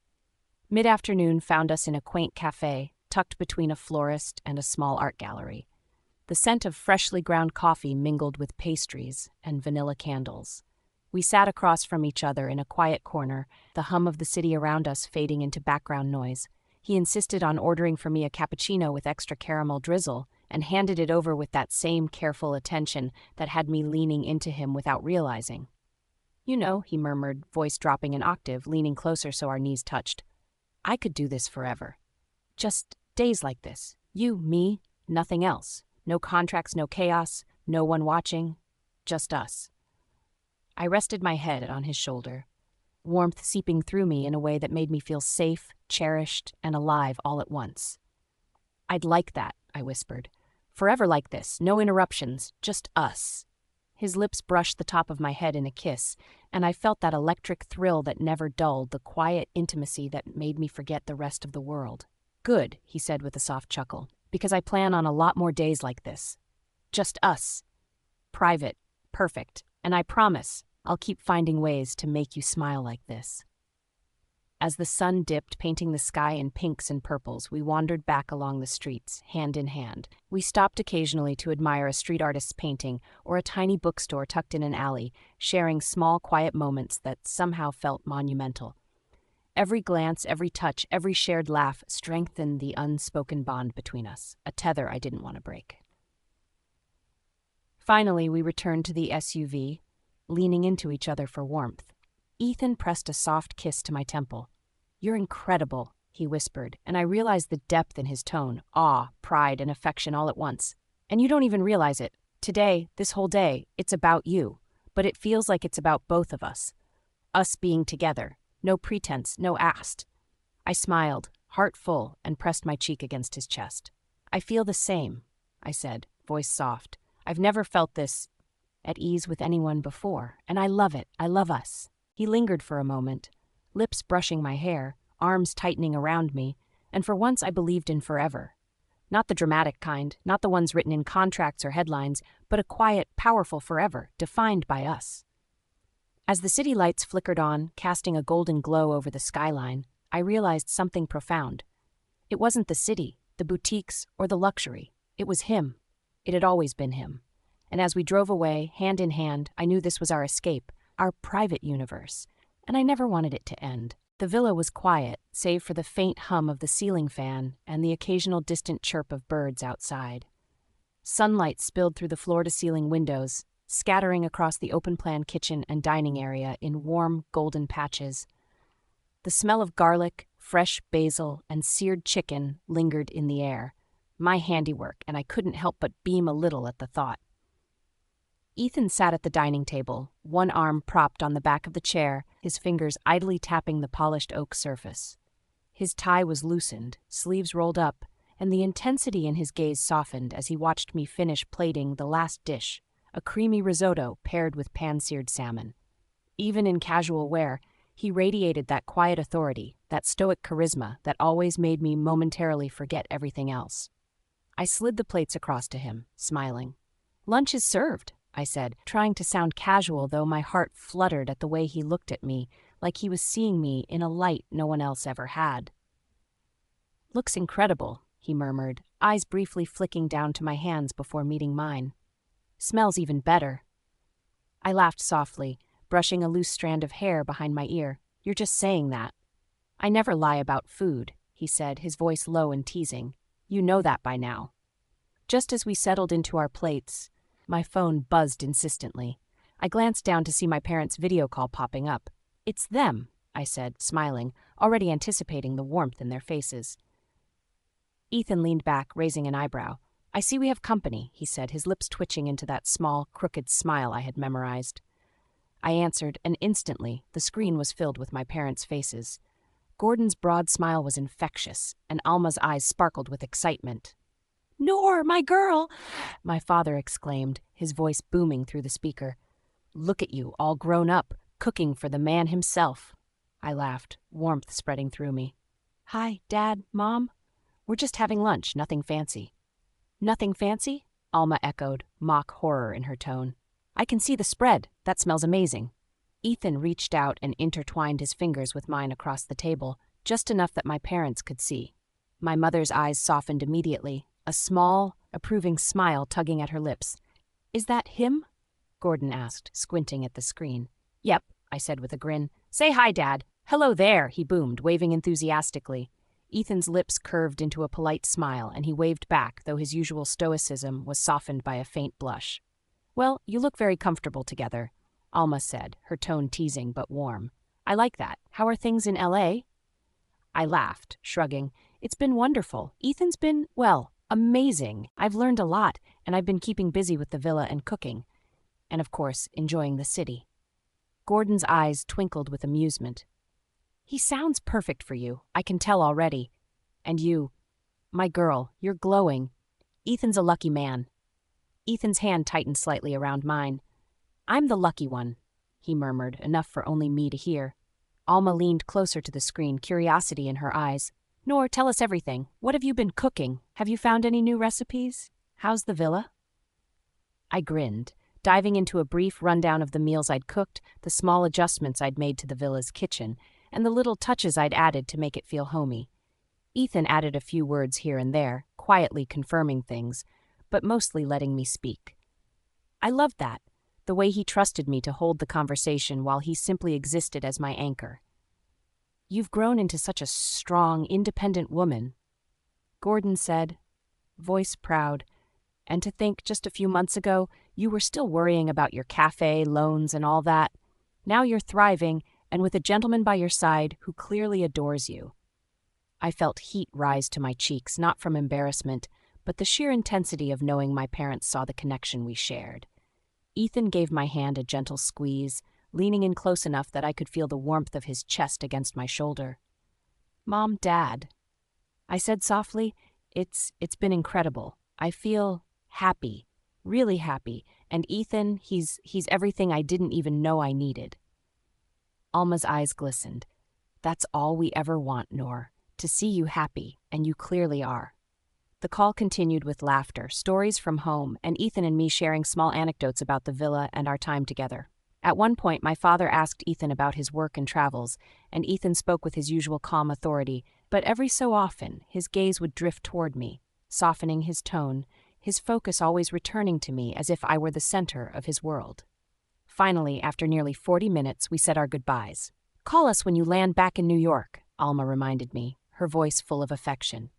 Mid-afternoon found us in a quaint café, tucked between a florist and a small art gallery. The scent of freshly ground coffee mingled with pastries and vanilla candles. We sat across from each other in a quiet corner, the hum of the city around us fading into background noise. He insisted on ordering for me a cappuccino with extra caramel drizzle, and handed it over with that same careful attention that had me leaning into him without realizing. You know, he murmured, voice dropping an octave, leaning closer so our knees touched. I could do this forever. Just days like this. You, me, nothing else. No contracts, no chaos, no one watching. Just us. I rested my head on his shoulder, warmth seeping through me in a way that made me feel safe, cherished, and alive all at once. I'd like that, I whispered. Forever like this, no interruptions, just us. His lips brushed the top of my head in a kiss, and I felt that electric thrill that never dulled, the quiet intimacy that made me forget the rest of the world. Good, he said with a soft chuckle, because I plan on a lot more days like this. Just us. Private, perfect, and I promise I'll keep finding ways to make you smile like this. As the sun dipped, painting the sky in pinks and purples, we wandered back along the streets, hand in hand. We stopped occasionally to admire a street artist's painting or a tiny bookstore tucked in an alley, sharing small, quiet moments that somehow felt monumental. Every glance, every touch, every shared laugh strengthened the unspoken bond between us, a tether I didn't want to break. Finally, we returned to the SUV, leaning into each other for warmth. Ethan pressed a soft kiss to my temple. You're incredible, he whispered, and I realized the depth in his tone, awe, pride, and affection all at once. And you don't even realize it. Today, this whole day, it's about you, but it feels like it's about both of us. Us being together, no pretense, no asked. I smiled, heart full, and pressed my cheek against his chest. I feel the same, I said, voice soft. I've never felt this at ease with anyone before, and I love it. I love us. He lingered for a moment, lips brushing my hair, arms tightening around me, and for once I believed in forever. Not the dramatic kind, not the ones written in contracts or headlines, but a quiet, powerful forever, defined by us. As the city lights flickered on, casting a golden glow over the skyline, I realized something profound. It wasn't the city, the boutiques, or the luxury. It was him. It had always been him. And as we drove away, hand in hand, I knew this was our escape, our private universe, and I never wanted it to end. The villa was quiet, save for the faint hum of the ceiling fan and the occasional distant chirp of birds outside. Sunlight spilled through the floor-to-ceiling windows, scattering across the open-plan kitchen and dining area in warm, golden patches. The smell of garlic, fresh basil, and seared chicken lingered in the air, my handiwork, and I couldn't help but beam a little at the thought. Ethan sat at the dining table, one arm propped on the back of the chair, his fingers idly tapping the polished oak surface. His tie was loosened, sleeves rolled up, and the intensity in his gaze softened as he watched me finish plating the last dish, a creamy risotto paired with pan-seared salmon. Even in casual wear, he radiated that quiet authority, that stoic charisma that always made me momentarily forget everything else. I slid the plates across to him, smiling. "Lunch is served," I said, trying to sound casual, though my heart fluttered at the way he looked at me, like he was seeing me in a light no one else ever had. "Looks incredible," he murmured, eyes briefly flicking down to my hands before meeting mine. "Smells even better." I laughed softly, brushing a loose strand of hair behind my ear. "You're just saying that." "I never lie about food," he said, his voice low and teasing. "You know that by now." Just as we settled into our plates, my phone buzzed insistently. I glanced down to see my parents' video call popping up. "It's them," I said, smiling, already anticipating the warmth in their faces. Ethan leaned back, raising an eyebrow. "I see we have company," he said, his lips twitching into that small, crooked smile I had memorized. I answered, and instantly, the screen was filled with my parents' faces. Gordon's broad smile was infectious, and Alma's eyes sparkled with excitement. "Noor, my girl!" my father exclaimed, his voice booming through the speaker. "Look at you, all grown up, cooking for the man himself." I laughed, warmth spreading through me. "Hi, Dad, Mom. We're just having lunch, nothing fancy." "Nothing fancy?" Alma echoed, mock horror in her tone. "I can see the spread. That smells amazing." Ethan reached out and intertwined his fingers with mine across the table, just enough that my parents could see. My mother's eyes softened immediately, a small, approving smile tugging at her lips. "Is that him?" Gordon asked, squinting at the screen. "Yep," I said with a grin. "Say hi, Dad." "Hello there," he boomed, waving enthusiastically. Ethan's lips curved into a polite smile, and he waved back, though his usual stoicism was softened by a faint blush. "Well, you look very comfortable together," Alma said, her tone teasing but warm. "I like that. How are things in L.A.? I laughed, shrugging. "It's been wonderful. Ethan's been, well, amazing. I've learned a lot, and I've been keeping busy with the villa and cooking. And, of course, enjoying the city." Gordon's eyes twinkled with amusement. "He sounds perfect for you. I can tell already. And you, my girl, you're glowing. Ethan's a lucky man." Ethan's hand tightened slightly around mine. "I'm the lucky one," he murmured, enough for only me to hear. Alma leaned closer to the screen, curiosity in her eyes. "Noor, tell us everything. What have you been cooking? Have you found any new recipes? How's the villa?" I grinned, diving into a brief rundown of the meals I'd cooked, the small adjustments I'd made to the villa's kitchen, and the little touches I'd added to make it feel homey. Ethan added a few words here and there, quietly confirming things, but mostly letting me speak. I loved that, the way he trusted me to hold the conversation while he simply existed as my anchor. "You've grown into such a strong, independent woman," Gordon said, voice proud. "And to think just a few months ago, you were still worrying about your café, loans, and all that. Now you're thriving, and with a gentleman by your side who clearly adores you." I felt heat rise to my cheeks, not from embarrassment, but the sheer intensity of knowing my parents saw the connection we shared. Ethan gave my hand a gentle squeeze, leaning in close enough that I could feel the warmth of his chest against my shoulder. "Mom, Dad," I said softly, it's been incredible. I feel happy, really happy, and Ethan, he's everything I didn't even know I needed." Alma's eyes glistened. "That's all we ever want, Noor, to see you happy, and you clearly are." The call continued with laughter, stories from home, and Ethan and me sharing small anecdotes about the villa and our time together. At one point, my father asked Ethan about his work and travels, and Ethan spoke with his usual calm authority, but every so often, his gaze would drift toward me, softening his tone, his focus always returning to me as if I were the center of his world. Finally, after nearly 40 minutes, we said our goodbyes. "Call us when you land back in New York," Alma reminded me, her voice full of affection.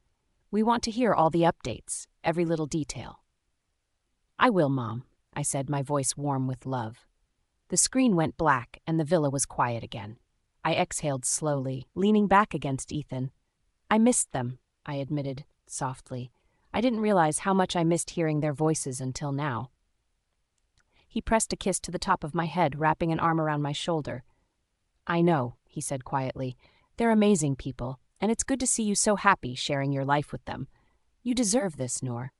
"We want to hear all the updates, every little detail." "I will, Mom," I said, my voice warm with love. The screen went black, and the villa was quiet again. I exhaled slowly, leaning back against Ethan. "I missed them," I admitted, softly. I didn't realize how much I missed hearing their voices until now. He pressed a kiss to the top of my head, wrapping an arm around my shoulder. "I know," he said quietly. "They're amazing people, and it's good to see you so happy sharing your life with them. You deserve this, Noor."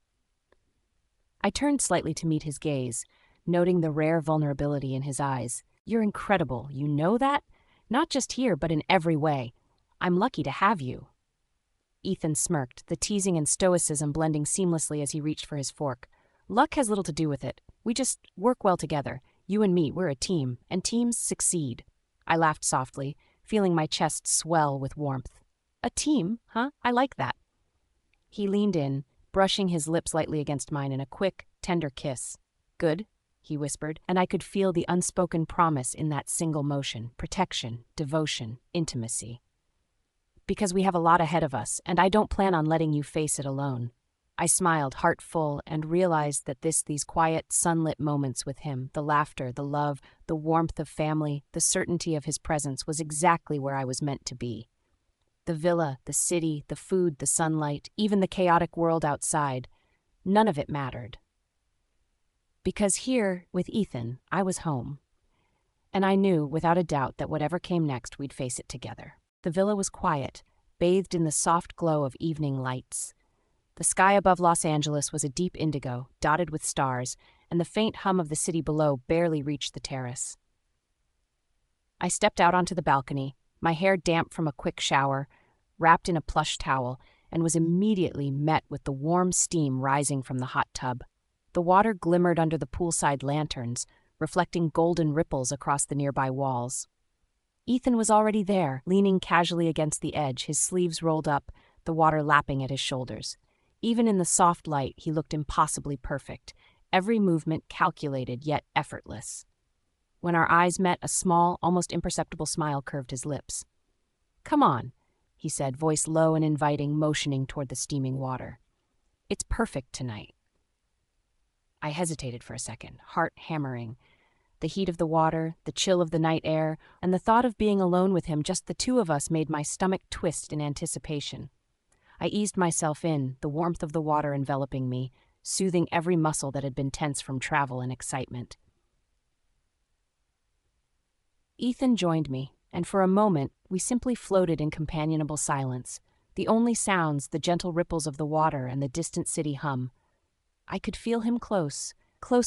I turned slightly to meet his gaze, noting the rare vulnerability in his eyes. "You're incredible, you know that? Not just here, but in every way. I'm lucky to have you." Ethan smirked, the teasing and stoicism blending seamlessly as he reached for his fork. "Luck has little to do with it. We just work well together. You and me, we're a team, and teams succeed." I laughed softly, feeling my chest swell with warmth. "A team, huh? I like that." He leaned in, brushing his lips lightly against mine in a quick, tender kiss. "Good," he whispered, and I could feel the unspoken promise in that single motion: protection, devotion, intimacy. "Because we have a lot ahead of us, and I don't plan on letting you face it alone." I smiled, heart full, and realized that these quiet, sunlit moments with him, the laughter, the love, the warmth of family, the certainty of his presence, was exactly where I was meant to be. The villa, the city, the food, the sunlight, even the chaotic world outside, none of it mattered. Because here, with Ethan, I was home. And I knew, without a doubt, that whatever came next, we'd face it together. The villa was quiet, bathed in the soft glow of evening lights. The sky above Los Angeles was a deep indigo, dotted with stars, and the faint hum of the city below barely reached the terrace. I stepped out onto the balcony, my hair damp from a quick shower, wrapped in a plush towel, and was immediately met with the warm steam rising from the hot tub. The water glimmered under the poolside lanterns, reflecting golden ripples across the nearby walls. Ethan was already there, leaning casually against the edge, his sleeves rolled up, the water lapping at his shoulders. Even in the soft light, he looked impossibly perfect, every movement calculated yet effortless. When our eyes met, a small, almost imperceptible smile curved his lips. "Come on," he said, voice low and inviting, motioning toward the steaming water. "It's perfect tonight." I hesitated for a second, heart hammering. The heat of the water, the chill of the night air, and the thought of being alone with him, just the two of us, made my stomach twist in anticipation. I eased myself in, the warmth of the water enveloping me, soothing every muscle that had been tense from travel and excitement. Ethan joined me, and for a moment, we simply floated in companionable silence, the only sounds the gentle ripples of the water and the distant city hum. I could feel him close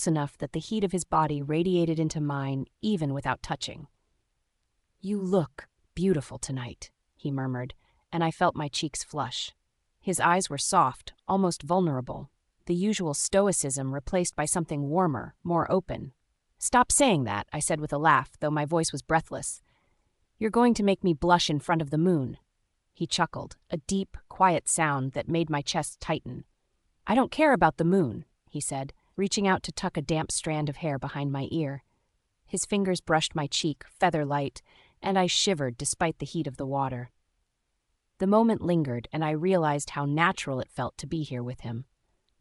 enough that the heat of his body radiated into mine even without touching. "You look beautiful tonight," he murmured, and I felt my cheeks flush. His eyes were soft, almost vulnerable, the usual stoicism replaced by something warmer, more open. "Stop saying that," I said with a laugh, though my voice was breathless. "You're going to make me blush in front of the moon." He chuckled, a deep, quiet sound that made my chest tighten. "I don't care about the moon," he said, reaching out to tuck a damp strand of hair behind my ear. His fingers brushed my cheek, feather light, and I shivered despite the heat of the water. The moment lingered, and I realized how natural it felt to be here with him.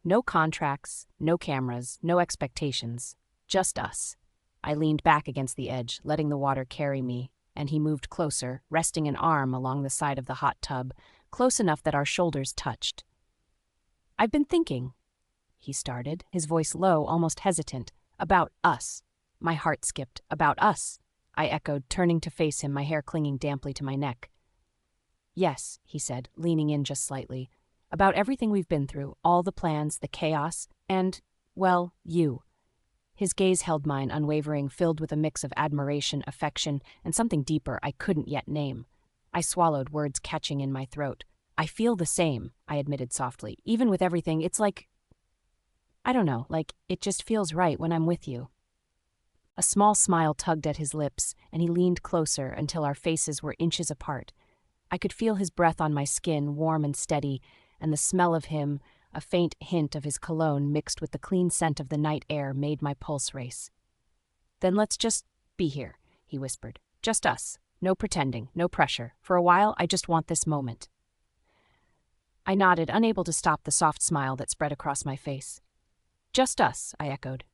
No contracts, no cameras, no expectations. Just us. I leaned back against the edge, letting the water carry me, and he moved closer, resting an arm along the side of the hot tub, close enough that our shoulders touched. "I've been thinking," he started, his voice low, almost hesitant, "about us." My heart skipped. "About us?" I echoed, turning to face him, my hair clinging damply to my neck. "Yes," he said, leaning in just slightly. "About everything we've been through, all the plans, the chaos, and, well, you." His gaze held mine, unwavering, filled with a mix of admiration, affection, and something deeper I couldn't yet name. I swallowed, words catching in my throat. "I feel the same," I admitted softly. "Even with everything, it's like, I don't know, like it just feels right when I'm with you." A small smile tugged at his lips, and he leaned closer until our faces were inches apart. I could feel his breath on my skin, warm and steady, and the smell of him, a faint hint of his cologne mixed with the clean scent of the night air, made my pulse race. "Then let's just be here," he whispered. "Just us. No pretending, no pressure. For a while, I just want this moment." I nodded, unable to stop the soft smile that spread across my face. "Just us," I echoed.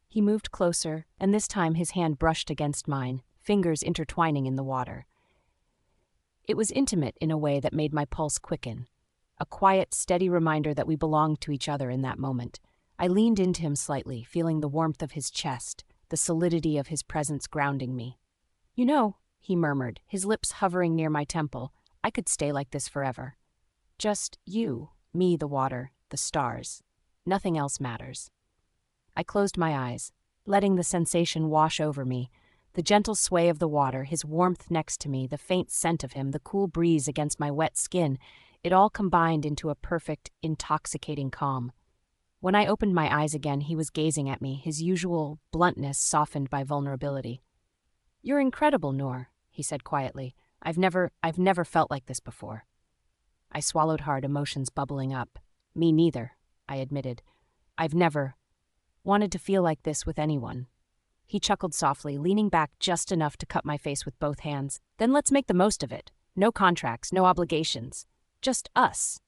He moved closer, and this time his hand brushed against mine, fingers intertwining in the water. It was intimate in a way that made my pulse quicken, a quiet, steady reminder that we belonged to each other in that moment. I leaned into him slightly, feeling the warmth of his chest, the solidity of his presence grounding me. "You know," he murmured, his lips hovering near my temple, "I could stay like this forever. Just you, me, the water, the stars. Nothing else matters." I closed my eyes. letting the sensation wash over me. The gentle sway of the water, his warmth next to me, the faint scent of him, the cool breeze against my wet skin, it all combined into a perfect, intoxicating calm. When I opened my eyes again, he was gazing at me, his usual bluntness softened by vulnerability. "You're incredible, Noor," he said quietly. I've never felt like this before." I swallowed hard, emotions bubbling up. "Me neither," I admitted. "I've never wanted to feel like this with anyone." He chuckled softly, leaning back just enough to cup my face with both hands. "Then let's make the most of it. No contracts, no obligations. Just us."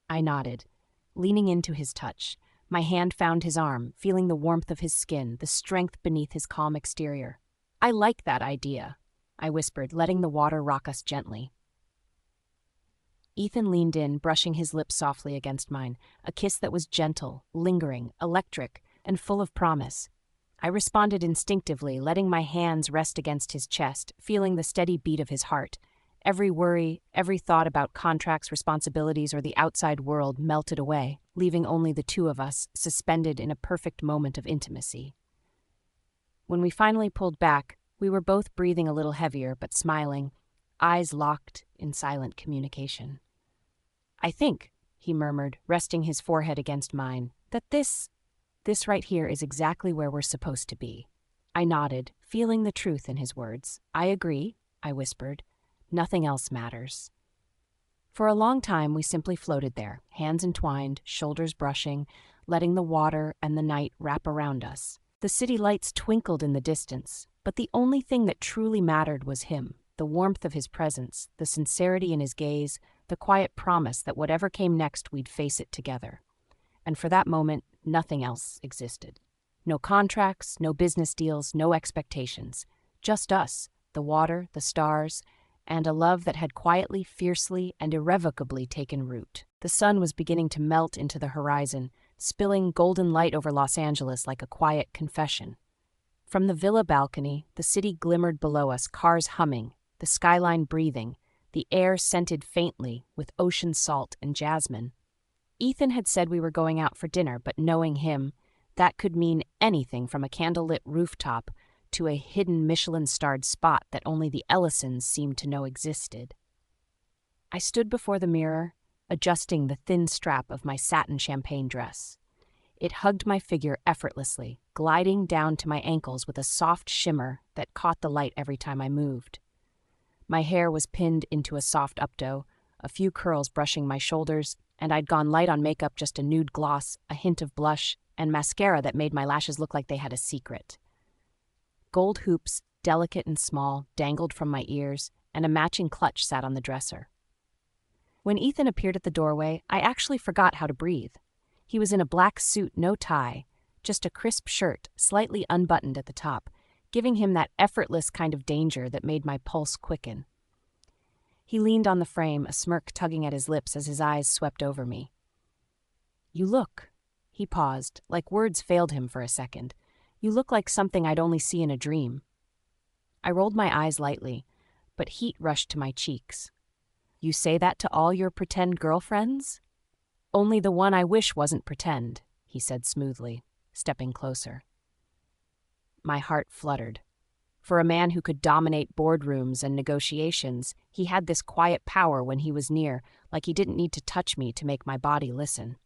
I nodded, leaning into his touch. My hand found his arm, feeling the warmth of his skin, the strength beneath his calm exterior. "I like that idea," I whispered, letting the water rock us gently. Ethan leaned in, brushing his lips softly against mine, a kiss that was gentle, lingering, electric, and full of promise. I responded instinctively, letting my hands rest against his chest, feeling the steady beat of his heart. Every worry, every thought about contracts, responsibilities, or the outside world melted away, leaving only the two of us, suspended in a perfect moment of intimacy. When we finally pulled back, we were both breathing a little heavier but smiling, eyes locked in silent communication. "I think," he murmured, resting his forehead against mine, "that this right here is exactly where we're supposed to be." I nodded, feeling the truth in his words. "I agree," I whispered. "Nothing else matters." For a long time, we simply floated there, hands entwined, shoulders brushing, letting the water and the night wrap around us. The city lights twinkled in the distance, but the only thing that truly mattered was him, the warmth of his presence, the sincerity in his gaze, the quiet promise that whatever came next, we'd face it together. And for that moment, nothing else existed. No contracts, no business deals, no expectations. Just us, the water, the stars, and a love that had quietly, fiercely, and irrevocably taken root. The sun was beginning to melt into the horizon, spilling golden light over Los Angeles like a quiet confession. From the villa balcony, the city glimmered below us, cars humming, the skyline breathing, the air scented faintly with ocean salt and jasmine. Ethan had said we were going out for dinner, but knowing him, that could mean anything from a candlelit rooftop to a hidden Michelin-starred spot that only the Ellisons seemed to know existed. I stood before the mirror, adjusting the thin strap of my satin champagne dress. It hugged my figure effortlessly, gliding down to my ankles with a soft shimmer that caught the light every time I moved. My hair was pinned into a soft updo, a few curls brushing my shoulders, and I'd gone light on makeup, just a nude gloss, a hint of blush, and mascara that made my lashes look like they had a secret. Gold hoops, delicate and small, dangled from my ears, and a matching clutch sat on the dresser. When Ethan appeared at the doorway, I actually forgot how to breathe. He was in a black suit, no tie, just a crisp shirt, slightly unbuttoned at the top, giving him that effortless kind of danger that made my pulse quicken. He leaned on the frame, a smirk tugging at his lips as his eyes swept over me. "You look," he paused, like words failed him for a second. "You look like something I'd only see in a dream." I rolled my eyes lightly, but heat rushed to my cheeks. "You say that to all your pretend girlfriends?" "Only the one I wish wasn't pretend," he said smoothly, stepping closer. My heart fluttered. For a man who could dominate boardrooms and negotiations, he had this quiet power when he was near, like he didn't need to touch me to make my body listen.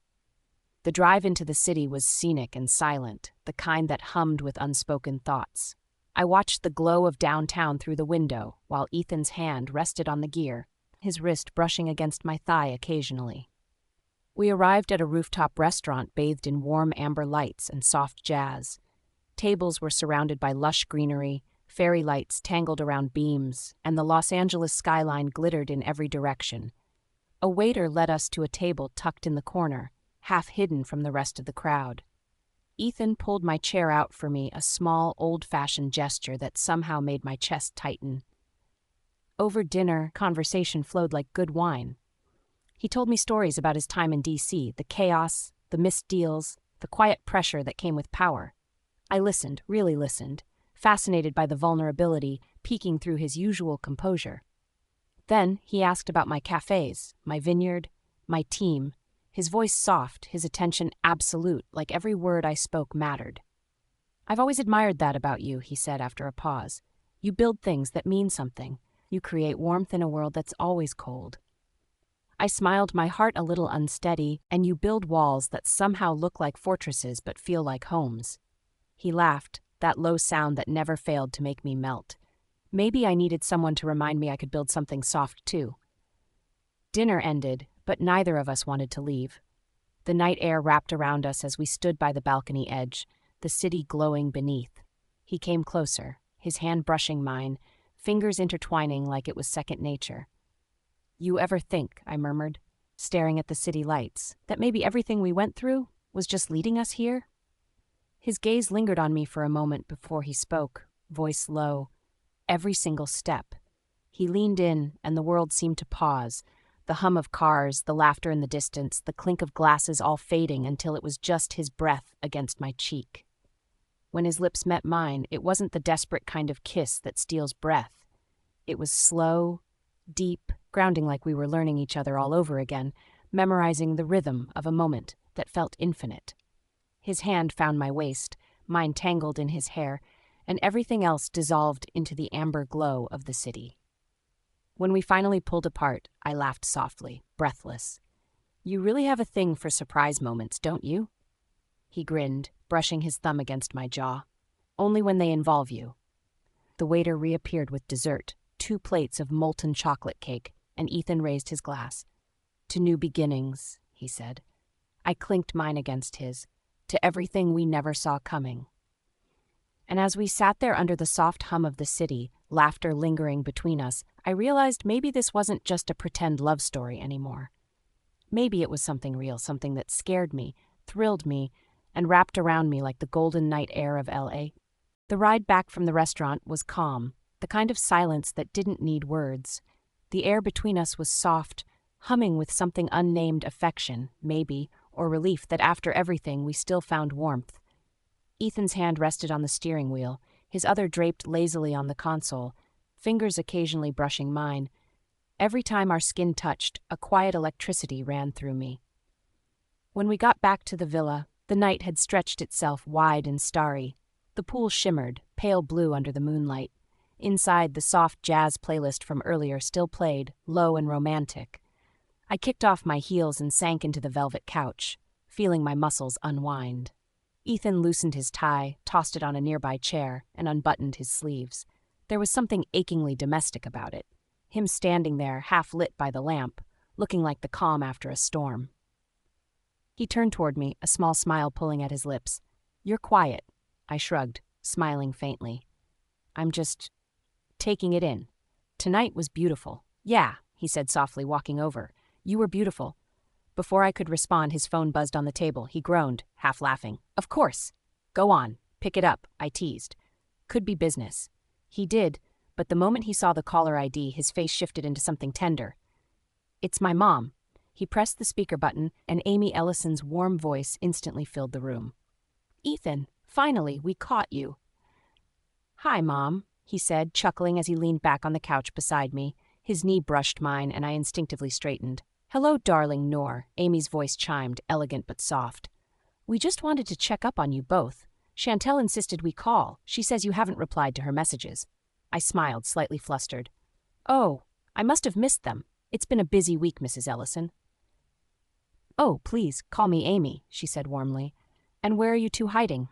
The drive into the city was scenic and silent, the kind that hummed with unspoken thoughts. I watched the glow of downtown through the window, while Ethan's hand rested on the gear, his wrist brushing against my thigh occasionally. We arrived at a rooftop restaurant bathed in warm amber lights and soft jazz. Tables were surrounded by lush greenery, fairy lights tangled around beams, and the Los Angeles skyline glittered in every direction. A waiter led us to a table tucked in the corner, half hidden from the rest of the crowd. Ethan pulled my chair out for me, a small, old-fashioned gesture that somehow made my chest tighten. Over dinner, conversation flowed like good wine. He told me stories about his time in D.C., the chaos, the missed deals, the quiet pressure that came with power. I listened, really listened, fascinated by the vulnerability peeking through his usual composure. Then he asked about my cafes, my vineyard, my team, his voice soft, his attention absolute, like every word I spoke mattered. I've always admired that about you, he said after a pause. You build things that mean something. You create warmth in a world that's always cold. I smiled, my heart a little unsteady, and you build walls that somehow look like fortresses but feel like homes. He laughed, that low sound that never failed to make me melt. Maybe I needed someone to remind me I could build something soft too. Dinner ended, but neither of us wanted to leave. The night air wrapped around us as we stood by the balcony edge, the city glowing beneath. He came closer, his hand brushing mine, fingers intertwining like it was second nature. You ever think, I murmured, staring at the city lights, that maybe everything we went through was just leading us here? His gaze lingered on me for a moment before he spoke, voice low. Every single step. He leaned in, and the world seemed to pause, the hum of cars, the laughter in the distance, the clink of glasses all fading until it was just his breath against my cheek. When his lips met mine, it wasn't the desperate kind of kiss that steals breath. It was slow, deep, grounding like we were learning each other all over again, memorizing the rhythm of a moment that felt infinite. His hand found my waist, mine tangled in his hair, and everything else dissolved into the amber glow of the city. When we finally pulled apart, I laughed softly, breathless. You really have a thing for surprise moments, don't you? He grinned, brushing his thumb against my jaw. Only when they involve you. The waiter reappeared with dessert, 2 plates of molten chocolate cake, and Ethan raised his glass. To new beginnings, he said. I clinked mine against his. To everything we never saw coming. And as we sat there under the soft hum of the city, laughter lingering between us, I realized maybe this wasn't just a pretend love story anymore. Maybe it was something real, something that scared me, thrilled me, and wrapped around me like the golden night air of L.A. The ride back from the restaurant was calm, the kind of silence that didn't need words. The air between us was soft, humming with something unnamed affection, maybe, or relief that after everything we still found warmth. Ethan's hand rested on the steering wheel, his other draped lazily on the console, fingers occasionally brushing mine. Every time our skin touched, a quiet electricity ran through me. When we got back to the villa, the night had stretched itself wide and starry. The pool shimmered, pale blue under the moonlight. Inside, the soft jazz playlist from earlier still played, low and romantic. I kicked off my heels and sank into the velvet couch, feeling my muscles unwind. Ethan loosened his tie, tossed it on a nearby chair, and unbuttoned his sleeves. There was something achingly domestic about it. Him standing there, half lit by the lamp, looking like the calm after a storm. He turned toward me, a small smile pulling at his lips. You're quiet, I shrugged, smiling faintly. I'm just taking it in. Tonight was beautiful. Yeah, he said softly, walking over. You were beautiful. Before I could respond, his phone buzzed on the table. He groaned, half laughing. Of course. Go on. Pick it up, I teased. Could be business. He did, but the moment he saw the caller ID, his face shifted into something tender. It's my mom. He pressed the speaker button, and Amy Ellison's warm voice instantly filled the room. Ethan, finally, we caught you. Hi, Mom, he said, chuckling as he leaned back on the couch beside me. His knee brushed mine, and I instinctively straightened. Hello, darling Noor, Amy's voice chimed, elegant but soft. We just wanted to check up on you both. Chantel insisted we call. She says you haven't replied to her messages. I smiled, slightly flustered. Oh, I must have missed them. It's been a busy week, Mrs. Ellison. Oh, please, call me Amy, she said warmly. And where are you two hiding?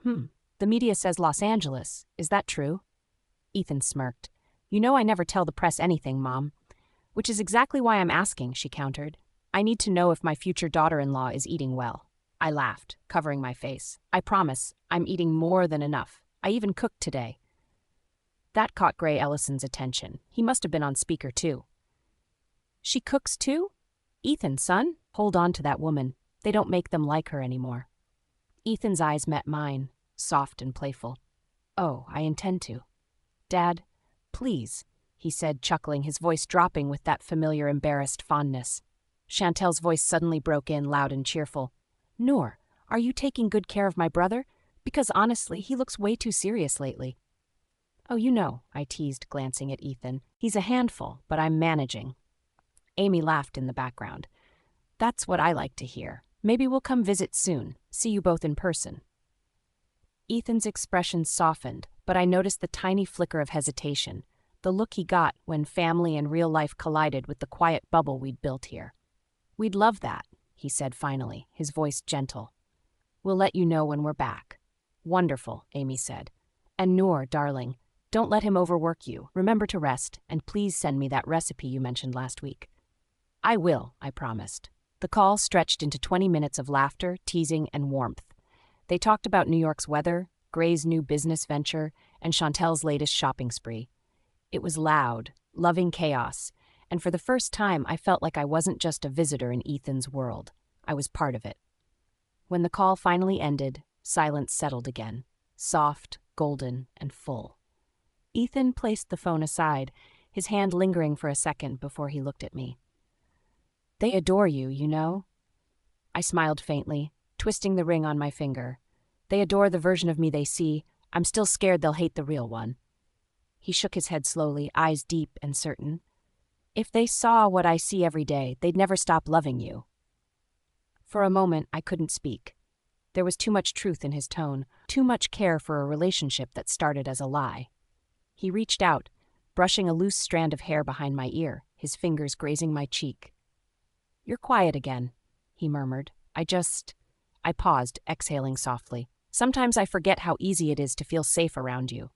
The media says Los Angeles. Is that true? Ethan smirked. You know I never tell the press anything, Mom. Which is exactly why I'm asking, she countered. I need to know if my future daughter-in-law is eating well. I laughed, covering my face. I promise, I'm eating more than enough. I even cooked today. That caught Gray Ellison's attention. He must have been on speaker too. She cooks too? Ethan, son, hold on to that woman. They don't make them like her anymore. Ethan's eyes met mine, soft and playful. Oh, I intend to. Dad, please, he said, chuckling, his voice dropping with that familiar embarrassed fondness. Chantel's voice suddenly broke in, loud and cheerful. Noor, are you taking good care of my brother? Because honestly, he looks way too serious lately. Oh, you know, I teased, glancing at Ethan. He's a handful, but I'm managing. Amy laughed in the background. That's what I like to hear. Maybe we'll come visit soon, see you both in person. Ethan's expression softened, but I noticed the tiny flicker of hesitation, the look he got when family and real life collided with the quiet bubble we'd built here. "We'd love that," he said finally, his voice gentle. "We'll let you know when we're back." "Wonderful," Amy said. "And Noor, darling, don't let him overwork you. Remember to rest, and please send me that recipe you mentioned last week." "I will," I promised. The call stretched into 20 minutes of laughter, teasing, and warmth. They talked about New York's weather, Gray's new business venture, and Chantel's latest shopping spree. It was loud, loving chaos, and for the first time I felt like I wasn't just a visitor in Ethan's world. I was part of it. When the call finally ended, silence settled again, soft, golden, and full. Ethan placed the phone aside, his hand lingering for a second before he looked at me. "They adore you, you know." I smiled faintly, twisting the ring on my finger. "They adore the version of me they see. I'm still scared they'll hate the real one." He shook his head slowly, eyes deep and certain. "If they saw what I see every day, they'd never stop loving you." For a moment, I couldn't speak. There was too much truth in his tone, too much care for a relationship that started as a lie. He reached out, brushing a loose strand of hair behind my ear, his fingers grazing my cheek. "You're quiet again," he murmured. I paused, exhaling softly. "Sometimes I forget how easy it is to feel safe around you."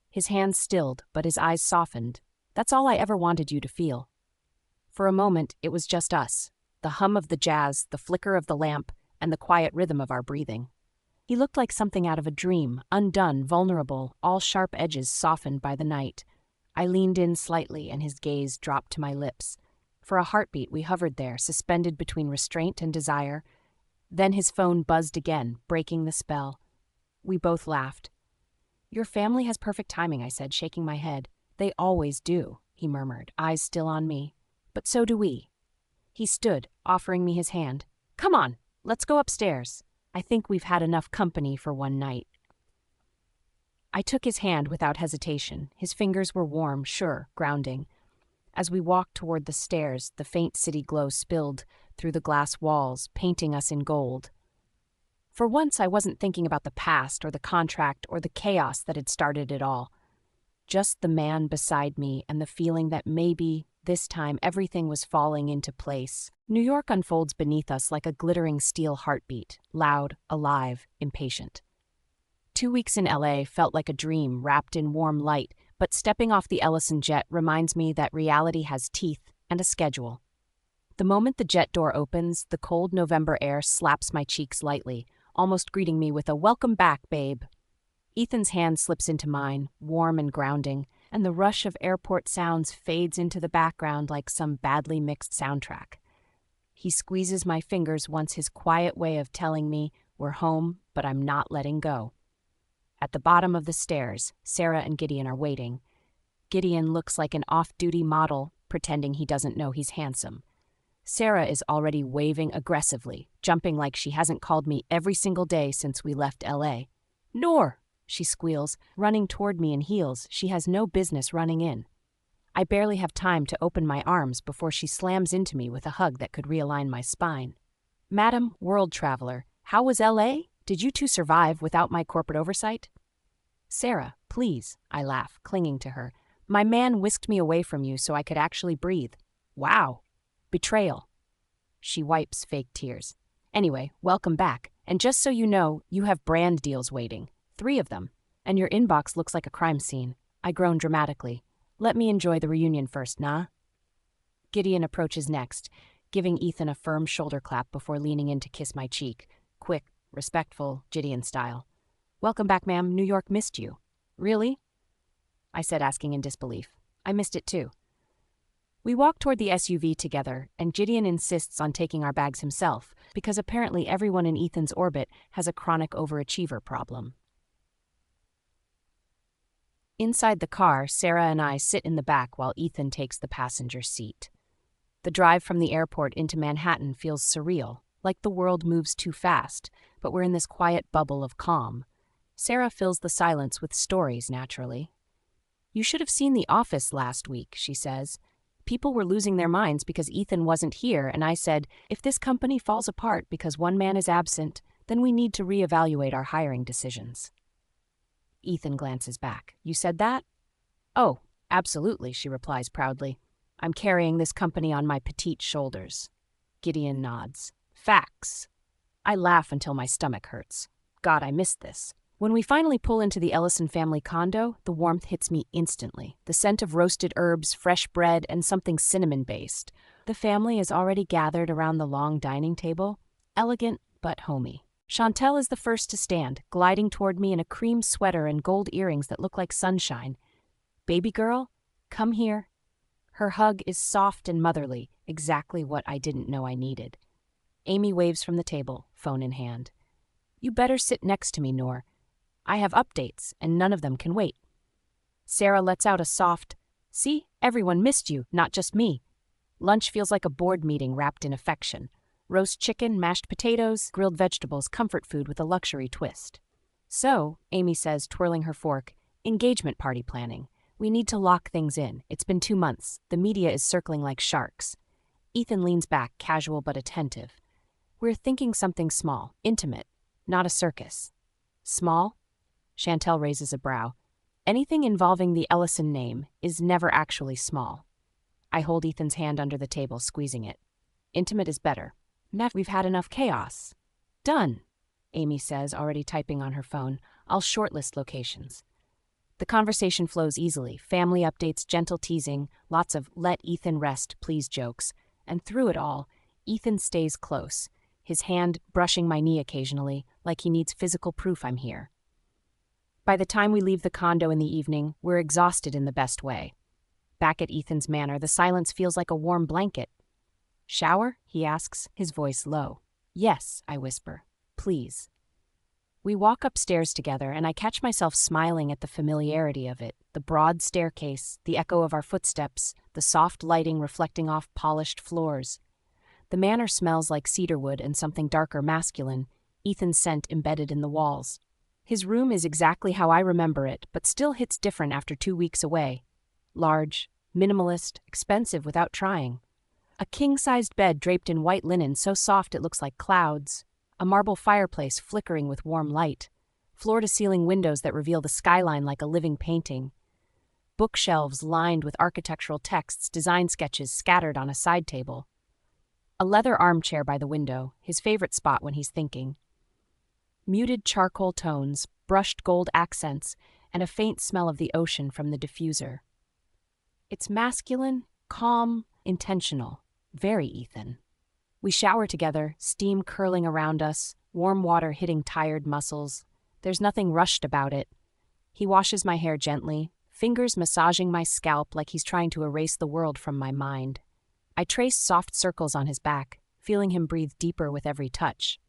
His hands stilled, but his eyes softened. "That's all I ever wanted you to feel." For a moment, it was just us. The hum of the jazz, the flicker of the lamp, and the quiet rhythm of our breathing. He looked like something out of a dream, undone, vulnerable, all sharp edges softened by the night. I leaned in slightly, and his gaze dropped to my lips. For a heartbeat, we hovered there, suspended between restraint and desire. Then his phone buzzed again, breaking the spell. We both laughed. "Your family has perfect timing," I said, shaking my head. "They always do," he murmured, eyes still on me. "But so do we." He stood, offering me his hand. "Come on, let's go upstairs. I think we've had enough company for one night." I took his hand without hesitation. His fingers were warm, sure, grounding. As we walked toward the stairs, the faint city glow spilled through the glass walls, painting us in gold. For once, I wasn't thinking about the past or the contract or the chaos that had started it all. Just the man beside me and the feeling that maybe, this time, everything was falling into place. New York unfolds beneath us like a glittering steel heartbeat, loud, alive, impatient. 2 weeks in LA felt like a dream wrapped in warm light, but stepping off the Ellison jet reminds me that reality has teeth and a schedule. The moment the jet door opens, the cold November air slaps my cheeks lightly, almost greeting me with a "Welcome back, babe." Ethan's hand slips into mine, warm and grounding, and the rush of airport sounds fades into the background like some badly mixed soundtrack. He squeezes my fingers once, his quiet way of telling me, "We're home, but I'm not letting go." At the bottom of the stairs, Sarah and Gideon are waiting. Gideon looks like an off-duty model, pretending he doesn't know he's handsome. Sarah is already waving aggressively, jumping like she hasn't called me every single day since we left LA. "Noor!" she squeals, running toward me in heels she has no business running in. I barely have time to open my arms before she slams into me with a hug that could realign my spine. "Madam World Traveler, how was LA? Did you two survive without my corporate oversight?" "Sarah, please," I laugh, clinging to her. "My man whisked me away from you so I could actually breathe." "Wow. Betrayal." She wipes fake tears. "Anyway, welcome back. And just so you know, you have brand deals waiting. 3 of them. And your inbox looks like a crime scene." I groan dramatically. "Let me enjoy the reunion first, nah?" Gideon approaches next, giving Ethan a firm shoulder clap before leaning in to kiss my cheek. Quick, respectful, Gideon style. "Welcome back, ma'am. New York missed you." "Really?" I said, asking in disbelief. "I missed it too." We walk toward the SUV together, and Gideon insists on taking our bags himself, because apparently everyone in Ethan's orbit has a chronic overachiever problem. Inside the car, Sarah and I sit in the back while Ethan takes the passenger seat. The drive from the airport into Manhattan feels surreal, like the world moves too fast, but we're in this quiet bubble of calm. Sarah fills the silence with stories, naturally. "You should have seen The Office last week," she says. "People were losing their minds because Ethan wasn't here, and I said, if this company falls apart because one man is absent, then we need to reevaluate our hiring decisions." Ethan glances back. You said that? Oh, absolutely, she replies proudly. I'm carrying this company on my petite shoulders. Gideon nods. Facts. I laugh until my stomach hurts. God, I missed this. When we finally pull into the Ellison family condo, the warmth hits me instantly. The scent of roasted herbs, fresh bread, and something cinnamon-based. The family is already gathered around the long dining table, elegant but homey. Chantel is the first to stand, gliding toward me in a cream sweater and gold earrings that look like sunshine. Baby girl, come here. Her hug is soft and motherly, exactly what I didn't know I needed. Amy waves from the table, phone in hand. You better sit next to me, Noor. I have updates, and none of them can wait. Sarah lets out a soft, see, everyone missed you, not just me. Lunch feels like a board meeting wrapped in affection. Roast chicken, mashed potatoes, grilled vegetables, comfort food with a luxury twist. So, Amy says, twirling her fork, engagement party planning. We need to lock things in. It's been 2 months. The media is circling like sharks. Ethan leans back, casual but attentive. We're thinking something small, intimate, not a circus. Small? Chantel raises a brow. Anything involving the Ellison name is never actually small. I hold Ethan's hand under the table, squeezing it. Intimate is better. We've had enough chaos. Done, Amy says, already typing on her phone. I'll shortlist locations. The conversation flows easily. Family updates, gentle teasing, lots of let Ethan rest, please jokes. And through it all, Ethan stays close, his hand brushing my knee occasionally, like he needs physical proof I'm here. By the time we leave the condo in the evening, we're exhausted in the best way. Back at Ethan's manor, the silence feels like a warm blanket. Shower? He asks, his voice low. Yes, I whisper. Please. We walk upstairs together, and I catch myself smiling at the familiarity of it, the broad staircase, the echo of our footsteps, the soft lighting reflecting off polished floors. The manor smells like cedarwood and something darker masculine, Ethan's scent embedded in the walls. His room is exactly how I remember it, but still hits different after 2 weeks away. Large, minimalist, expensive without trying. A king-sized bed draped in white linen so soft it looks like clouds. A marble fireplace flickering with warm light. Floor-to-ceiling windows that reveal the skyline like a living painting. Bookshelves lined with architectural texts, design sketches scattered on a side table. A leather armchair by the window, his favorite spot when he's thinking. Muted charcoal tones, brushed gold accents, and a faint smell of the ocean from the diffuser. It's masculine, calm, intentional. Very Ethan. We shower together, steam curling around us, warm water hitting tired muscles. There's nothing rushed about it. He washes my hair gently, fingers massaging my scalp like he's trying to erase the world from my mind. I trace soft circles on his back, feeling him breathe deeper with every touch.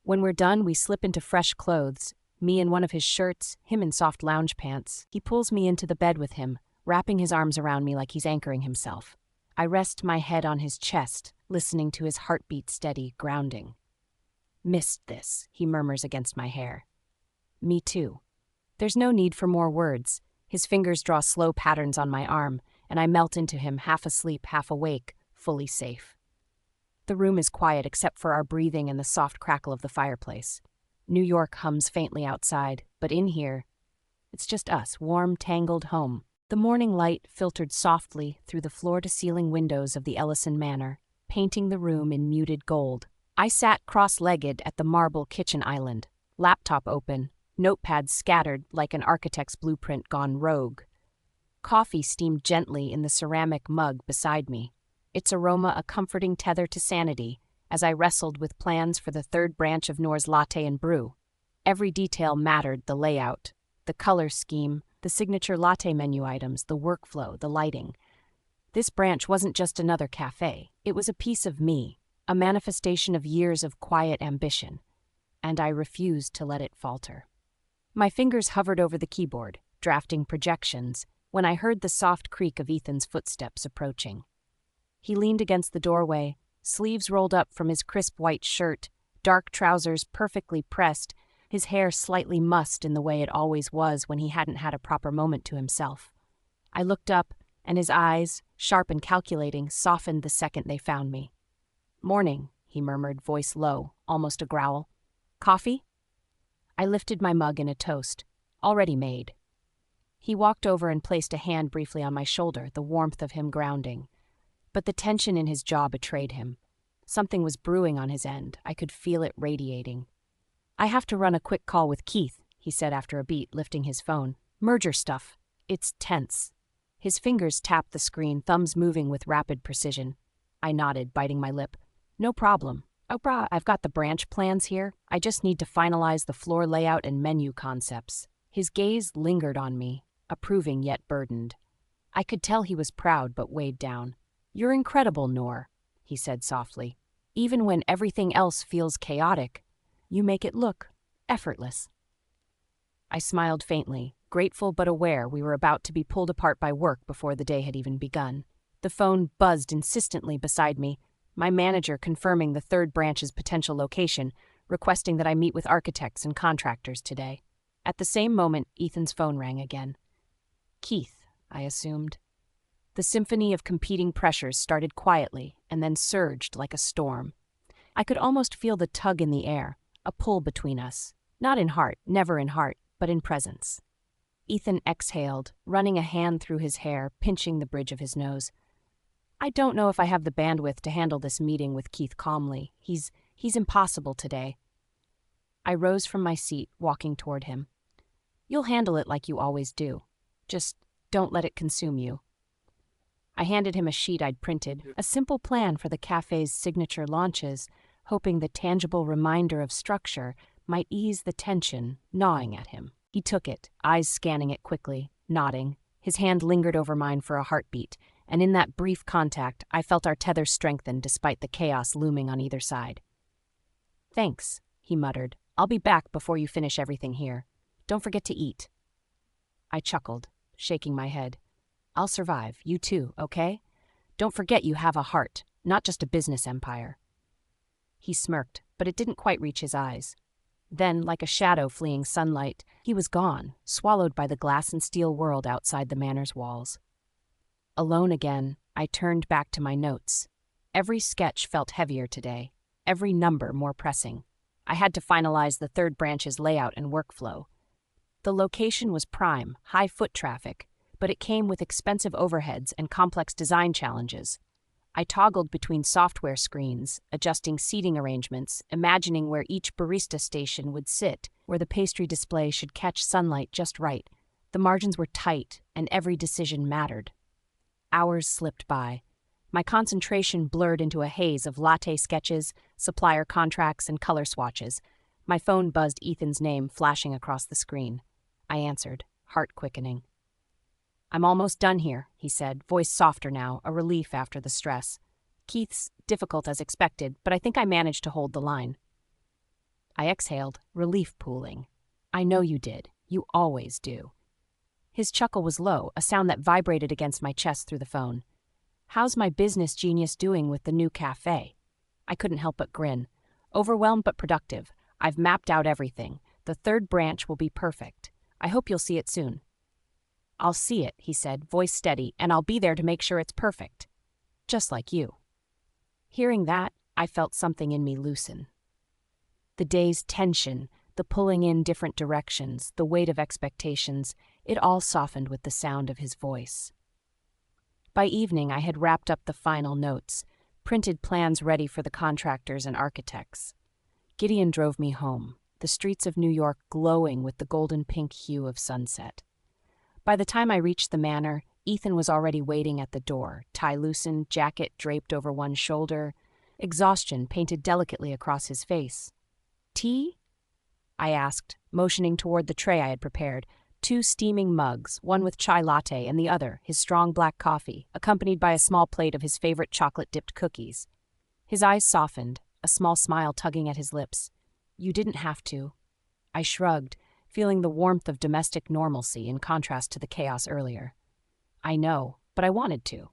When we're done, we slip into fresh clothes, me in one of his shirts, him in soft lounge pants. He pulls me into the bed with him, wrapping his arms around me like he's anchoring himself. I rest my head on his chest, listening to his heartbeat steady, grounding. Missed this, he murmurs against my hair. Me too. There's no need for more words. His fingers draw slow patterns on my arm, and I melt into him, half asleep, half awake, fully safe. The room is quiet except for our breathing and the soft crackle of the fireplace. New York hums faintly outside, but in here, it's just us, warm, tangled home. The morning light filtered softly through the floor-to-ceiling windows of the Ellison Manor, painting the room in muted gold. I sat cross-legged at the marble kitchen island, laptop open, notepads scattered like an architect's blueprint gone rogue. Coffee steamed gently in the ceramic mug beside me, its aroma a comforting tether to sanity as I wrestled with plans for the third branch of Noor's latte and brew. Every detail mattered: the layout, the color scheme, the signature latte menu items, the workflow, the lighting. This branch wasn't just another café. It was a piece of me, a manifestation of years of quiet ambition, and I refused to let it falter. My fingers hovered over the keyboard, drafting projections, when I heard the soft creak of Ethan's footsteps approaching. He leaned against the doorway, sleeves rolled up from his crisp white shirt, dark trousers perfectly pressed, his hair slightly mussed in the way it always was when he hadn't had a proper moment to himself. I looked up, and his eyes, sharp and calculating, softened the second they found me. "Morning," he murmured, voice low, almost a growl. "Coffee?" I lifted my mug in a toast. Already made. He walked over and placed a hand briefly on my shoulder, the warmth of him grounding. But the tension in his jaw betrayed him. Something was brewing on his end. I could feel it radiating. "I have to run a quick call with Keith," he said after a beat, lifting his phone. "Merger stuff. It's tense." His fingers tapped the screen, thumbs moving with rapid precision. I nodded, biting my lip. "No problem. I've got the branch plans here. I just need to finalize the floor layout and menu concepts." His gaze lingered on me, approving yet burdened. I could tell he was proud but weighed down. "You're incredible, Noor," he said softly. "Even when everything else feels chaotic, you make it look effortless." I smiled faintly, grateful but aware we were about to be pulled apart by work before the day had even begun. The phone buzzed insistently beside me, my manager confirming the third branch's potential location, requesting that I meet with architects and contractors today. At the same moment, Ethan's phone rang again. Keith, I assumed. The symphony of competing pressures started quietly and then surged like a storm. I could almost feel the tug in the air, a pull between us. Not in heart, never in heart, but in presence. Ethan exhaled, running a hand through his hair, pinching the bridge of his nose. "I don't know if I have the bandwidth to handle this meeting with Keith calmly. He's impossible today." I rose from my seat, walking toward him. "You'll handle it like you always do. Just don't let it consume you." I handed him a sheet I'd printed, a simple plan for the cafe's signature launches, hoping the tangible reminder of structure might ease the tension gnawing at him. He took it, eyes scanning it quickly, nodding. His hand lingered over mine for a heartbeat, and in that brief contact, I felt our tether strengthen despite the chaos looming on either side. "Thanks," he muttered. "I'll be back before you finish everything here. Don't forget to eat." I chuckled, shaking my head. "I'll survive, you too, okay? Don't forget you have a heart, not just a business empire." He smirked, but it didn't quite reach his eyes. Then, like a shadow fleeing sunlight, he was gone, swallowed by the glass and steel world outside the manor's walls. Alone again, I turned back to my notes. Every sketch felt heavier today, every number more pressing. I had to finalize the third branch's layout and workflow. The location was prime, high foot traffic, but it came with expensive overheads and complex design challenges. I toggled between software screens, adjusting seating arrangements, imagining where each barista station would sit, where the pastry display should catch sunlight just right. The margins were tight, and every decision mattered. Hours slipped by. My concentration blurred into a haze of latte sketches, supplier contracts, and color swatches. My phone buzzed Ethan's name flashing across the screen. I answered, heart quickening. "I'm almost done here," he said, voice softer now, a relief after the stress. "Keith's difficult as expected, but I think I managed to hold the line." I exhaled, relief pooling. "I know you did. You always do." His chuckle was low, a sound that vibrated against my chest through the phone. "How's my business genius doing with the new café?" I couldn't help but grin. "Overwhelmed but productive. I've mapped out everything. The third branch will be perfect. I hope you'll see it soon." "I'll see it," he said, voice steady, "and I'll be there to make sure it's perfect. Just like you." Hearing that, I felt something in me loosen. The day's tension, the pulling in different directions, the weight of expectations, it all softened with the sound of his voice. By evening, I had wrapped up the final notes, printed plans ready for the contractors and architects. Gideon drove me home, the streets of New York glowing with the golden-pink hue of sunset. By the time I reached the manor, Ethan was already waiting at the door, tie loosened, jacket draped over one shoulder, exhaustion painted delicately across his face. "Tea?" I asked, motioning toward the tray I had prepared, 2 steaming mugs, one with chai latte and the other, his strong black coffee, accompanied by a small plate of his favorite chocolate-dipped cookies. His eyes softened, a small smile tugging at his lips. "You didn't have to." I shrugged, feeling the warmth of domestic normalcy in contrast to the chaos earlier. "I know, but I wanted to."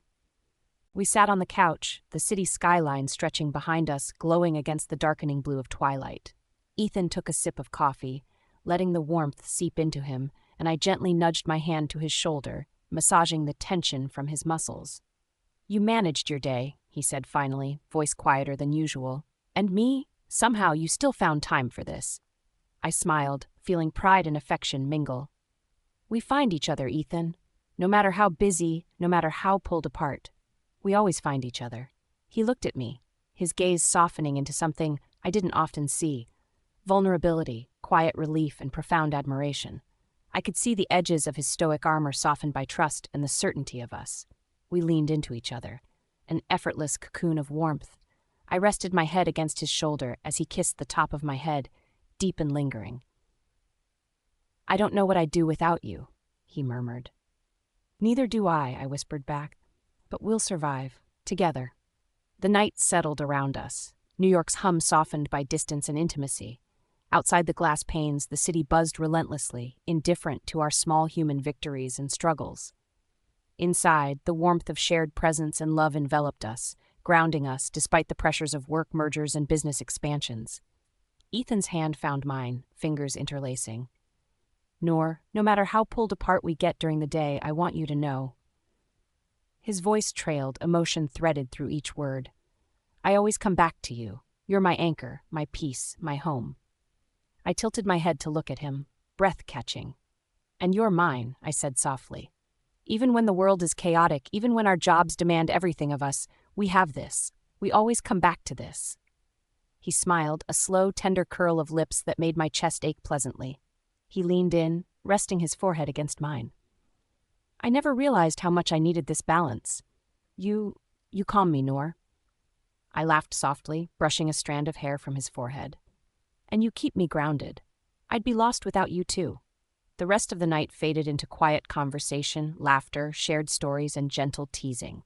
We sat on the couch, the city skyline stretching behind us, glowing against the darkening blue of twilight. Ethan took a sip of coffee, letting the warmth seep into him, and I gently nudged my hand to his shoulder, massaging the tension from his muscles. "You managed your day," he said finally, voice quieter than usual. "And me? Somehow you still found time for this." I smiled, feeling pride and affection mingle. We find each other, Ethan. No matter how busy, no matter how pulled apart. We always find each other. He looked at me, his gaze softening into something I didn't often see. Vulnerability, quiet relief, and profound admiration. I could see the edges of his stoic armor softened by trust and the certainty of us. We leaned into each other, an effortless cocoon of warmth. I rested my head against his shoulder as he kissed the top of my head, deep and lingering. "I don't know what I'd do without you," he murmured. "Neither do I whispered back. "But we'll survive, together." The night settled around us, New York's hum softened by distance and intimacy. Outside the glass panes, the city buzzed relentlessly, indifferent to our small human victories and struggles. Inside, the warmth of shared presence and love enveloped us, grounding us despite the pressures of work mergers and business expansions. Ethan's hand found mine, fingers interlacing. "Noor, no matter how pulled apart we get during the day, I want you to know." His voice trailed, emotion threaded through each word. "I always come back to you. You're my anchor, my peace, my home." I tilted my head to look at him, breath-catching. "And you're mine," I said softly. "Even when the world is chaotic, even when our jobs demand everything of us, we have this. We always come back to this." He smiled, a slow, tender curl of lips that made my chest ache pleasantly. He leaned in, resting his forehead against mine. "I never realized how much I needed this balance. You calm me, Noor." I laughed softly, brushing a strand of hair from his forehead. "And you keep me grounded. I'd be lost without you too." The rest of the night faded into quiet conversation, laughter, shared stories, and gentle teasing.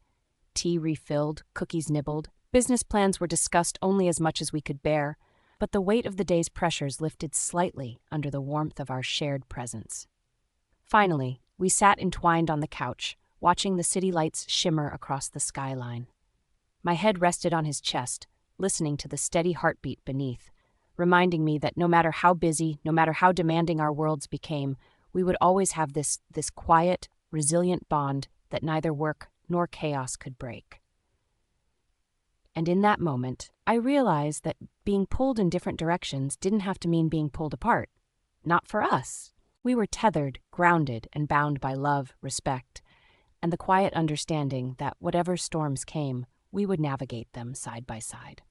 Tea refilled, cookies nibbled. Business plans were discussed only as much as we could bear, but the weight of the day's pressures lifted slightly under the warmth of our shared presence. Finally, we sat entwined on the couch, watching the city lights shimmer across the skyline. My head rested on his chest, listening to the steady heartbeat beneath, reminding me that no matter how busy, no matter how demanding our worlds became, we would always have this quiet, resilient bond that neither work nor chaos could break. And in that moment, I realized that being pulled in different directions didn't have to mean being pulled apart. Not for us. We were tethered, grounded, and bound by love, respect, and the quiet understanding that whatever storms came, we would navigate them side by side.